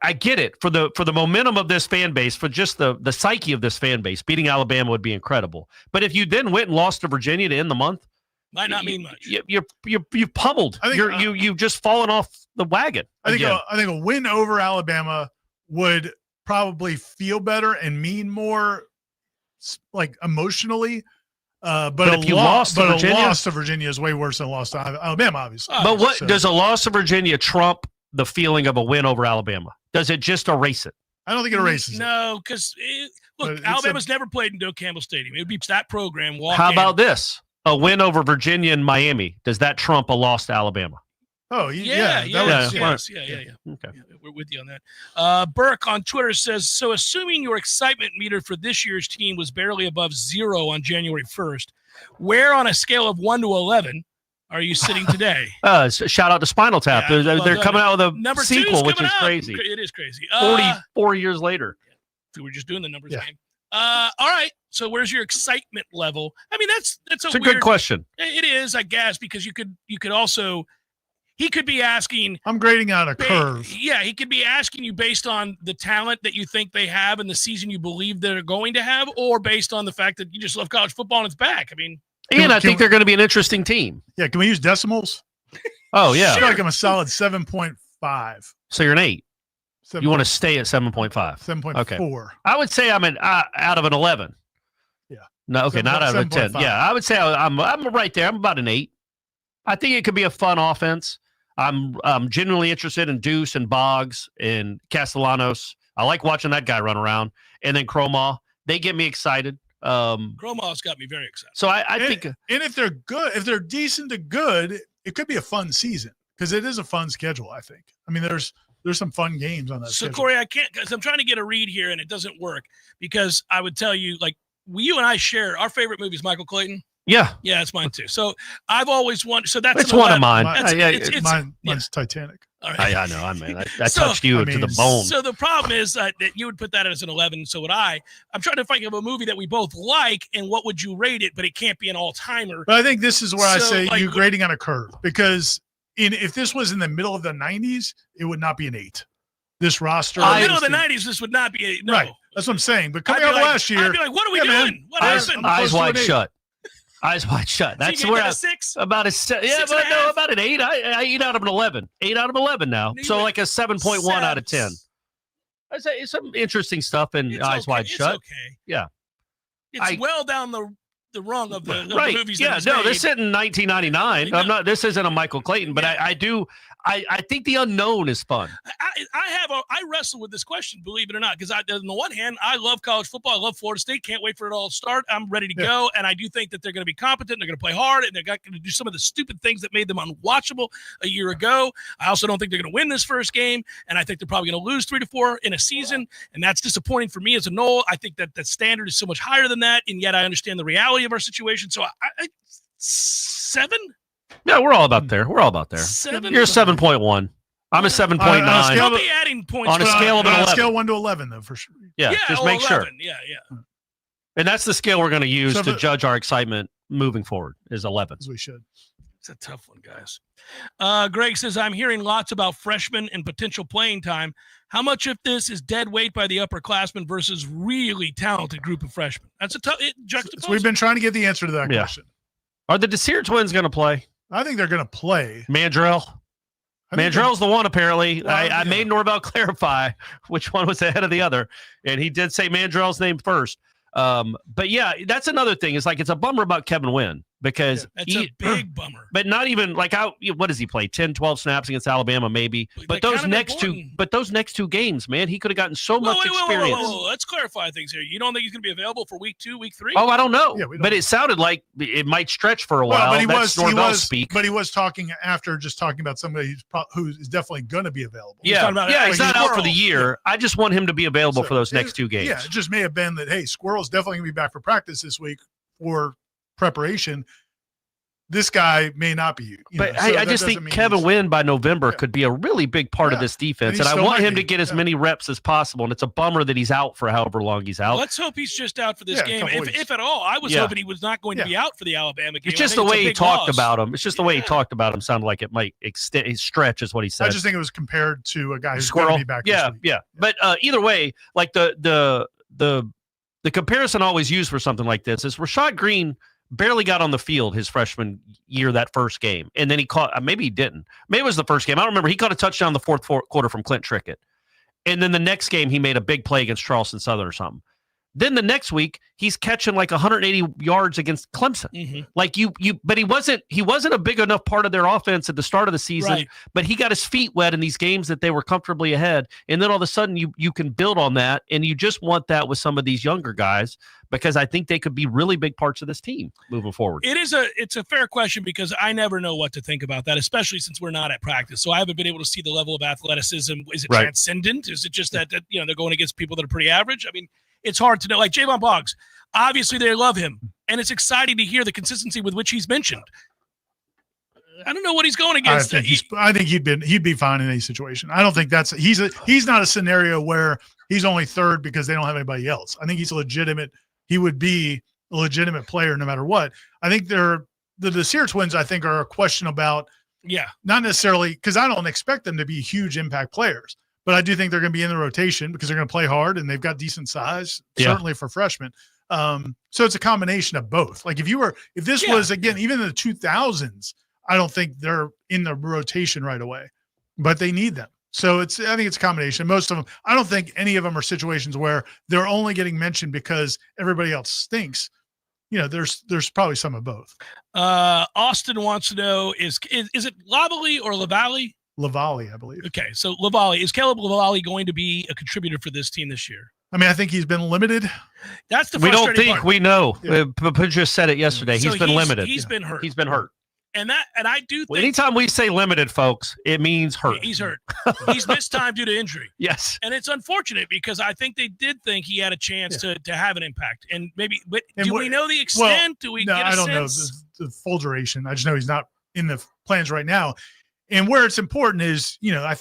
I get it for the momentum of this fan base, for just the psyche of this fan base. Beating Alabama would be incredible. But if you then went and lost to Virginia to end the month, might not mean much. You've pummeled. You've just fallen off the wagon. I think a win over Alabama would probably feel better and mean more, like emotionally. But if you lost to Virginia is way worse than a loss to Alabama, obviously. But what does a loss to Virginia trump the feeling of a win over Alabama? Does it just erase it? I don't think it erases it. No, because look, Alabama's never played in Doe Campbell Stadium. It would be that program. How about this? A win over Virginia and Miami. Does that trump a loss to Alabama? Oh, yeah. Okay. We're with you on that. Burke on Twitter says, so assuming your excitement meter for this year's team was barely above 0 on January 1st, where on a scale of 1 to 11 are you sitting today? Shout out to Spinal Tap. Yeah, they're coming out with a Number sequel, which is out. crazy. It is crazy. 44 years later. We were just doing the numbers game. All right. So where's your excitement level? I mean, that's a good question. It is, I guess, because you could also, he could be asking. I'm grading out a curve. Yeah, he could be asking you based on the talent that you think they have and the season you believe they're going to have, or based on the fact that you just love college football and it's back. I mean, I think they're going to be an interesting team. Yeah, can we use decimals? Oh, yeah. I feel like I'm a solid 7.5. So you're an 8. You want to stay at 7.5. 7.4. Okay. I would say I'm out of an 11. Yeah. No, okay, not out of a 10. 7.5. Yeah, I would say I'm right there. I'm about an 8. I think it could be a fun offense. I'm genuinely interested in Deuce and Boggs and Castellanos. I like watching that guy run around. And then Cromaw. They get me excited. Cromaw's got me very excited. So I think, and if they're good, if they're decent to good, it could be a fun season because it is a fun schedule. I think. I mean, there's some fun games on that. So schedule. Corey, I can't, because I'm trying to get a read here and it doesn't work because I would tell you, like, you and I share our favorite movie is Michael Clayton. Yeah, it's mine too. So I've always wanted. So that's one of mine. Mine's Titanic. All right. I know. I mean, I touched you to the bone. So the problem is that you would put that as an 11. So would I. I'm trying to think of a movie that we both like, and what would you rate it? But it can't be an all-timer. But I think this is where I say you grading on a curve because if this was in the middle of the 90s, it would not be an 8. This roster, middle of the 90s, this would not be a no. Right. That's what I'm saying. But coming out last year, I'd be like, what are we doing? Man, what happened? Eyes wide shut. Eyes wide shut. That's so you where a 6? About an 8. I eat out of an 11. 8 out of 11 now. So like a 7.1 out of 10. I say some interesting stuff in Eyes Wide Shut. Okay. Yeah. It's well down the rung of the movies. Yeah. No, this isn't 1999. This isn't a Michael Clayton, but I think the unknown is fun. I wrestle with this question, believe it or not, because on the one hand, I love college football. I love Florida State. Can't wait for it all to start. I'm ready to go, and I do think that they're going to be competent. They're going to play hard, and they're going to do some of the stupid things that made them unwatchable a year ago. I also don't think they're going to win this first game, and I think they're probably going to lose 3-4 in a season, and that's disappointing for me as a Nole. I think that the standard is so much higher than that, and yet I understand the reality of our situation. So I 7. Yeah, we're all about there. We're all about there. 7. You're 7.1. I'm a 7.9. I'll be adding points on a scale of an 11. Scale 1 to 11, though, for sure. Yeah, just make 11. sure. Yeah. And that's the scale we're going to use to judge our excitement moving forward. Is 11. As we should. It's a tough one, guys. Greg says, I'm hearing lots about freshmen and potential playing time. How much of this is dead weight by the upperclassmen versus really talented group of freshmen? That's a tough juxtaposition. So we've been trying to get the answer to that question. Are the Desir twins going to play? I think they're going to play. Mandrell? Mandrell's the one, apparently. Well, I made Norvell clarify which one was ahead of the other, and he did say Mandrell's name first. But, yeah, that's another thing. It's like it's a bummer about Kevin Wynn because that's a big bummer. But not even like what does he play? 10, 12 snaps against Alabama, maybe. But those next two games, man, he could have gotten so much experience. Whoa. Let's clarify things here. You don't think he's going to be available for week 2, week 3? Oh, I don't know. Yeah, but it sounded like it might stretch for a while. But he was talking after just talking about somebody who is definitely going to be available. Yeah, he's not out for the year. I just want him to be available for those next 2 games. Yeah, it just may have been that, hey, Squirrel's definitely going to be back for practice this week for preparation. This guy may not be. But I just think Kevin Wynn by November could be a really big part of this defense. And I want him to get as many reps as possible. And it's a bummer that he's out for however long he's out. Let's hope he's just out for this game. If at all. I was hoping he was not going to be out for the Alabama game. It's just the way he talked about him. It's just the way he talked about him sounded like it might extend his stretch is what he said. I just think it was compared to a guy who's going to be back this week. Yeah. But either way, like the comparison always used for something like this is Rashad Green barely got on the field his freshman year, that first game. And then he caught, maybe he didn't. Maybe it was the first game. I don't remember. He caught a touchdown in the fourth quarter from Clint Trickett. And then the next game, he made a big play against Charleston Southern or something. Then the next week, he's catching like 180 yards against Clemson. Mm-hmm. Like but he wasn't a big enough part of their offense at the start of the season, but he got his feet wet in these games that they were comfortably ahead. And then all of a sudden you can build on that. And you just want that with some of these younger guys, because I think they could be really big parts of this team moving forward. It's a fair question, because I never know what to think about that, especially since we're not at practice. So I haven't been able to see the level of athleticism. Is it transcendent? Is it just that they're going against people that are pretty average? I mean, it's hard to know. Like Javon Boggs, obviously they love him, and it's exciting to hear the consistency with which he's mentioned. I don't know what he's going against. I think he'd be fine in any situation. I don't think he's not a scenario where he's only third because they don't have anybody else. I think he's legitimate. He would be a legitimate player no matter what. I think the Desir twins, I think, are a question about. Yeah, not necessarily, because I don't expect them to be huge impact players. But I do think they're going to be in the rotation because they're going to play hard and they've got decent size, certainly for freshmen. So it's a combination of both. Like if this was, again, even in the 2000s, I don't think they're in the rotation right away, but they need them. So I think it's a combination. Most of them, I don't think any of them are situations where they're only getting mentioned because everybody else stinks. There's probably some of both. Austin wants to know, is it Lavalley or Lavalley? Lavalley, I believe. Okay, so Lavalley. Is Caleb Lavalley going to be a contributor for this team this year? I mean, I think he's been limited. That's the we frustrating don't think part. we know. But just said it yesterday. So he's been limited. He's been hurt. He's been hurt. And I do think anytime we say limited, folks, it means hurt. He's hurt. He's missed time due to injury. Yes. And it's unfortunate because I think they did think he had a chance to have an impact. And maybe, but do we know the extent? Do we get a sense? I don't know the full duration. I just know he's not in the plans right now. And where it's important is, I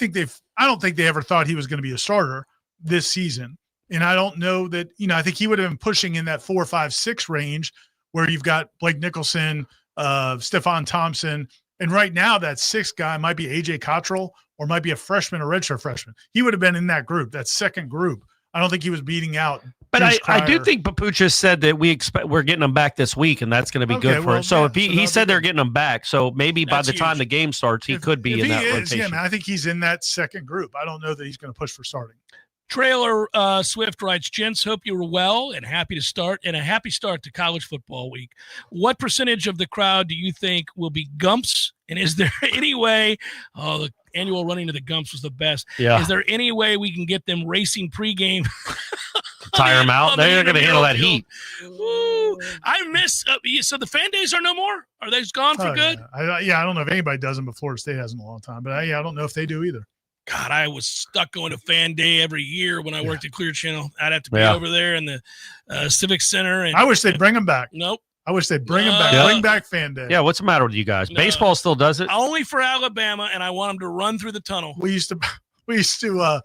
don't think they ever thought he was going to be a starter this season. And I don't know that, I think he would have been pushing in that 4, 5, 6 range where you've got Blake Nicholson, Stephon Thompson. And right now that 6th guy might be AJ Cottrell or might be a freshman or redshirt freshman. He would have been in that group, that second group. I don't think he was beating out. But I do think Papucha said that we're getting him back this week, and that's going to be good for him. So if he said they're getting him back, so maybe by the time the game starts, he could be in that rotation. Yeah, man, I think he's in that second group. I don't know that he's going to push for starting. Trailer Swift writes, "Gents, hope you were well and happy to start, and a happy start to college football week. What percentage of the crowd do you think will be Gumps? And is there any way? Oh, the annual running to the Gumps was the best. Yeah. Is there any way we can get them racing pregame? Tire them out. They're going to handle that heat. Ooh, I miss. So the fan days are no more. Are they gone for good? Yeah. I don't know if anybody does them, but Florida State hasn't in a long time. But I don't know if they do either. God, I was stuck going to fan day every year when I worked at Clear Channel. I'd have to be over there in the Civic Center. And I wish they'd bring them back. Nope. I wish they'd bring them back. Bring back fan day. Yeah, what's the matter with you guys? Baseball still does it? Only for Alabama, and I want them to run through the tunnel. We used to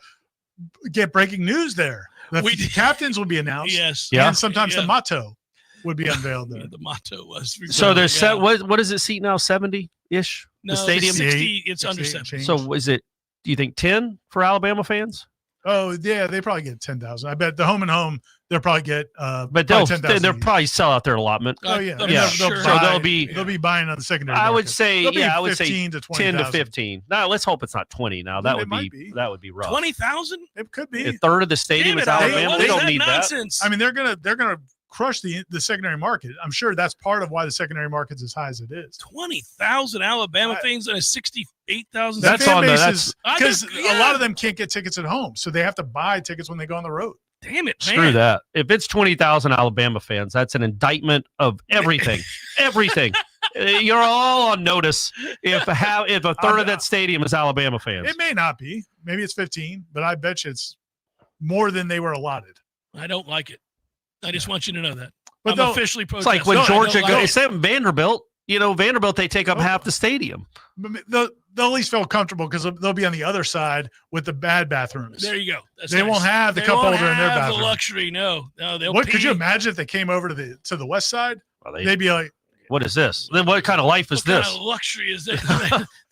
get breaking news there. The captains would be announced. Yes. And sometimes the motto would be unveiled there. The motto was. So there's what is it seat now? 70-ish? No, the stadium? 60. It's under 70. So is it? Do you think 10 for Alabama fans? Oh yeah, they probably get 10,000. I bet the home and home they'll probably get. But they'll probably sell out their allotment. Oh yeah, they'll be buying on the secondary. I would say 15 to 20, 10 to 15. No, let's hope it's not 20. Now that would be rough. 20,000? It could be a third of the stadium is Alabama. They don't need nonsense? That. I mean, they're gonna crush the secondary market. I'm sure that's part of why the secondary market's as high as it is. 20,000 Alabama fans and a 68,000. That's fan base because a lot of them can't get tickets at home, so they have to buy tickets when they go on the road. Damn it, man. Screw that. If it's 20,000 Alabama fans, that's an indictment of everything. Everything. You're all on notice if a third of that stadium is Alabama fans. It may not be. Maybe it's 15, but I bet you it's more than they were allotted. I don't like it. I just want you to know that. But I'm officially protesting. It's like when Georgia goes, except Vanderbilt, Vanderbilt, they take up half the stadium. They'll at least feel comfortable because they'll be on the other side with the bad bathrooms. There you go. They won't have the cup holder in their bathroom. The luxury, no. They'll What pee. could you imagine if they came over to the west side? Well, they'd be like, "What is this? Then what kind of life is What this? kind of luxury is this?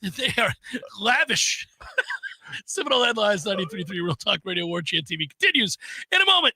They are lavish." Seminole Headlines 93.3 Real Talk Radio Warchant TV continues in a moment.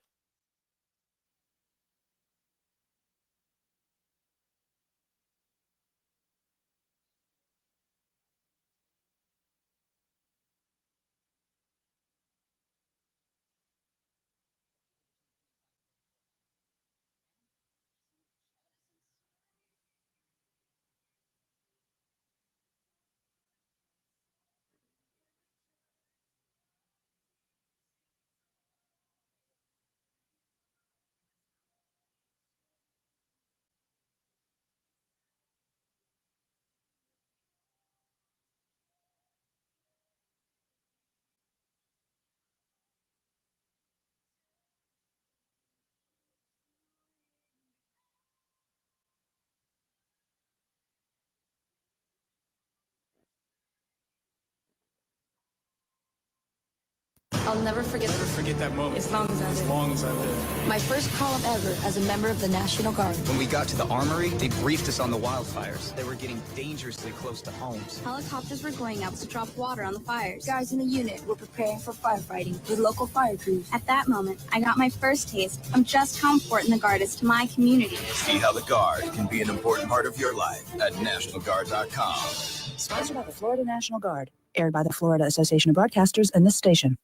I'll never forget that moment. As long as I live. As long as I live. My first call-up ever as a member of the National Guard. When we got to the armory, they briefed us on the wildfires. They were getting dangerously close to homes. Helicopters were going out to drop water on the fires. Guys in the unit were preparing for firefighting with local fire crews. At that moment, I got my first taste of just how important the Guard is to my community. See how the Guard can be an important part of your life at nationalguard.com. Sponsored by the Florida National Guard. Aired by the Florida Association of Broadcasters and this station.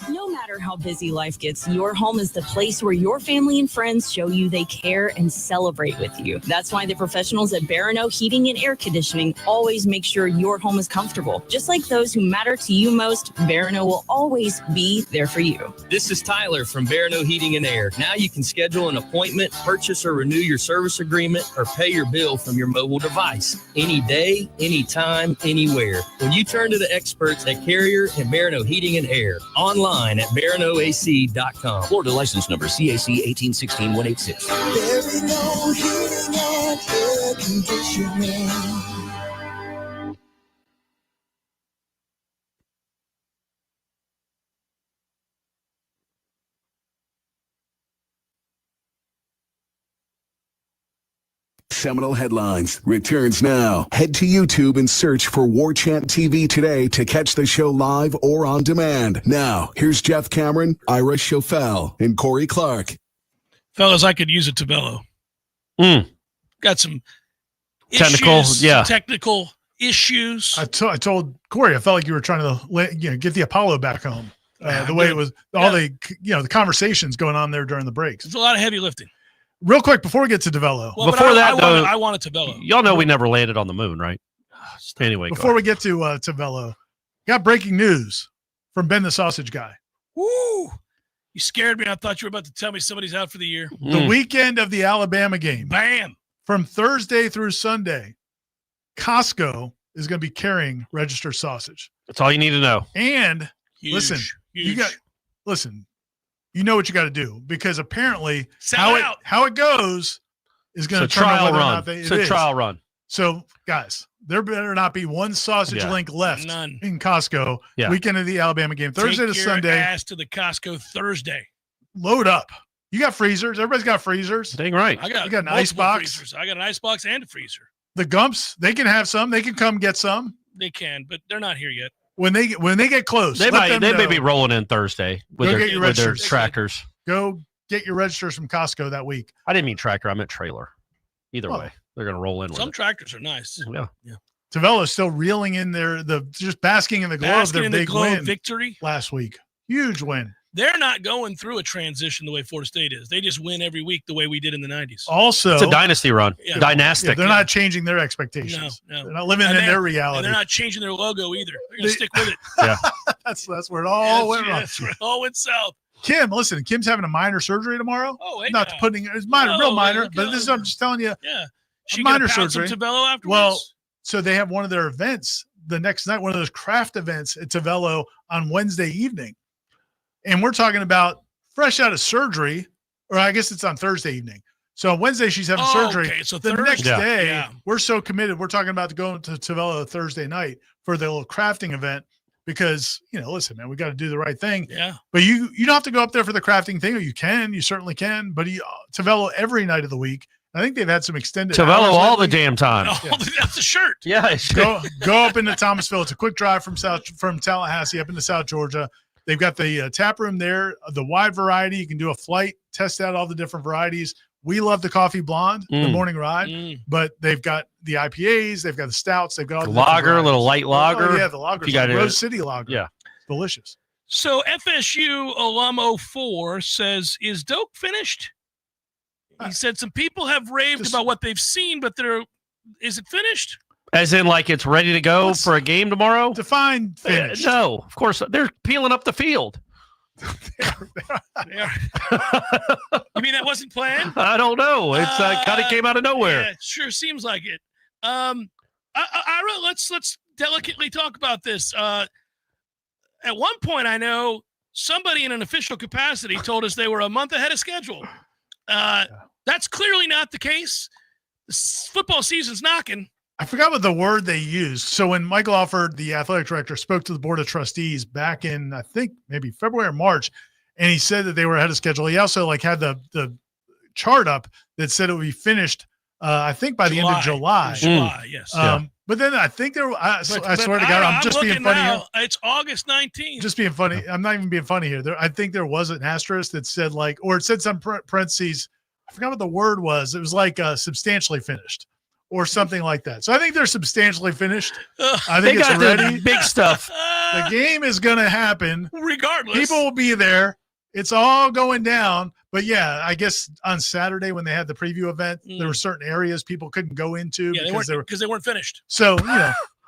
No matter how busy life gets, your home is the place where your family and friends show you they care and celebrate with you. That's why the professionals at Barano Heating and Air Conditioning always make sure your home is comfortable. Just like those who matter to you most, Barano will always be there for you. This is Tyler from Barano Heating and Air. Now you can schedule an appointment, purchase or renew your service agreement, or pay your bill from your mobile device. Any day, anytime, anywhere. When you turn to the experts at Carrier and Barano Heating and Air. Online at baranoac.com. Florida license number CAC 1816186. Barano Heating and Air Conditioning. Seminole Headlines returns now. Head to YouTube and search for Warchant TV today to catch the show live or on demand. Now, here's Jeff Cameron, Ira Schofel, and Corey Clark. Fellas, I could use a Tabello. Got some technical, issues, technical issues. I told Corey, I felt like you were trying to get the Apollo back home. The way it was, all the conversations going on there during the breaks. It's a lot of heavy lifting. Real quick, before we get to DeVello. Well, I want a Tabello. Y'all know we never landed on the moon, right? Anyway, before we get to Tabello, got breaking news from Ben the Sausage Guy. Woo! You scared me. I thought you were about to tell me somebody's out for the year. The weekend of the Alabama game. Bam! From Thursday through Sunday, Costco is going to be carrying registered sausage. That's all you need to know. And listen, you know what you got to do, because apparently how it goes is going to determine whether or run. not It's a trial run. So, guys, there better not be one sausage link left in Costco weekend of the Alabama game. Thursday to Sunday. Take your ass to the Costco Thursday. Load up. You got freezers. Everybody's got freezers. Dang right. I got an ice box. Freezers. I got an ice box and a freezer. The Gumps, they can have some. They can come get some. They can, but they're not here yet. When they get close, they may be rolling in Thursday with their tractors. Go get your registers from Costco that week. I didn't mean tractor. I meant trailer. Either way, they're going to roll in. Some tractors are nice. Yeah. Tavella's still reeling in just basking in the glow of their big win victory last week. Huge win. They're not going through a transition the way Florida State is. They just win every week the way we did in the 90s. Also, it's a dynasty run. Yeah. Dynastic. Yeah, they're not changing their expectations. No. They're not living in their reality. And they're not changing their logo either. They're going to stick with it. Yeah. That's where it all went wrong. That's where it all went south. Kim, listen, Kim's having a minor surgery tomorrow. Oh, not putting it's minor, real minor, but this is I'm just telling you. Yeah. She minor surgery. Some Tavello afterwards? Well, so they have one of their events the next night, one of those craft events at Tavello on Wednesday evening. And we're talking about fresh out of surgery, or I guess it's on Thursday evening. So on Wednesday, she's having surgery. Okay. So the next day, we're so committed. We're talking about going to Tavello Thursday night for the little crafting event because, listen, man, we got to do the right thing. Yeah. But you don't have to go up there for the crafting thing, or you certainly can. But Tavello every night of the week. I think they've had some extended Tavello all the damn time. That's a shirt. Yeah. Go up into Thomasville. It's a quick drive from Tallahassee up into South Georgia. They've got the tap room there, the wide variety. You can do a flight, test out all the different varieties. We love the coffee blonde, the morning ride, but they've got the IPAs, they've got the stouts, they've got all the lager, a little light lager. Oh, yeah, the lager. You got Rose City lager. Yeah. Delicious. So FSU alum 04 says, is Doak finished? He said some people have raved about what they've seen, but is it finished? As in, like, it's ready to go for a game tomorrow? Define finished. No, of course. They're peeling up the field. You mean that wasn't planned? I don't know. It's kind of came out of nowhere. Yeah, sure seems like it. Ira, let's delicately talk about this. At one point, I know somebody in an official capacity told us they were a month ahead of schedule. That's clearly not the case. The football season's knocking. I forgot what the word they used. So when Michael Alford, the athletic director, spoke to the board of trustees back in, I think, maybe February or March, and he said that they were ahead of schedule. He also had the chart up that said it would be finished, I think, by the end of July. July, yes. But then I think I swear to God, I'm just being funny here. It's August 19th. Just being funny. I'm not even being funny here. I think there was an asterisk that said or it said some parentheses. I forgot what the word was. It was substantially finished or something like that. So I think they're substantially finished. I think it's ready. Big stuff. The game is going to happen. Regardless. People will be there. It's all going down. But yeah, I guess on Saturday when they had the preview event, there were certain areas people couldn't go into because they weren't finished. So,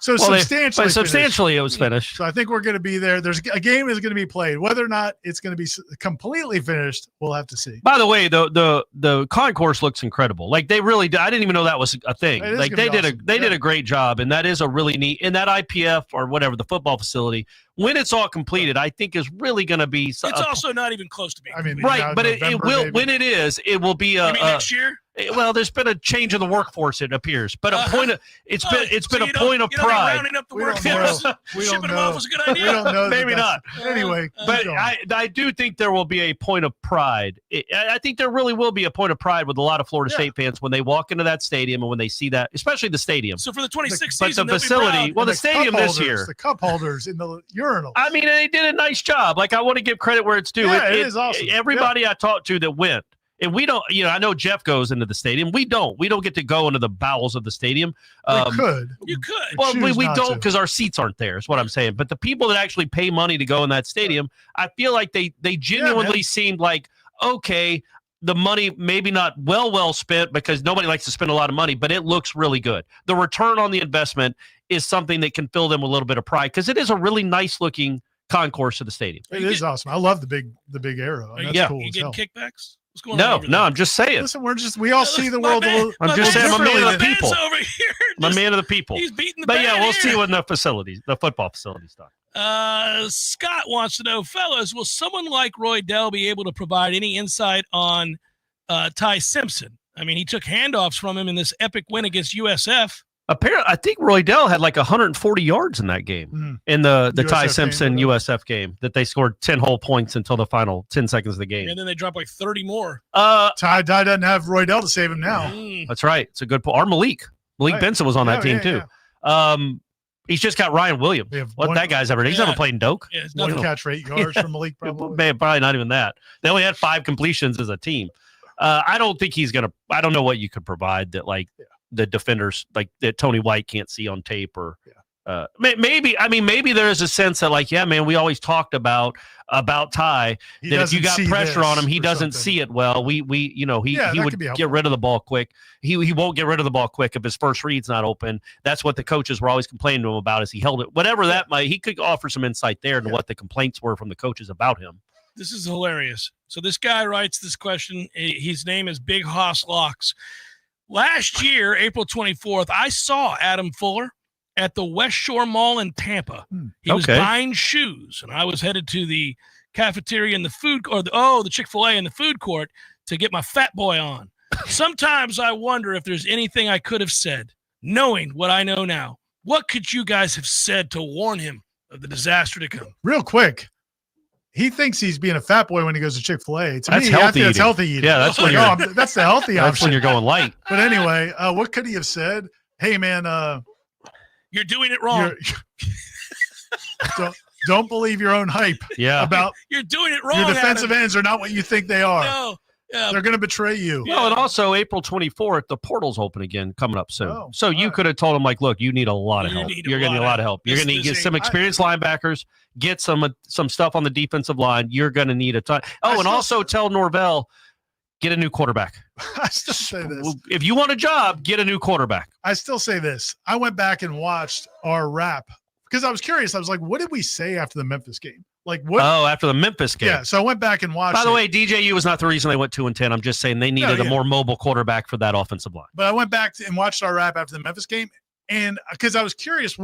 substantially it was finished. So I think we're going to be there. There's a game is going to be played. Whether or not it's going to be completely finished, we'll have to see. By the way, the concourse looks incredible. Like they really did. I didn't even know that was a thing. Like they did a great job, and that is a really neat. And that IPF or whatever the football facility, when it's all completed, I think is really going to be. It's also not even close to being. I mean, right, but it will maybe. When it is, it will be a next year. Well, there's been a change in the workforce, it appears, but a point of it's been a point of pride. Rounding up the workforce, shipping them off was a good idea. We don't know. Maybe not. Anyway, but I do think there will be a point of pride. I think there really will be a point of pride with a lot of Florida State fans when they walk into that stadium and when they see that, especially the stadium. So for the 26th but season, the facility, well, the stadium this year, the cup holders in the urinals. I mean, they did a nice job. Like I want to give credit where it's due. Yeah, it is awesome. Everybody I talked to that went. And we don't, I know Jeff goes into the stadium. We don't get to go into the bowels of the stadium. We could. You could. Well, we don't because our seats aren't there is what I'm saying. But the people that actually pay money to go in that stadium, I feel like they genuinely seemed like, okay, the money maybe not well spent because nobody likes to spend a lot of money, but it looks really good. The return on the investment is something that can fill them with a little bit of pride because it is a really nice looking concourse of the stadium. It is awesome. I love the big arrow. That's cool. You getting kickbacks? What's going on? No, I'm just saying. Listen, we all see the world. I'm just saying, I'm a man of the people. Over here, I'm a man of the people. He's beating the But yeah, we'll here. see when the football facility's done. Scott wants to know, fellas, will someone like Roy Dell be able to provide any insight on Ty Simpson? I mean, he took handoffs from him in this epic win against USF. Apparently, I think Roydell had like 140 yards in that game in the Ty Simpson USF game that they scored 10 whole points until the final 10 seconds of the game. And then they dropped like 30 more. Ty doesn't have Roydell to save him now. That's right. It's a good point. Or Malik Benson was on that team too. Yeah. He's just got Ryan Williams. That guy's ever? He's never played in Doak. Yeah, one catch for 8 yards from Malik. Probably not even that. They only had 5 completions as a team. I don't think he's gonna. I don't know what you could provide that the defenders that Tony White can't see on tape or. Maybe there is a sense that we always talked about Ty that if you got pressure on him, he doesn't see it well. He would get rid of the ball quick. He won't get rid of the ball quick if his first read's not open. That's what the coaches were always complaining to him about, is he held it. Whatever that might, he could offer some insight there into what the complaints were from the coaches about him. This is hilarious. So this guy writes this question. His name is Big Hoss Locks. Last year, April 24th, I saw Adam Fuller at the West Shore Mall in Tampa. He was buying shoes, and I was headed to the cafeteria in the food, the Chick-fil-A in the food court to get my fat boy on. Sometimes I wonder if there's anything I could have said, knowing what I know now. What could you guys have said to warn him of the disaster to come? Real quick, he thinks he's being a fat boy when he goes to Chick-fil-A. To that's me, healthy. That's healthy eating. Yeah, that's when that's the healthy option. That's when you're going light. But anyway, what could he have said? Hey, man, you're doing it wrong. Don't believe your own hype. Yeah, about you're doing it wrong. Your defensive ends are not what you think they are. No, they're going to betray you. Well, and also April 24th, the portal's open again, coming up soon. So you could have told him look, you need a lot of help. You're going to need a lot of help. You're going to need to get some experienced linebackers, get some stuff on the defensive line. You're going to need a ton. And also tell Norvell, get a new quarterback. I still say this. If you want a job, get a new quarterback. I still say this. I went back and watched our wrap because I was curious. I was like, what did we say after the Memphis game? Like what? Oh, after the Memphis game. Yeah. So I went back and watched. By the way, DJU was not the reason they went 2-10. I'm just saying they needed a more mobile quarterback for that offensive line. But I went back and watched our wrap after the Memphis game, and because I was curious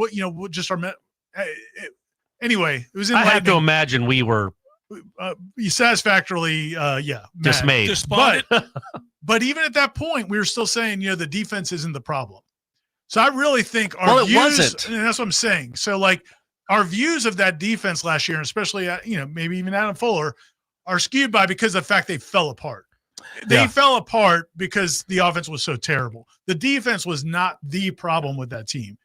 anyway, it was. I have to imagine we were satisfactorily, dismayed. But even at that point, we were still saying, the defense isn't the problem. So I really think our views, wasn't. And that's what I'm saying. So our views of that defense last year, and especially maybe even Adam Fuller, are skewed because of the fact they fell apart. They fell apart because the offense was so terrible. The defense was not the problem with that team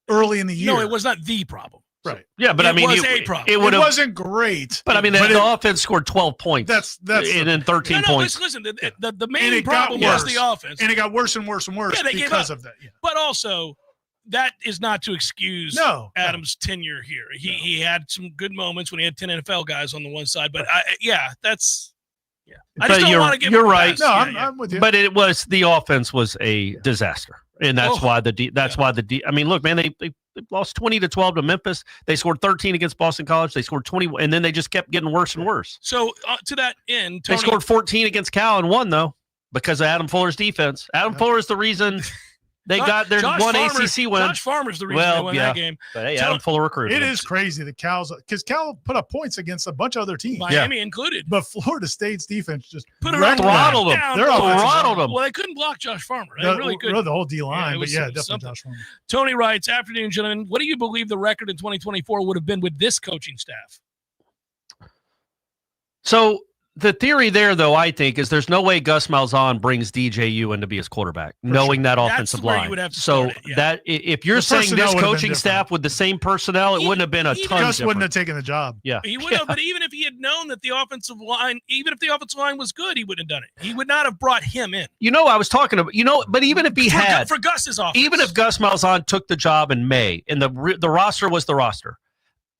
early in the year. No, it was not the problem. Right. Yeah, but it was a problem. It wasn't great. But the offense scored 12 points. That's and then 13 points. Listen, the main problem was the offense. And it got worse and worse and worse because of that. Yeah. But also, that is not to excuse Adam's tenure here. He had some good moments when he had 10 NFL guys on the one side. But I just don't want to give him You're right. No, I'm with you. But the offense was a disaster. And that's why I mean, look, man, they lost 20-12 to Memphis. They scored 13 against Boston College. They scored 20, and then they just kept getting worse and worse. So to that end, Tony, they scored 14 against Cal and won though because of Adam Fuller's defense. Adam Fuller is the reason they got their ACC win. Josh Farmer's the reason they won that game. But hey, Adam Fuller recruited. It is crazy that because Cal put up points against a bunch of other teams, Miami included. But Florida State's defense just throttled them. They're throttled them. Well, they couldn't block Josh Farmer. They really couldn't. The whole D line, but definitely something. Josh Farmer. Tony writes, "Afternoon, gentlemen. What do you believe the record in 2024 would have been with this coaching staff?" So the theory there, though, I think, is there's no way Gus Malzahn brings DJU in to be his quarterback, knowing that offensive line. So that if you're saying this coaching staff with the same personnel, it wouldn't have been a ton. Gus wouldn't have taken the job. Yeah, he would have. But even if he had known that the offensive line, was good, he wouldn't have done it. He would not have brought him in. I was talking about. But even if he had for Gus's offense, even if Gus Malzahn took the job in May and the roster was the roster,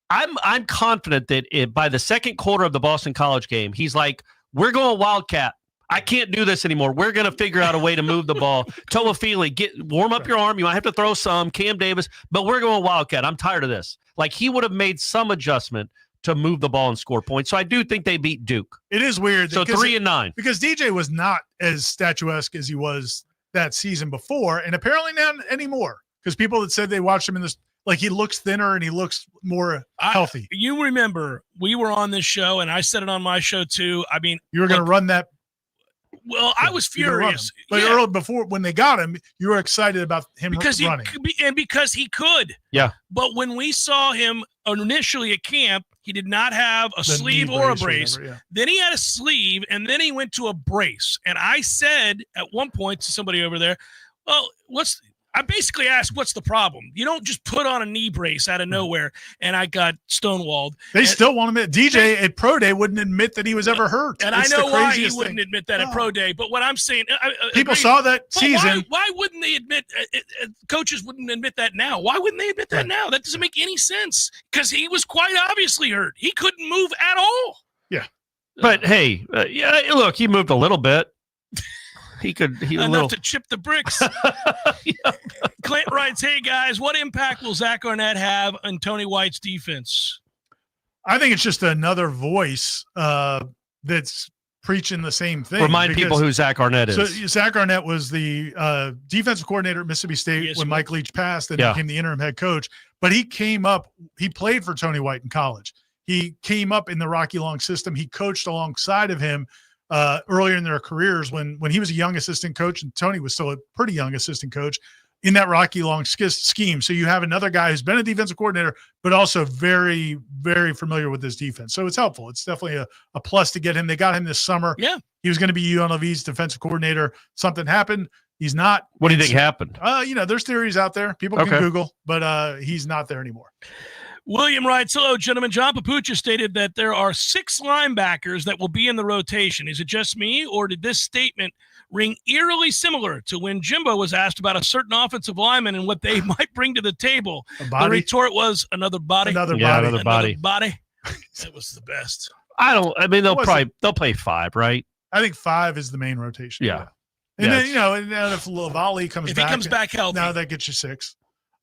I'm confident that by the second quarter of the Boston College game, he's like, we're going Wildcat. I can't do this anymore. We're going to figure out a way to move the ball. Toafili, warm up your arm. You might have to throw some. Cam Davis, but we're going Wildcat. I'm tired of this. He would have made some adjustment to move the ball and score points. So I do think they beat Duke. It is weird. So 3-9. Because DJ was not as statuesque as he was that season before, and apparently not anymore. Because people that said they watched him in this, he looks thinner and he looks more healthy. You remember we were on this show, and I said it on my show too. I mean, you were going to run that. Well, I was furious. But early before, when they got him, you were excited about him running. Because he could. Yeah. But when we saw him initially at camp, he did not have a sleeve or a brace. Then he had a sleeve, and then he went to a brace. And I said at one point to somebody over there, well, I basically asked, what's the problem? You don't just put on a knee brace out of nowhere, and I got stonewalled. They still want him. DJ at Pro Day wouldn't admit that he was ever hurt. And I know why he wouldn't admit that at Pro Day. But what I'm saying, people saw that season. Why wouldn't they admit? Coaches wouldn't admit that now. Why wouldn't they admit that now? That doesn't make any sense because he was quite obviously hurt. He couldn't move at all. Yeah. But hey, look, he moved a little bit. He enough to chip the bricks. Clint writes, "Hey guys, what impact will Zach Arnett have on Tony White's defense?" I think it's just another voice that's preaching the same thing. Remind people who Zach Arnett is. So Zach Arnett was the defensive coordinator at Mississippi State when Mike Leach passed, and became the interim head coach. But he came up. He played for Tony White in college. He came up in the Rocky Long system. He coached alongside of him earlier in their careers when he was a young assistant coach and Tony was still a pretty young assistant coach in that Rocky Long scheme. So you have another guy who's been a defensive coordinator, but also very, very familiar with this defense. So it's helpful. It's definitely a plus to get him. They got him this summer. Yeah. He was going to be UNLV's defensive coordinator. Something happened. He's not. What do you think happened? There's theories out there. People can Google, but he's not there anymore. William writes, "Hello, gentlemen. John Papucha stated that there are 6 linebackers that will be in the rotation. Is it just me, or did this statement ring eerily similar to when Jimbo was asked about a certain offensive lineman and what they might bring to the table? The retort was another body. Another body. That was the best. They'll play 5, right? I think 5 is the main rotation. Yeah. And then, and then if Lavali comes back. If he comes back healthy. Now that gets you 6.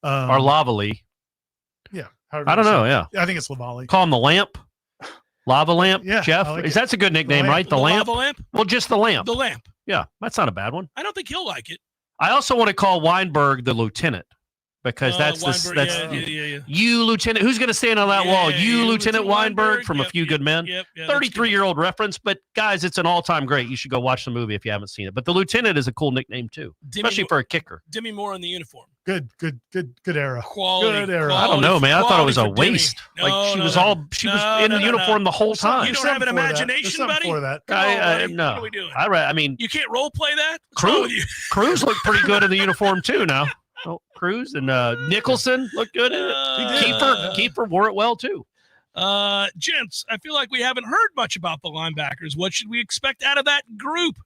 Or Lavali. Yeah. I don't know. Yeah. I think it's Lavali. Call him the Lamp. Lava Lamp. Yeah. Jeff. That's a good nickname, right? The Lamp. Lava Lamp? Well, just the Lamp. The Lamp. Yeah. That's not a bad one. I don't think he'll like it. I also want to call Weinberg the Lieutenant because that's you, Lieutenant. Who's going to stand on that wall? You, Lieutenant Weinberg from A Few Good Men. 33-year-old reference, but guys, it's an all-time great. You should go watch the movie if you haven't seen it. But the Lieutenant is a cool nickname too, especially for a kicker. Demi Moore in the uniform. Good era. Quality. Good era. I don't know, man. I thought it was a waste. She was in the uniform the whole time. You don't have an imagination, buddy? For that. No. What are we doing? I mean, you can't role play that? Cruz looked pretty good in the uniform too now. Cruz and Nicholson looked good in it. Kiefer wore it well too. Gents, I feel like we haven't heard much about the linebackers. What should we expect out of that group?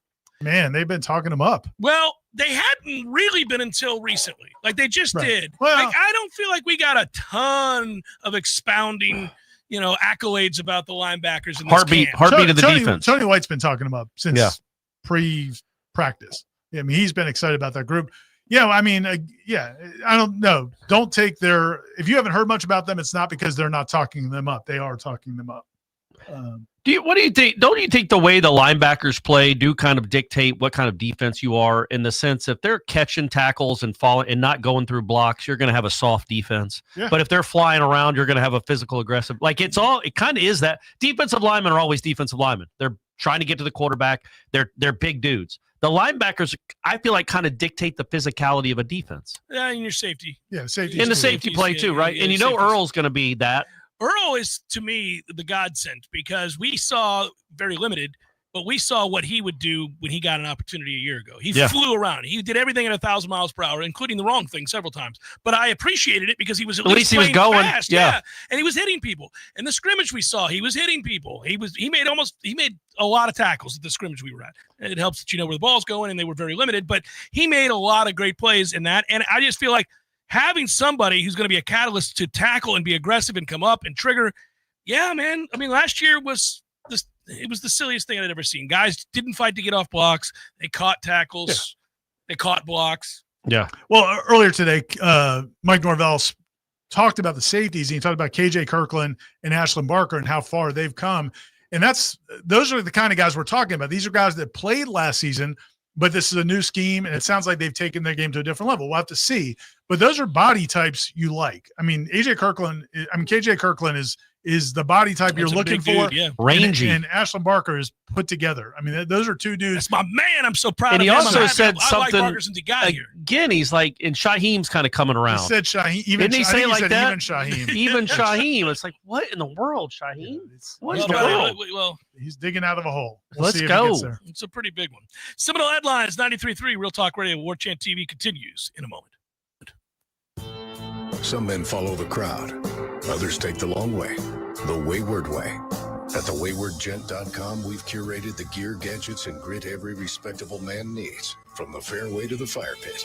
Man, they've been talking them up. Well, they hadn't really been until recently. Like they just did. Well, I don't feel like we got a ton of expounding, accolades about the linebackers in this camp. Heartbeat of the defense. Tony White's been talking them up since pre-practice. I mean, he's been excited about that group. Yeah, I mean, I don't know. Don't take if you haven't heard much about them, it's not because they're not talking them up. They are talking them up. What do you think? Don't you think the way the linebackers play do kind of dictate what kind of defense you are, in the sense if they're catching tackles and falling and not going through blocks, you're going to have a soft defense. Yeah. But if they're flying around, you're going to have a physical, aggressive. Like it kind of is that. Defensive linemen are always defensive linemen. They're trying to get to the quarterback. They're big dudes. The linebackers, I feel like, kind of dictate the physicality of a defense. Yeah, and your safety. Yeah, safety. In the safety play too, right? Yeah, and Earl's going to be that. Earl is, to me, the godsend because we saw very limited, but we saw what he would do when he got an opportunity a year ago. He flew around. He did everything at 1,000 miles per hour, including the wrong thing several times. But I appreciated it because he was at least he was going fast. Yeah. And he was hitting people. In the scrimmage we saw, he was hitting people. He made a lot of tackles at the scrimmage we were at. It helps that you know where the ball's going, and they were very limited. But he made a lot of great plays in that. And I just feel like having somebody who's going to be a catalyst to tackle and be aggressive and come up and trigger. Yeah, man. I mean, last year was the silliest thing I'd ever seen. Guys didn't fight to get off blocks. They caught tackles. Yeah. They caught blocks. Yeah. Well, earlier today, Mike Norvell talked about the safeties. And he talked about KJ Kirkland and Ashlyn Barker and how far they've come. And those are the kind of guys we're talking about. These are guys that played last season, but this is a new scheme, and it sounds like they've taken their game to a different level. We'll have to see. But those are body types you like. I mean, KJ Kirkland is the body type you're looking for. Dude, yeah. Rangy. And Ashland Barker is put together. I mean, those are two dudes. That's my man. I'm so proud And of he him. also I'm said happy. I something. like Barker since he got here. Again, he's like, and Shaheem's kind of coming around. He said Shaheem. Didn't he say like that? Even Shaheem. Even Shaheem. It's like, what in the world, Shaheem? What in the world? Well, he's digging out of a hole. Let's see if go. he gets there. It's a pretty big one. Seminole Headlines, 93.3 Real Talk Radio, Warchant TV continues in a moment. Some men follow the crowd. Others take the long way, the wayward way. At thewaywardgent.com, we've curated the gear, gadgets, and grit every respectable man needs, from the fairway to the fire pit.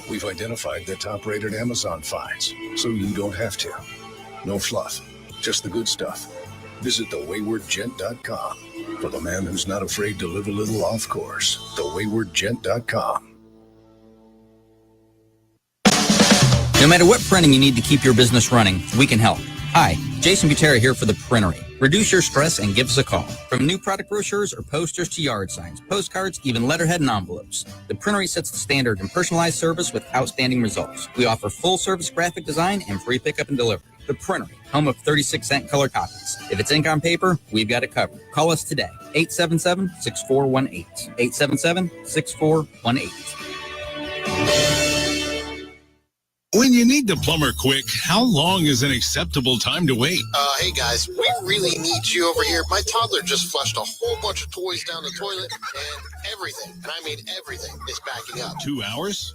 We've identified the top-rated Amazon finds, so you don't have to. No fluff, just the good stuff. Visit thewaywardgent.com for the man who's not afraid to live a little off course. Thewaywardgent.com. No matter what printing you need to keep your business running, we can help. Hi, Jason Butera here for The Printery. Reduce your stress and give us a call. From new product brochures or posters to yard signs, postcards, even letterhead and envelopes, The Printery sets the standard in personalized service with outstanding results. We offer full-service graphic design and free pickup and delivery. The Printery, home of 36-cent color copies. If it's ink on paper, we've got it covered. Call us today, 877-6418. 877-6418. When you need the plumber quick, how long is an acceptable time to wait? Hey guys, we really need you over here. My toddler just flushed a whole bunch of toys down the toilet and everything, and I mean everything, is backing up. 2 hours?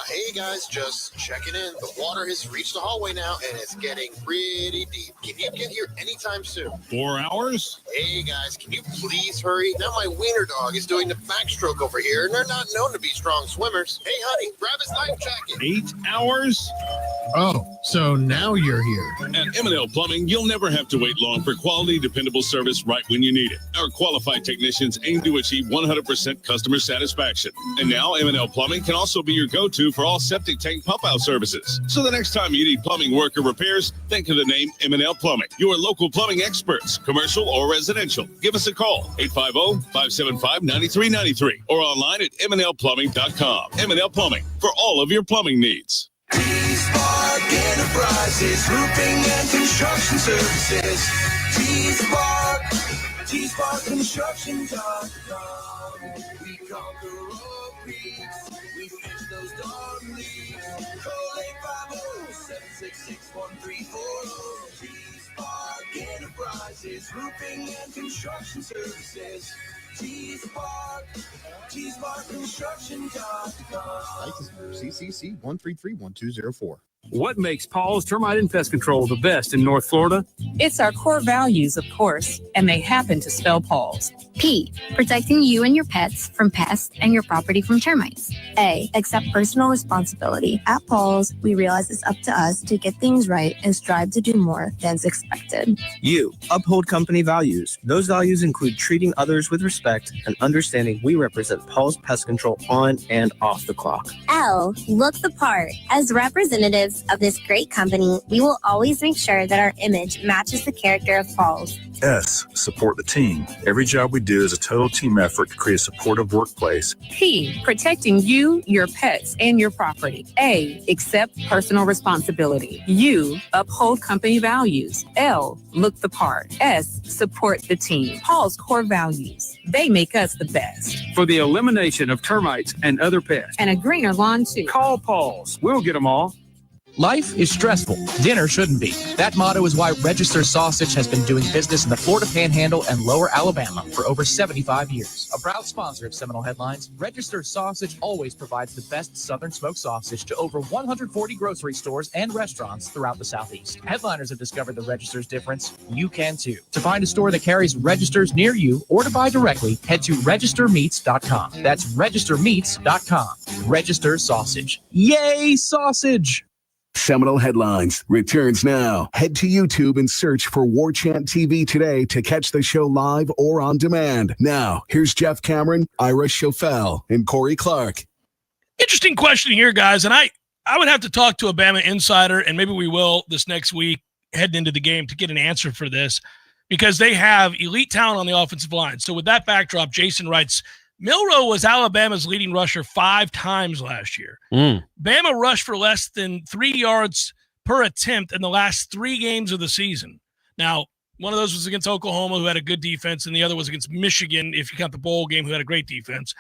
Hey guys, just checking in. The water has reached the hallway now and it's getting pretty deep. Can you get here anytime soon? 4 hours? Hey guys, can you please hurry? Now my wiener dog is doing the backstroke over here and they're not known to be strong swimmers. Hey honey, grab his life jacket. 8 hours? Oh, so now you're here. At M&L Plumbing, you'll never have to wait long for quality, dependable service right when you need it. Our qualified technicians aim to achieve 100% customer satisfaction. And now M&L Plumbing can also be your go-to for all septic tank pump-out services. So the next time you need plumbing work or repairs, think of the name M&L Plumbing. Your local plumbing experts, commercial or residential. Give us a call, 850-575-9393, or online at mnlplumbing.com. M&L Plumbing, for all of your plumbing needs. T-Spark Enterprises, roofing and construction services. T-Spark Construction.com. We conquer all peaks. We fix those dark leaks. Call 850-766-1340. T-Spark Enterprises, roofing and construction services. T-Spark Construction.com. License number CCC 1331204. What makes Paul's Termite and Pest Control the best in North Florida? It's our core values, of course, and they happen to spell Paul's. P, protecting you and your pets from pests and your property from termites. A, accept personal responsibility. At Paul's, we realize it's up to us to get things right and strive to do more than's expected. U, uphold company values. Those values include treating others with respect and understanding we represent Paul's Pest Control on and off the clock. L, look the part. As representatives of this great company, we will always make sure that our image matches the character of Paul's. S, support the team. Every job we do is a total team effort to create a supportive workplace. P, protecting you, your pets, and your property. A, accept personal responsibility. U, uphold company values. L, look the part. S, support the team. Paul's core values. They make us the best. For the elimination of termites and other pests. And a greener lawn, too. Call Paul's. We'll get them all. Life is stressful. Dinner shouldn't be. That motto is why Register Sausage has been doing business in the Florida Panhandle and Lower Alabama for over 75 years. A proud sponsor of Seminole Headlines, Register Sausage always provides the best Southern smoked sausage to over 140 grocery stores and restaurants throughout the Southeast. Headliners have discovered the Register's difference. You can too. To find a store that carries Registers near you or to buy directly, head to registermeats.com. That's registermeats.com. Register Sausage. Yay, sausage! Seminole Headlines returns now. Head to YouTube and search for Warchant TV today to catch the show live or on demand. Now, here's Jeff Cameron, Ira Schofel, and Corey Clark. Interesting question here, guys. And I would have to talk to a Bama insider, and maybe we will this next week heading into the game to get an answer for this, because they have elite talent on the offensive line. So with that backdrop, Jason writes, Milroe was Alabama's leading rusher 5 times last year. Bama rushed for less than 3 yards per attempt in the last 3 games of the season. Now, One of those was against Oklahoma, who had a good defense, and the other was against Michigan, if you count the bowl game, who had a great defense.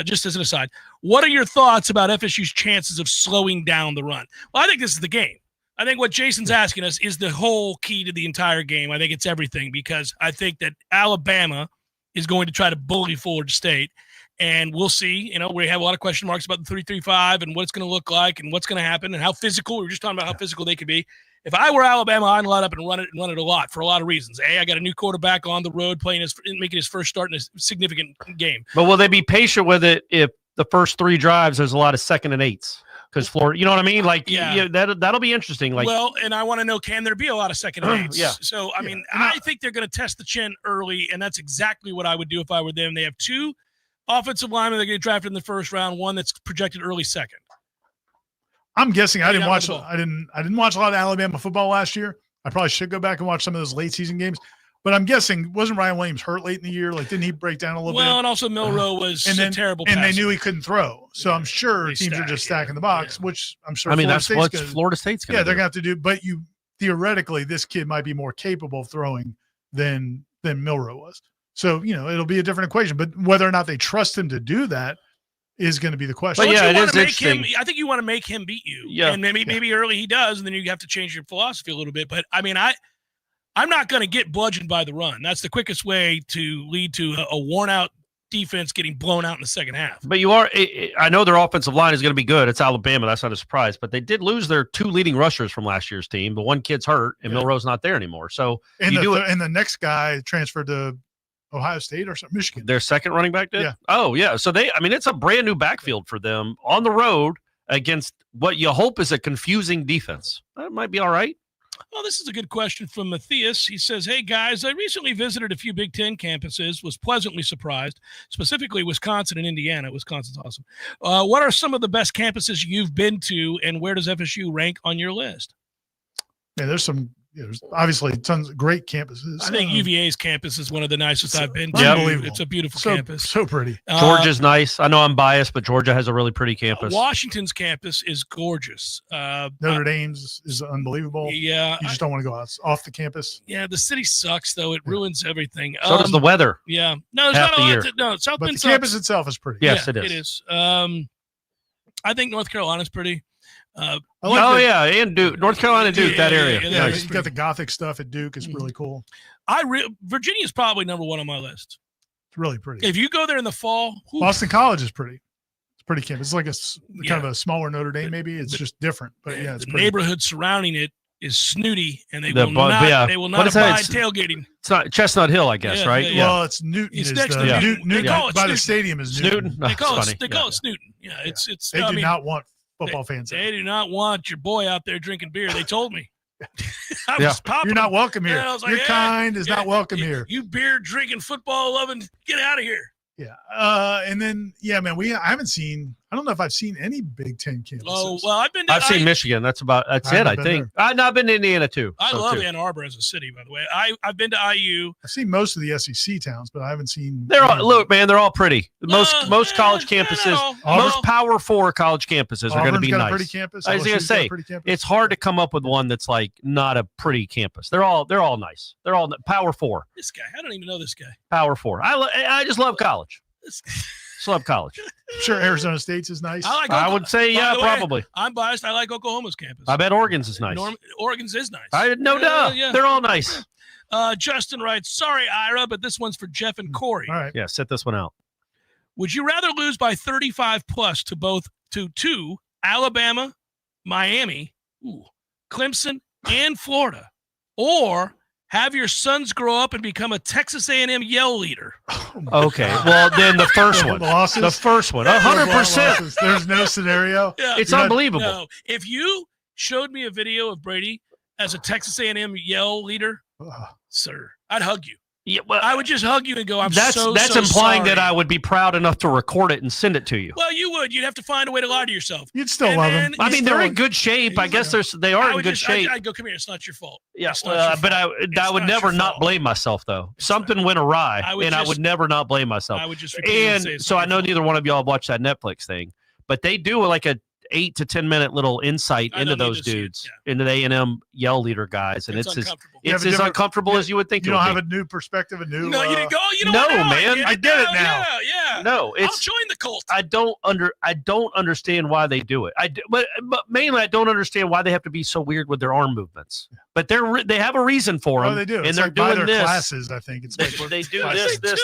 Just as an aside, what are your thoughts about FSU's chances of slowing down the run? Well, I think this is the game. I think what Jason's asking us is the whole key to the entire game. I think it's everything, because I think that Alabama is going to try to bully Florida State, and we'll see. We have a lot of question marks about the 3-3-5 and what it's going to look like and what's going to happen and how physical. We were just talking about how physical they could be. If I were Alabama, I'd line up and run it a lot for a lot of reasons. I got a new quarterback on the road making his first start in a significant game. But will they be patient with it if the first 3 drives there's a lot of 2nd and 8s? Because Florida, you know what I mean? That'll be interesting. And I want to know, can there be a lot of 2nd and 8s? Yeah. So, I think they're going to test the chin early, and that's exactly what I would do if I were them. They have 2 offensive linemen that get drafted in the first round, one that's projected early second. I'm guessing I didn't watch a lot of Alabama football last year. I probably should go back and watch some of those late season games. But I'm guessing, wasn't Ryan Williams hurt late in the year? Didn't he break down a little bit? Well, and also Milroe was terrible. And they knew he couldn't throw. So I'm sure teams are just stacking the box, which I'm sure that's what Florida State's going to do. Yeah, they're going to have to do. But theoretically, this kid might be more capable of throwing than Milroe was. So, it'll be a different equation. But whether or not they trust him to do that is going to be the question. But it is interesting. I think you want to make him beat you. Yeah. And maybe early he does, and then you have to change your philosophy a little bit. But, I'm not going to get bludgeoned by the run. That's the quickest way to lead to a worn-out defense getting blown out in the second half. But I know their offensive line is going to be good. It's Alabama. That's not a surprise. But they did lose their 2 leading rushers from last year's team. The one kid's hurt, and Milroe's not there anymore. So and the next guy transferred to Ohio State or something, Michigan. Their second running back did? Yeah. Oh, yeah. So it's a brand new backfield for them on the road against what you hope is a confusing defense. That might be all right. Well, this is a good question from Matthias. He says, hey, guys, I recently visited a few Big Ten campuses, was pleasantly surprised, specifically Wisconsin and Indiana. Wisconsin's awesome. What are some of the best campuses you've been to, and where does FSU rank on your list? Yeah, there's obviously tons of great campuses. I think UVA's campus is one of the nicest I've been to. Unbelievable. It's a beautiful campus. So pretty. Georgia's nice. I know I'm biased, but Georgia has a really pretty campus. Washington's campus is gorgeous. Notre Dame's is unbelievable. Yeah. You just don't want to go off the campus. Yeah, the city sucks, though. It ruins everything. So does the weather. Yeah. No, there's not a lot. No, South But Bend the sucks. campus itself is pretty. Yes, it is. It is. I think North Carolina's pretty. And Duke, North Carolina, Duke, that area. Yeah, you've got the Gothic stuff at Duke. It's really cool. Virginia's probably number 1 on my list. It's really pretty. If you go there in the fall, Boston College is pretty. It's pretty campus. It's like kind of a smaller Notre Dame. Maybe it's just different, but yeah, it's the pretty. neighborhood surrounding it is snooty, and they will not abide tailgating. It's not Chestnut Hill, I guess, right? Yeah. Well, it's Newton. It's next to Newton. Newton They call it by the Newton. stadium is Newton. Newton. They call That's it Snooten. Yeah, it's. They do not want football fans. They do not want your boy out there drinking beer. They told me. You're not welcome here. I was like, Your kind is not welcome here. You beer drinking, football loving, get out of here. Yeah. And then, man, I don't know if I've seen any Big Ten campuses. Oh, well, I've seen Michigan. That's it, I think. I've been to Indiana, too. I love Ann Arbor as a city, by the way. I've been to IU. I've seen most of the SEC towns, but I haven't seen. They're all pretty. Most college campuses, most Power 4 college campuses are going to be got nice. A pretty campus. I was going to say, it's hard to come up with one that's like not a pretty campus. They're all nice. They're all Power 4. This guy, I don't even know this guy. Power 4. I just love college. Just love college. I'm sure Arizona State's is nice. I would say, probably. I'm biased. I like Oklahoma's campus. I bet Oregon's is nice. Oregon's is nice. No doubt. Yeah. They're all nice. Justin writes, sorry, Ira, but this one's for Jeff and Corey. All right. Yeah, set this one out. Would you rather lose by 35 plus to Alabama, Miami, Clemson, and Florida, or have your sons grow up and become a Texas A&M yell leader? Okay, well, then the first one. Losses? The first one. 100%. There's no scenario. Yeah. It's unbelievable. No. If you showed me a video of Brady as a Texas A&M yell leader, sir, I'd hug you. Yeah, well, I would just hug you and go, That's implying that I would be proud enough to record it and send it to you. Well, you would. You'd have to find a way to lie to yourself. You'd still love them. I mean, they're in good shape. I guess they are in good shape. I'd go, come here. It's not your fault. Yeah, but I would never not blame myself, though. Something went awry, and I would never not blame myself. I would just and so I know neither one of y'all have watched that Netflix thing, but they do like a 8 to 10 minute little insight into those dudes, into the A&M yell leader guys, and it's as uncomfortable as you would think. You don't have a new perspective, you didn't go. You know no, what, man. I get it now. Yeah. No, I'll join the cult. I don't understand why they do it. But mainly I don't understand why they have to be so weird with their arm movements. But they have a reason for them. They do. And it's they're like by doing their this. Classes, I think it's they do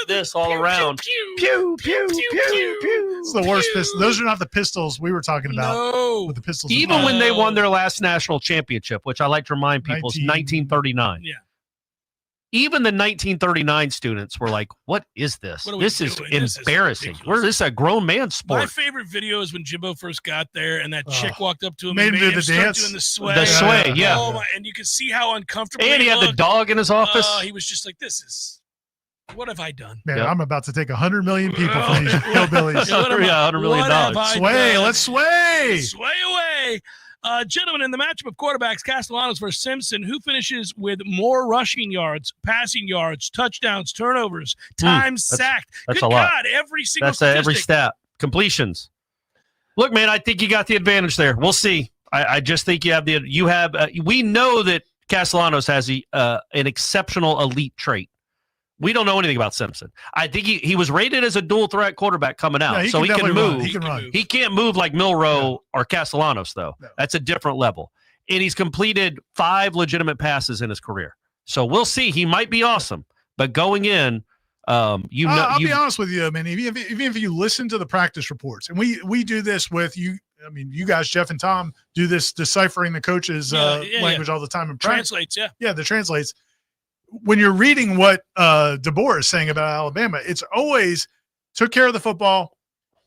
this all around. Pew, pew, pew, pew, pew. It's the worst pistol. Those are not the pistols we were talking about. No. With the pistols. Even when they won their last national championship, which I like to remind people is 1939. Yeah. Even the 1939 students were like, "What is this? This is embarrassing. This is a grown man sport." My favorite video is when Jimbo first got there, and that chick walked up to him made and him do the start dance. doing the sway. The sway, yeah. Oh my! And you can see how uncomfortable. And he had the dog in his office. He was just like, "This is what have I done?" Man, I'm about to take 100 million people from these hillbillies. $100 million. Sway, let's sway. Sway away. Gentlemen, in the matchup of quarterbacks, Castellanos versus Simpson, who finishes with more rushing yards, passing yards, touchdowns, turnovers, times sacked? That's Good a lot. God, every single That's statistic. every stat. Completions. Look, man, I think you got the advantage there. We'll see. I just think we know that Castellanos has an exceptional elite trait. We don't know anything about Simpson. I think he was rated as a dual threat quarterback coming out, so he can move. He can run. He can't move like Milroe or Castellanos, though. No. That's a different level. And he's completed 5 legitimate passes in his career. So we'll see. He might be awesome, but going in, I'll be honest with you, man. Even if you listen to the practice reports, and we do this with you. I mean, you guys, Jeff and Tom, do this deciphering the coaches' language all the time in practice. Translates, Yeah, the translates. When you're reading what DeBoer is saying about Alabama, it's always took care of the football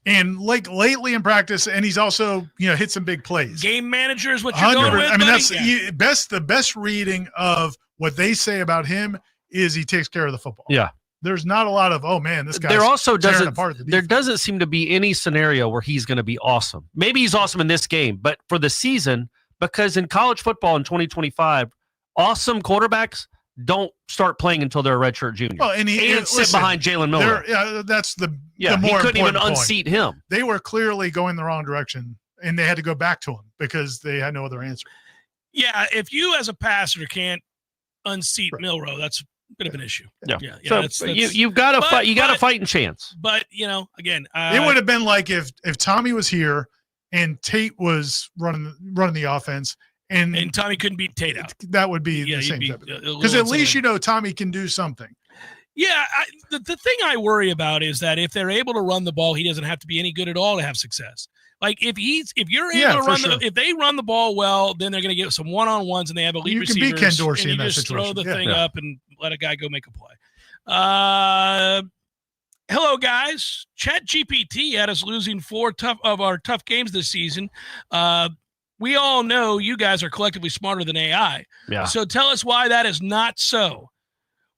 and like lately in practice, and he's also hit some big plays. Game manager is what you're going with. I mean, that's the best reading of what they say about him is he takes care of the football. Yeah. There's not a lot of this guy. There also there doesn't seem to be any scenario where he's going to be awesome. Maybe he's awesome in this game, but for the season, because in college football in 2025, awesome quarterbacks don't start playing until they're a redshirt junior. Well, and sit behind Jalen Miller. Yeah, that's the he more couldn't even important unseat point. him. They were clearly going the wrong direction, and they had to go back to him because they had no other answer. Yeah, if you as a passer can't unseat Milroe, that's a bit of an issue. Yeah. So that's, you've got to fight. You got a fighting chance. But again, it would have been like if Tommy was here and Tate was running the offense. And Tommy couldn't beat Tate out. That would be the same. Because at least Tommy can do something. Yeah, the thing I worry about is that if they're able to run the ball, he doesn't have to be any good at all to have success. Like if you're able to run if they run the ball well, then they're going to get some one-on-ones and they have elite receivers. You can beat Ken Dorsey in that just situation. Throw the thing up and let a guy go make a play. Hello, guys. ChatGPT had us losing 4 of our tough games this season. We all know you guys are collectively smarter than AI. Yeah. So tell us why that is not so.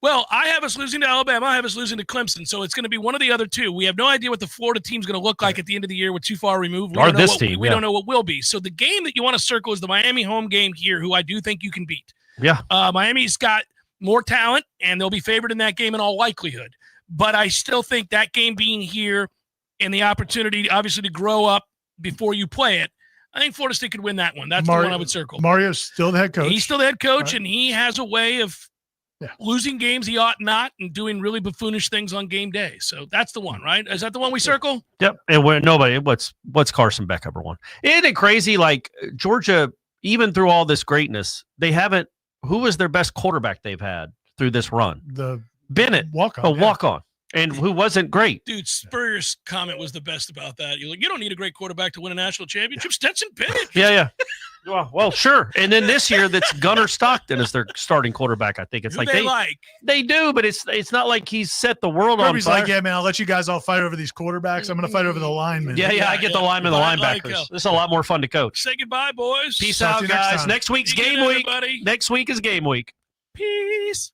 Well, I have us losing to Alabama. I have us losing to Clemson. So it's going to be one of the other two. We have no idea what the Florida team's going to look like at the end of the year. We're too far removed. We don't know what will be. So the game that you want to circle is the Miami home game here, who I do think you can beat. Yeah. Miami's got more talent, and they'll be favored in that game in all likelihood. But I still think that game being here and the opportunity, obviously, to grow up before you play it, I think Florida State could win that one. That's the one I would circle. Mario's still the head coach. He's still the head coach, and he has a way of losing games he ought not and doing really buffoonish things on game day. So that's the one, right? Is that the one we circle? Yep. And what's Carson Beck number 1? Isn't it crazy? Like Georgia, even through all this greatness, they haven't. Who was their best quarterback they've had through this run? The Bennett, walk-on. And who wasn't great. Dude, Spurrier's comment was the best about that. You're like, you don't need a great quarterback to win a national championship. Stetson Bennett. Yeah. Well, sure. And then this year, that's Gunnar Stockton as their starting quarterback. I think it's they do, but it's not like he's set the world on fire. He's like, yeah, man, I'll let you guys all fight over these quarterbacks. I'm going to fight over the linemen. Yeah, I get the linemen, the linebackers. This is a lot more fun to coach. Say goodbye, boys. Peace out, guys. Next week's game week. Everybody. Next week is game week. Peace.